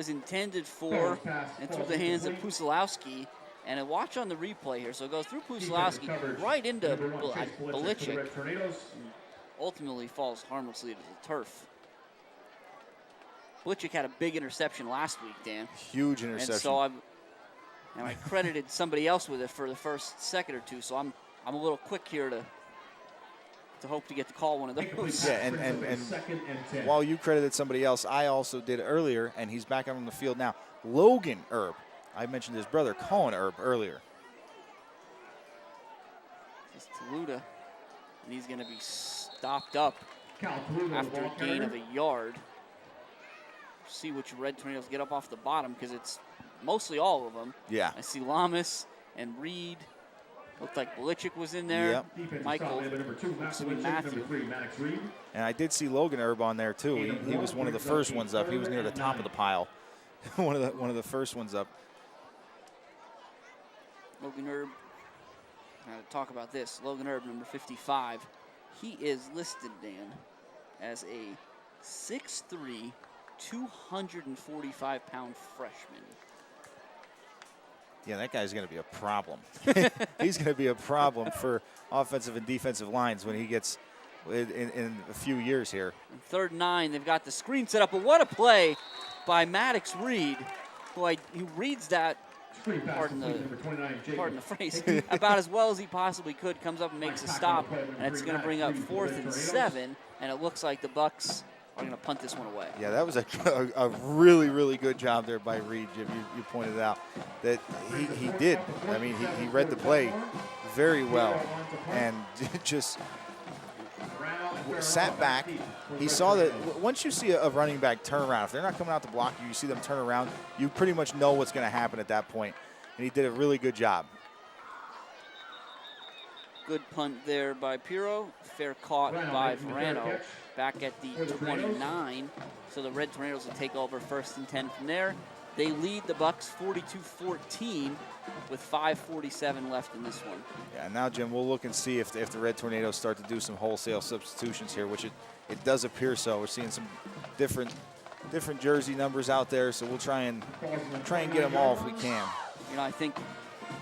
[SPEAKER 2] intended for and through the hands of Pusilowski. And a watch on the replay here. So it goes through Pusilowski right into Belichick. Ultimately falls harmlessly to the turf. Belichick had a big interception last week, Dan.
[SPEAKER 3] Huge interception.
[SPEAKER 2] And so I credited somebody else with it for the first second or two. So I'm a little quick here to hope to get to call one of those.
[SPEAKER 3] Yeah, and while you credited somebody else, I also did earlier, and he's back out on the field now. Logan Erb. I mentioned his brother, Colin Erb, earlier.
[SPEAKER 2] It's Taluda, and he's going to be stopped up after a gain of a yard. See which Red Tornadoes get up off the bottom, because it's mostly all of them.
[SPEAKER 3] Yeah.
[SPEAKER 2] I see Lamas and Reed. Looked like Belichick was in there.
[SPEAKER 3] Yep.
[SPEAKER 2] Michael, Matthew.
[SPEAKER 3] And I did see Logan Erb on there too. He was one of the first ones up. He was near the top of the pile. one of the first ones up.
[SPEAKER 2] Logan Erb. Now to talk about this, Logan Erb, number 55. He is listed, Dan, as a 6'3", 245-pound freshman.
[SPEAKER 3] Yeah, that guy's going to be a problem. He's going to be a problem for offensive and defensive lines when he gets in a few years here.
[SPEAKER 2] 3rd and 9, they've got the screen set up, but what a play by Maddox Reed, who reads that, pardon the phrase, about as well as he possibly could, comes up and makes a stop, and it's going to bring up 4th and 7, and it looks like the Bucks are going to punt this one away.
[SPEAKER 3] Yeah, that was a really, really good job there by Reed, Jim. You pointed out that he did. I mean, he read the play very well and just sat back. He saw that once you see a running back turn around, if they're not coming out to block you, you see them turn around, you pretty much know what's going to happen at that point. And he did a really good job.
[SPEAKER 2] Good punt there by Piro. Fair caught by Verano. Back at the 29, so the Red Tornadoes will take over 1st and 10 from there. They lead the Bucks 42-14 with 5:47 left in this one.
[SPEAKER 3] Yeah, now, Jim, we'll look and see if the Red Tornadoes start to do some wholesale substitutions here, which it does appear so. We're seeing some different jersey numbers out there, so we'll try and get them all if we can.
[SPEAKER 2] I think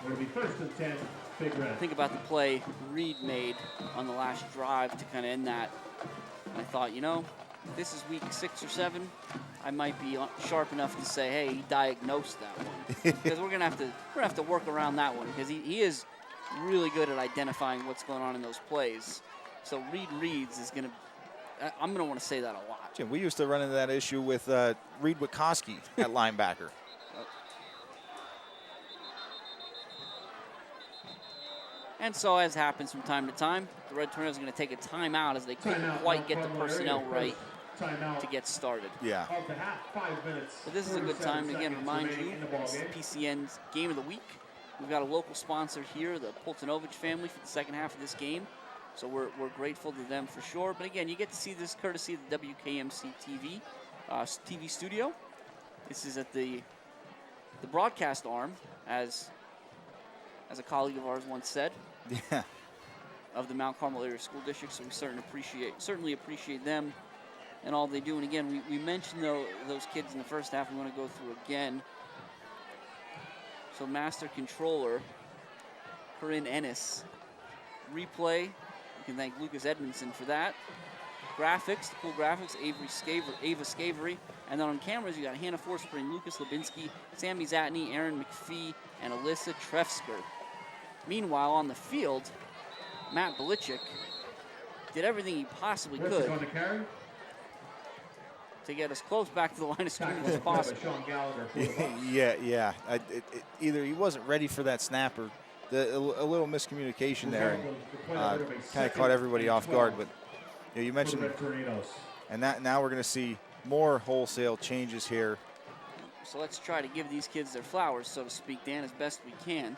[SPEAKER 1] it'll be 1st and 10.
[SPEAKER 2] Think about the play Reed made on the last drive to kind of end that. I thought, if this is week 6 or 7, I might be sharp enough to say, hey, he diagnosed that one. Because we're gonna have to work around that one, because he is really good at identifying what's going on in those plays. So Reed Reeds is gonna. I'm gonna want to say that a lot.
[SPEAKER 3] Jim, we used to run into that issue with Reed Witkoski at linebacker.
[SPEAKER 2] And so, as happens from time to time, the Red Tornadoes are going to take a timeout as they couldn't quite get the personnel right to get started.
[SPEAKER 3] Yeah.
[SPEAKER 2] So this is a good time to, again, remind you, this is PCN's Game of the Week. We've got a local sponsor here, the Poltanovich family, for the second half of this game. So we're grateful to them for sure. But again, you get to see this courtesy of the WKMC TV studio. This is at the broadcast arm, as a colleague of ours once said.
[SPEAKER 3] Yeah.
[SPEAKER 2] Of the Mount Carmel Area School District, so we certainly appreciate them and all they do. And again, we mentioned those kids in the first half. We want to go through again. So Master Controller, Corinne Ennis. Replay, you can thank Lucas Edmondson for that. Graphics, the cool graphics, Ava Scavery. And then on cameras, you got Hannah Forspring, Lucas Lubinsky, Sammy Zatney, Aaron McPhee, and Alyssa Trefsker. Meanwhile, on the field, Matt Belichick did everything he possibly could to get us close back to the line of scrimmage as possible.
[SPEAKER 3] Yeah. Either he wasn't ready for that snap or a little miscommunication there, and kind of caught everybody off guard. But you mentioned, and now we're going to see more wholesale changes here.
[SPEAKER 2] So let's try to give these kids their flowers, so to speak, Dan, as best we can.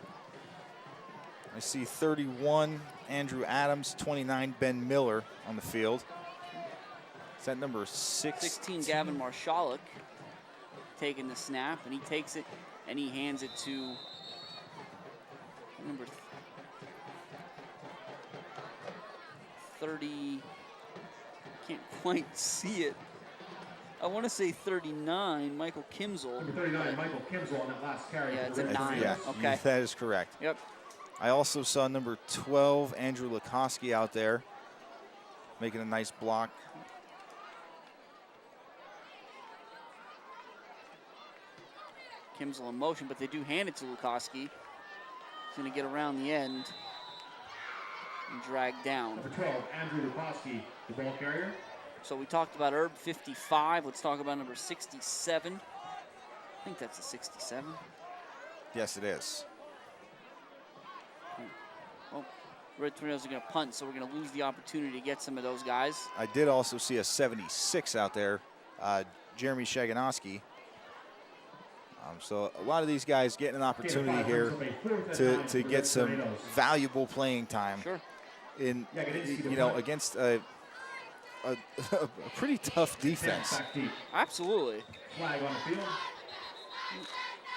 [SPEAKER 3] I see 31, Andrew Adams, 29, Ben Miller on the field. Is that number
[SPEAKER 2] 16, Gavin Marshalik taking the snap, and he takes it and he hands it to number 30. Can't quite see it. I want to say 39, Michael Kimzel.
[SPEAKER 1] Number 39, Michael Kimzel on that last carry.
[SPEAKER 2] Yeah, it's a 9.
[SPEAKER 3] Yeah,
[SPEAKER 2] okay.
[SPEAKER 3] That is correct.
[SPEAKER 2] Yep.
[SPEAKER 3] I also saw number 12, Andrew Lukoski out there, making a nice block.
[SPEAKER 2] Kimzel in motion, but they do hand it to Lukoski. He's going to get around the end and drag down.
[SPEAKER 1] Number 12, Andrew Lukoski, the ball carrier.
[SPEAKER 2] So we talked about Herb 55. Let's talk about number 67. I think that's a 67.
[SPEAKER 3] Yes, it is.
[SPEAKER 2] Well, Red Tornadoes are going to punt, so we're going to lose the opportunity to get some of those guys.
[SPEAKER 3] I did also see a 76 out there, Jeremy Shaganowski. So a lot of these guys getting an opportunity here to get some valuable playing time.
[SPEAKER 2] Sure.
[SPEAKER 3] Against a pretty tough defense.
[SPEAKER 2] Absolutely.
[SPEAKER 1] Flag on the field.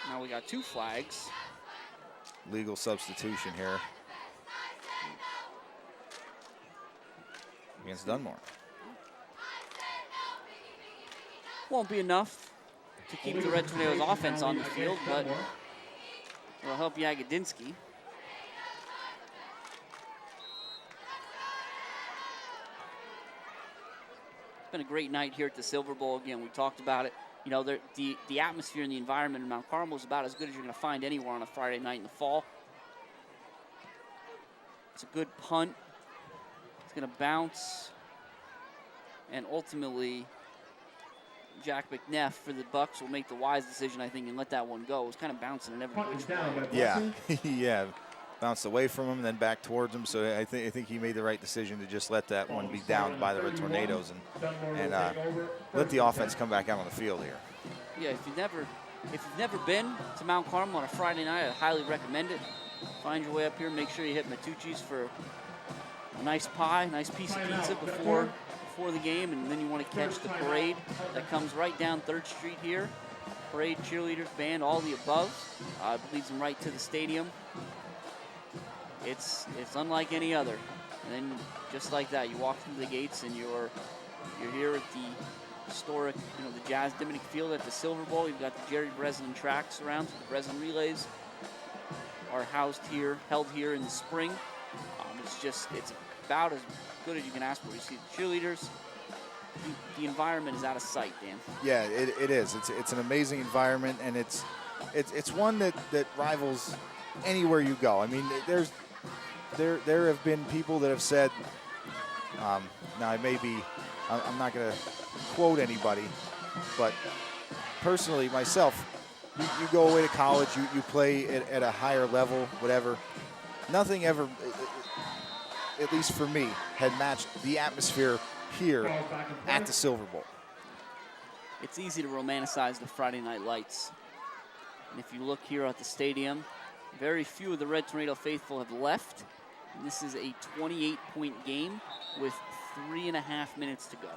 [SPEAKER 2] Now we got 2 flags.
[SPEAKER 3] Legal substitution here against Dunmore.
[SPEAKER 2] Won't be enough to keep the Red Tornadoes offense on the field, but it'll help Yagodinsky. It's been a great night here at the Silverbowl. Again, we talked about it. You know, the atmosphere and the environment in Mount Carmel is about as good as you're going to find anywhere on a Friday night in the fall. It's a good punt. It's going to bounce. And ultimately, Jack McNeff for the Bucks will make the wise decision, I think, and let that one go. It was kind of bouncing in every which way.
[SPEAKER 3] Yeah, yeah. Bounced away from him, then back towards him. So I think he made the right decision to just let that one be downed by the Red Tornadoes and let the offense come back out on the field here.
[SPEAKER 2] Yeah, if you've never been to Mount Carmel on a Friday night, I highly recommend it. Find your way up here. Make sure you hit Matucci's for a nice pie, nice piece of pizza before the game, and then you want to catch the parade that comes right down 3rd Street here. Parade, cheerleaders, band, all the above. Leads them right to the stadium. It's unlike any other. And then just like that, you walk through the gates and you're here at the historic, the Jazz Diminick Field at the Silverbowl. You've got the Jerry Breslin tracks around. So the Breslin relays are held here in the spring. It's about as good as you can ask for. You see the cheerleaders. The environment is out of sight, Dan.
[SPEAKER 3] Yeah, it is. It's an amazing environment, and it's one that rivals anywhere you go. I mean, there have been people that have said, now I'm not going to quote anybody, but personally myself, you go away to college, you play at a higher level, whatever. Nothing ever, at least for me, had matched the atmosphere here at the Silverbowl.
[SPEAKER 2] It's easy to romanticize the Friday night lights. And if you look here at the stadium, very few of the Red Tornado faithful have left. And this is a 28-point game with 3.5 minutes to go.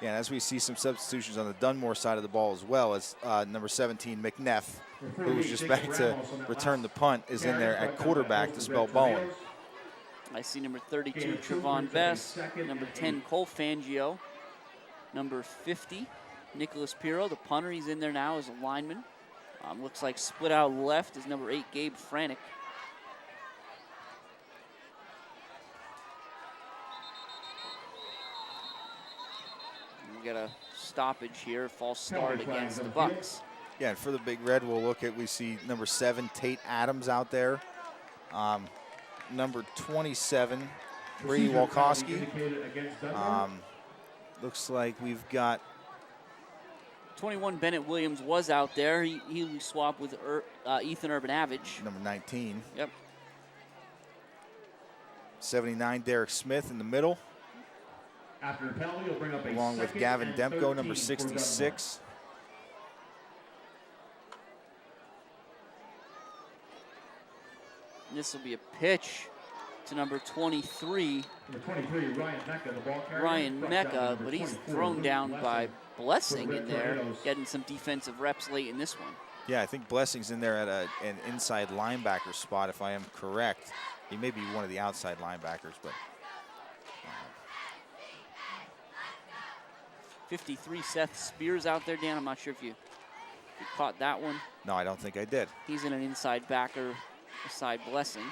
[SPEAKER 3] Yeah, as we see some substitutions on the Dunmore side of the ball as well, as number 17, McNeff, who was just back to return the punt, is in there at quarterback to spell Bowen.
[SPEAKER 2] I see number 32, Trevon Best, number 10, Cole Fangio, number 50, Nicholas Pirro, the punter. He's in there now as a lineman. Looks like split out left is number 8, Gabe Franick. We got a stoppage here, false start against the Bucks.
[SPEAKER 3] Yeah, and for the Big Red, we see number 7, Tate Adams out there. Number 27, Brady Walkowski. Looks like we've got
[SPEAKER 2] 21, Bennett Williams was out there. He swapped with Ethan Urbanavage.
[SPEAKER 3] Number 19.
[SPEAKER 2] Yep.
[SPEAKER 3] 79, Derek Smith in the middle.
[SPEAKER 1] After the penalty, you'll bring up
[SPEAKER 3] along with Gavin Demko, number 66.
[SPEAKER 2] And this will be a pitch to number 23.
[SPEAKER 1] Number 23, Ryan Mecca, the ball carrier.
[SPEAKER 2] Ryan Mecca, but he's thrown down by Blessing in there, getting some defensive reps late in this one.
[SPEAKER 3] Yeah, I think Blessing's in there at an inside linebacker spot, if I am correct. He may be one of the outside linebackers, but
[SPEAKER 2] 53, Seth Spears out there, Dan. I'm not sure if you caught that one.
[SPEAKER 3] No, I don't think I did.
[SPEAKER 2] He's in an inside backer beside Blessing.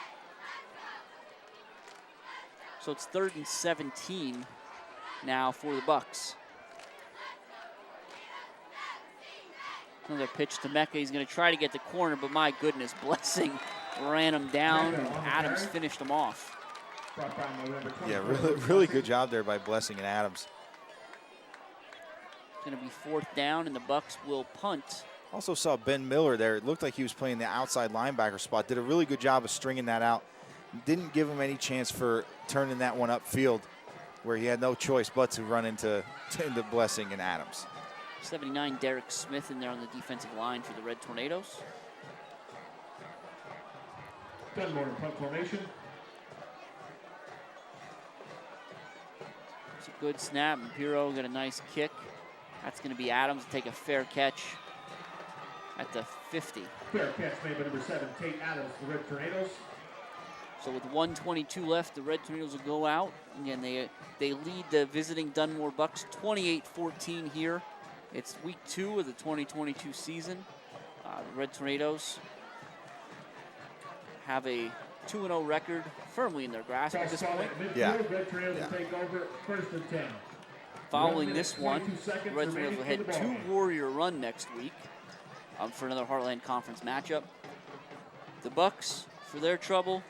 [SPEAKER 2] So it's 3rd and 17 now for the Bucks. Another pitch to Mecca. He's going to try to get the corner, but my goodness, Blessing ran him down. Adams finished him off.
[SPEAKER 3] Yeah, really good job there by Blessing and Adams.
[SPEAKER 2] It's going to be 4th down, and the Bucks will punt.
[SPEAKER 3] Also saw Ben Miller there. It looked like he was playing the outside linebacker spot. Did a really good job of stringing that out. Didn't give him any chance for turning that one upfield, where he had no choice but to run into Blessing and Adams.
[SPEAKER 2] 79, Derek Smith in there on the defensive line for the Red Tornadoes.
[SPEAKER 1] Dunmore in punt formation.
[SPEAKER 2] It's a good snap, and Pirro got a nice kick. That's going to be Adams to take a fair catch at the 50.
[SPEAKER 1] Fair catch made by number 7, Tate Adams, the Red Tornadoes.
[SPEAKER 2] So with 1:22 left, the Red Tornadoes will go out. Again, they lead the visiting Dunmore Bucks 28-14 here. It's week 2 of the 2022 season. The Red Tornadoes have a 2-0 record firmly in their grasp at this point.
[SPEAKER 3] Yeah.
[SPEAKER 1] Red Tornadoes take over 1st and 10.
[SPEAKER 2] Following this one, the Red Tornadoes will head to Warrior Run next week for another Heartland Conference matchup. The Bucks, for their trouble,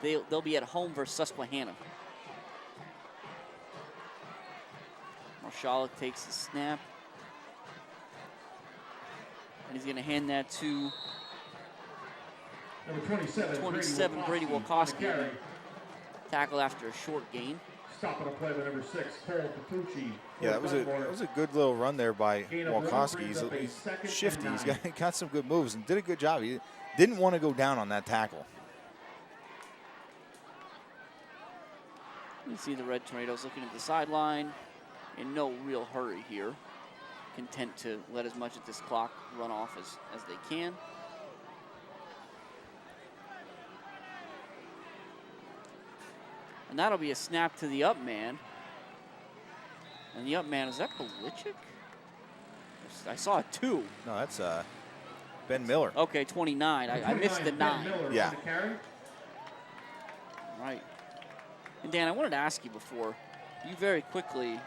[SPEAKER 2] they'll be at home versus Susquehanna. Marshalik takes the snap. And he's going to hand that to
[SPEAKER 1] number 27,
[SPEAKER 2] Brady Walkowski. Tackle after a short gain.
[SPEAKER 1] Stopping a play by number 6, Cole Petrucci.
[SPEAKER 3] Yeah, that was a good little run there by Walkowski. He's shifty. He's got some good moves and did a good job. He didn't want to go down on that tackle.
[SPEAKER 2] You see the Red Tornadoes looking at the sideline. In no real hurry here. Content to let as much of this clock run off as they can. And that'll be a snap to the up man. And the up man, is that Belichick? I saw a 2.
[SPEAKER 3] No, that's Ben Miller.
[SPEAKER 2] Okay, 29. I missed the 9.
[SPEAKER 3] Yeah.
[SPEAKER 2] Right. And Dan, I wanted to ask you before. You very quickly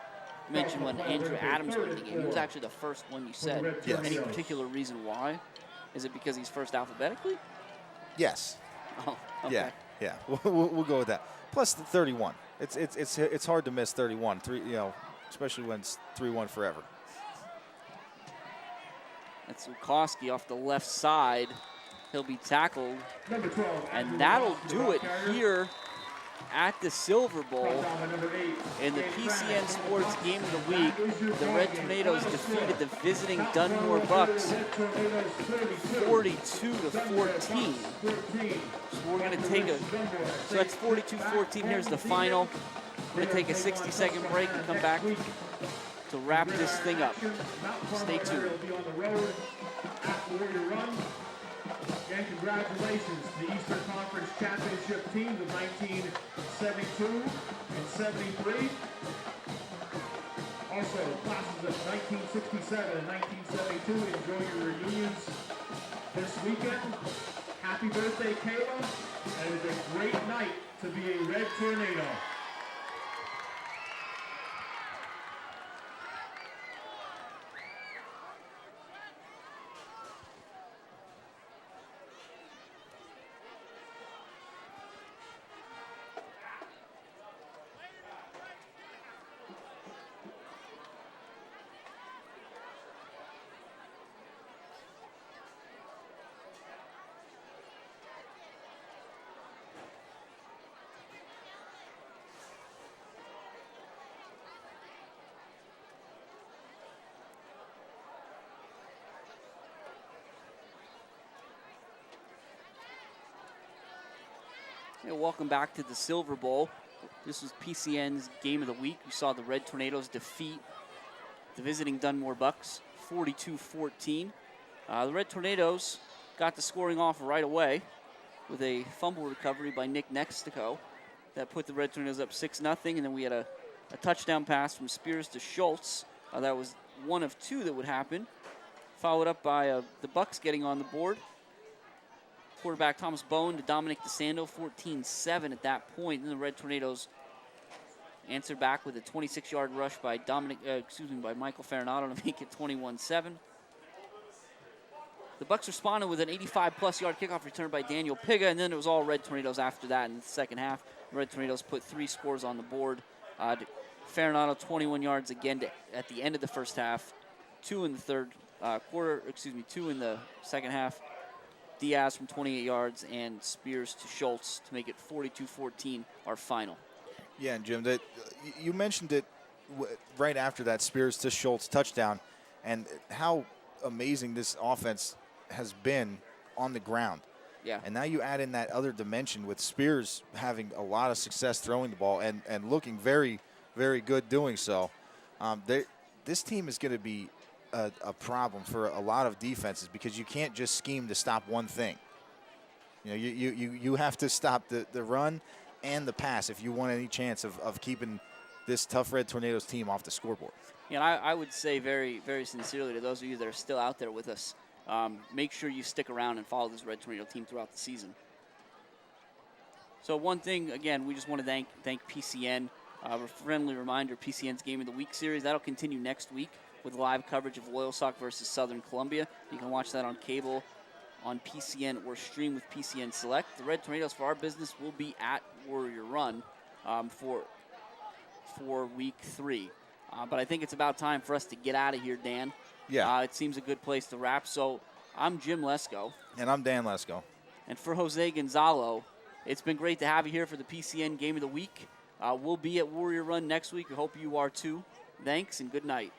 [SPEAKER 2] mentioned when Andrew Adams went in the game. He was actually the first one you said.
[SPEAKER 3] Yes.
[SPEAKER 2] Any particular reason why? Is it because he's first alphabetically?
[SPEAKER 3] Yes.
[SPEAKER 2] Oh, okay.
[SPEAKER 3] Yeah. We'll go with that. Plus the 31. It's hard to miss 31. Especially when it's 3-1 forever.
[SPEAKER 2] That's Walkowski off the left side. He'll be tackled.
[SPEAKER 1] Number 12,
[SPEAKER 2] and that'll do it here at the Silverbowl in the PCN Sports Game of the Week. The Red Tornadoes defeated the visiting Dunmore Bucks 42-14. So we're going to take so that's 42-14. Here's the final. We're going to take a 60-second break and come back. to wrap this thing up. Stay tuned.
[SPEAKER 1] Will be on the road at Warrior Run. And congratulations to the Eastern Conference Championship teams of 1972 and 73. Also, classes of 1967 and 1972, enjoy your reunions this weekend. Happy birthday, Kayla, and it is a great night to be a Red Tornado.
[SPEAKER 2] Hey, welcome back to the Silverbowl. This was PCN's game of the week. We saw the Red Tornadoes defeat the visiting Dunmore Bucks 42-14. The Red Tornadoes got the scoring off right away with a fumble recovery by Nick Nextico that put the Red Tornadoes up 6-0, and then we had a touchdown pass from Spears to Schultz. That was one of two that would happen, followed up by the Bucks getting on the board. Quarterback Thomas Bone to Dominic DeSando, 14-7 at that point. And the Red Tornadoes answered back with a 26-yard rush by by Michael Farinato to make it 21-7. The Bucks responded with an 85-plus yard kickoff return by Daniel Piga, and then it was all Red Tornadoes after that in the second half. The Red Tornadoes put 3 scores on the board. Farinato 21 yards again at the end of the first half, 2 in the third quarter. 2 in the second half. Diaz from 28 yards and Spears to Schultz to make it 42-14, our final.
[SPEAKER 3] Yeah, and Jim, you mentioned it right after that Spears to Schultz touchdown, and how amazing this offense has been on the ground.
[SPEAKER 2] Yeah.
[SPEAKER 3] And now you add in that other dimension with Spears having a lot of success throwing the ball and looking very, very good doing so. This team is going to be a problem for a lot of defenses because you can't just scheme to stop one thing. You know, you have to stop the run and the pass if you want any chance of keeping this tough Red Tornadoes team off the scoreboard.
[SPEAKER 2] Yeah, I would say very, very sincerely to those of you that are still out there with us, make sure you stick around and follow this Red Tornado team throughout the season. So one thing, again, we just want to thank PCN. A friendly reminder, PCN's Game of the Week series, that'll continue next week with live coverage of Loyalsock versus Southern Columbia. You can watch that on cable, on PCN, or stream with PCN Select. The Red Tornadoes, for our business, will be at Warrior Run for week 3. But I think it's about time for us to get out of here, Dan.
[SPEAKER 3] Yeah.
[SPEAKER 2] It seems a good place to wrap. So I'm Jim Lesko.
[SPEAKER 3] And I'm Dan Lesko.
[SPEAKER 2] And for Jose Gonzalo, it's been great to have you here for the PCN Game of the Week. We'll be at Warrior Run next week. We hope you are too. Thanks and good night.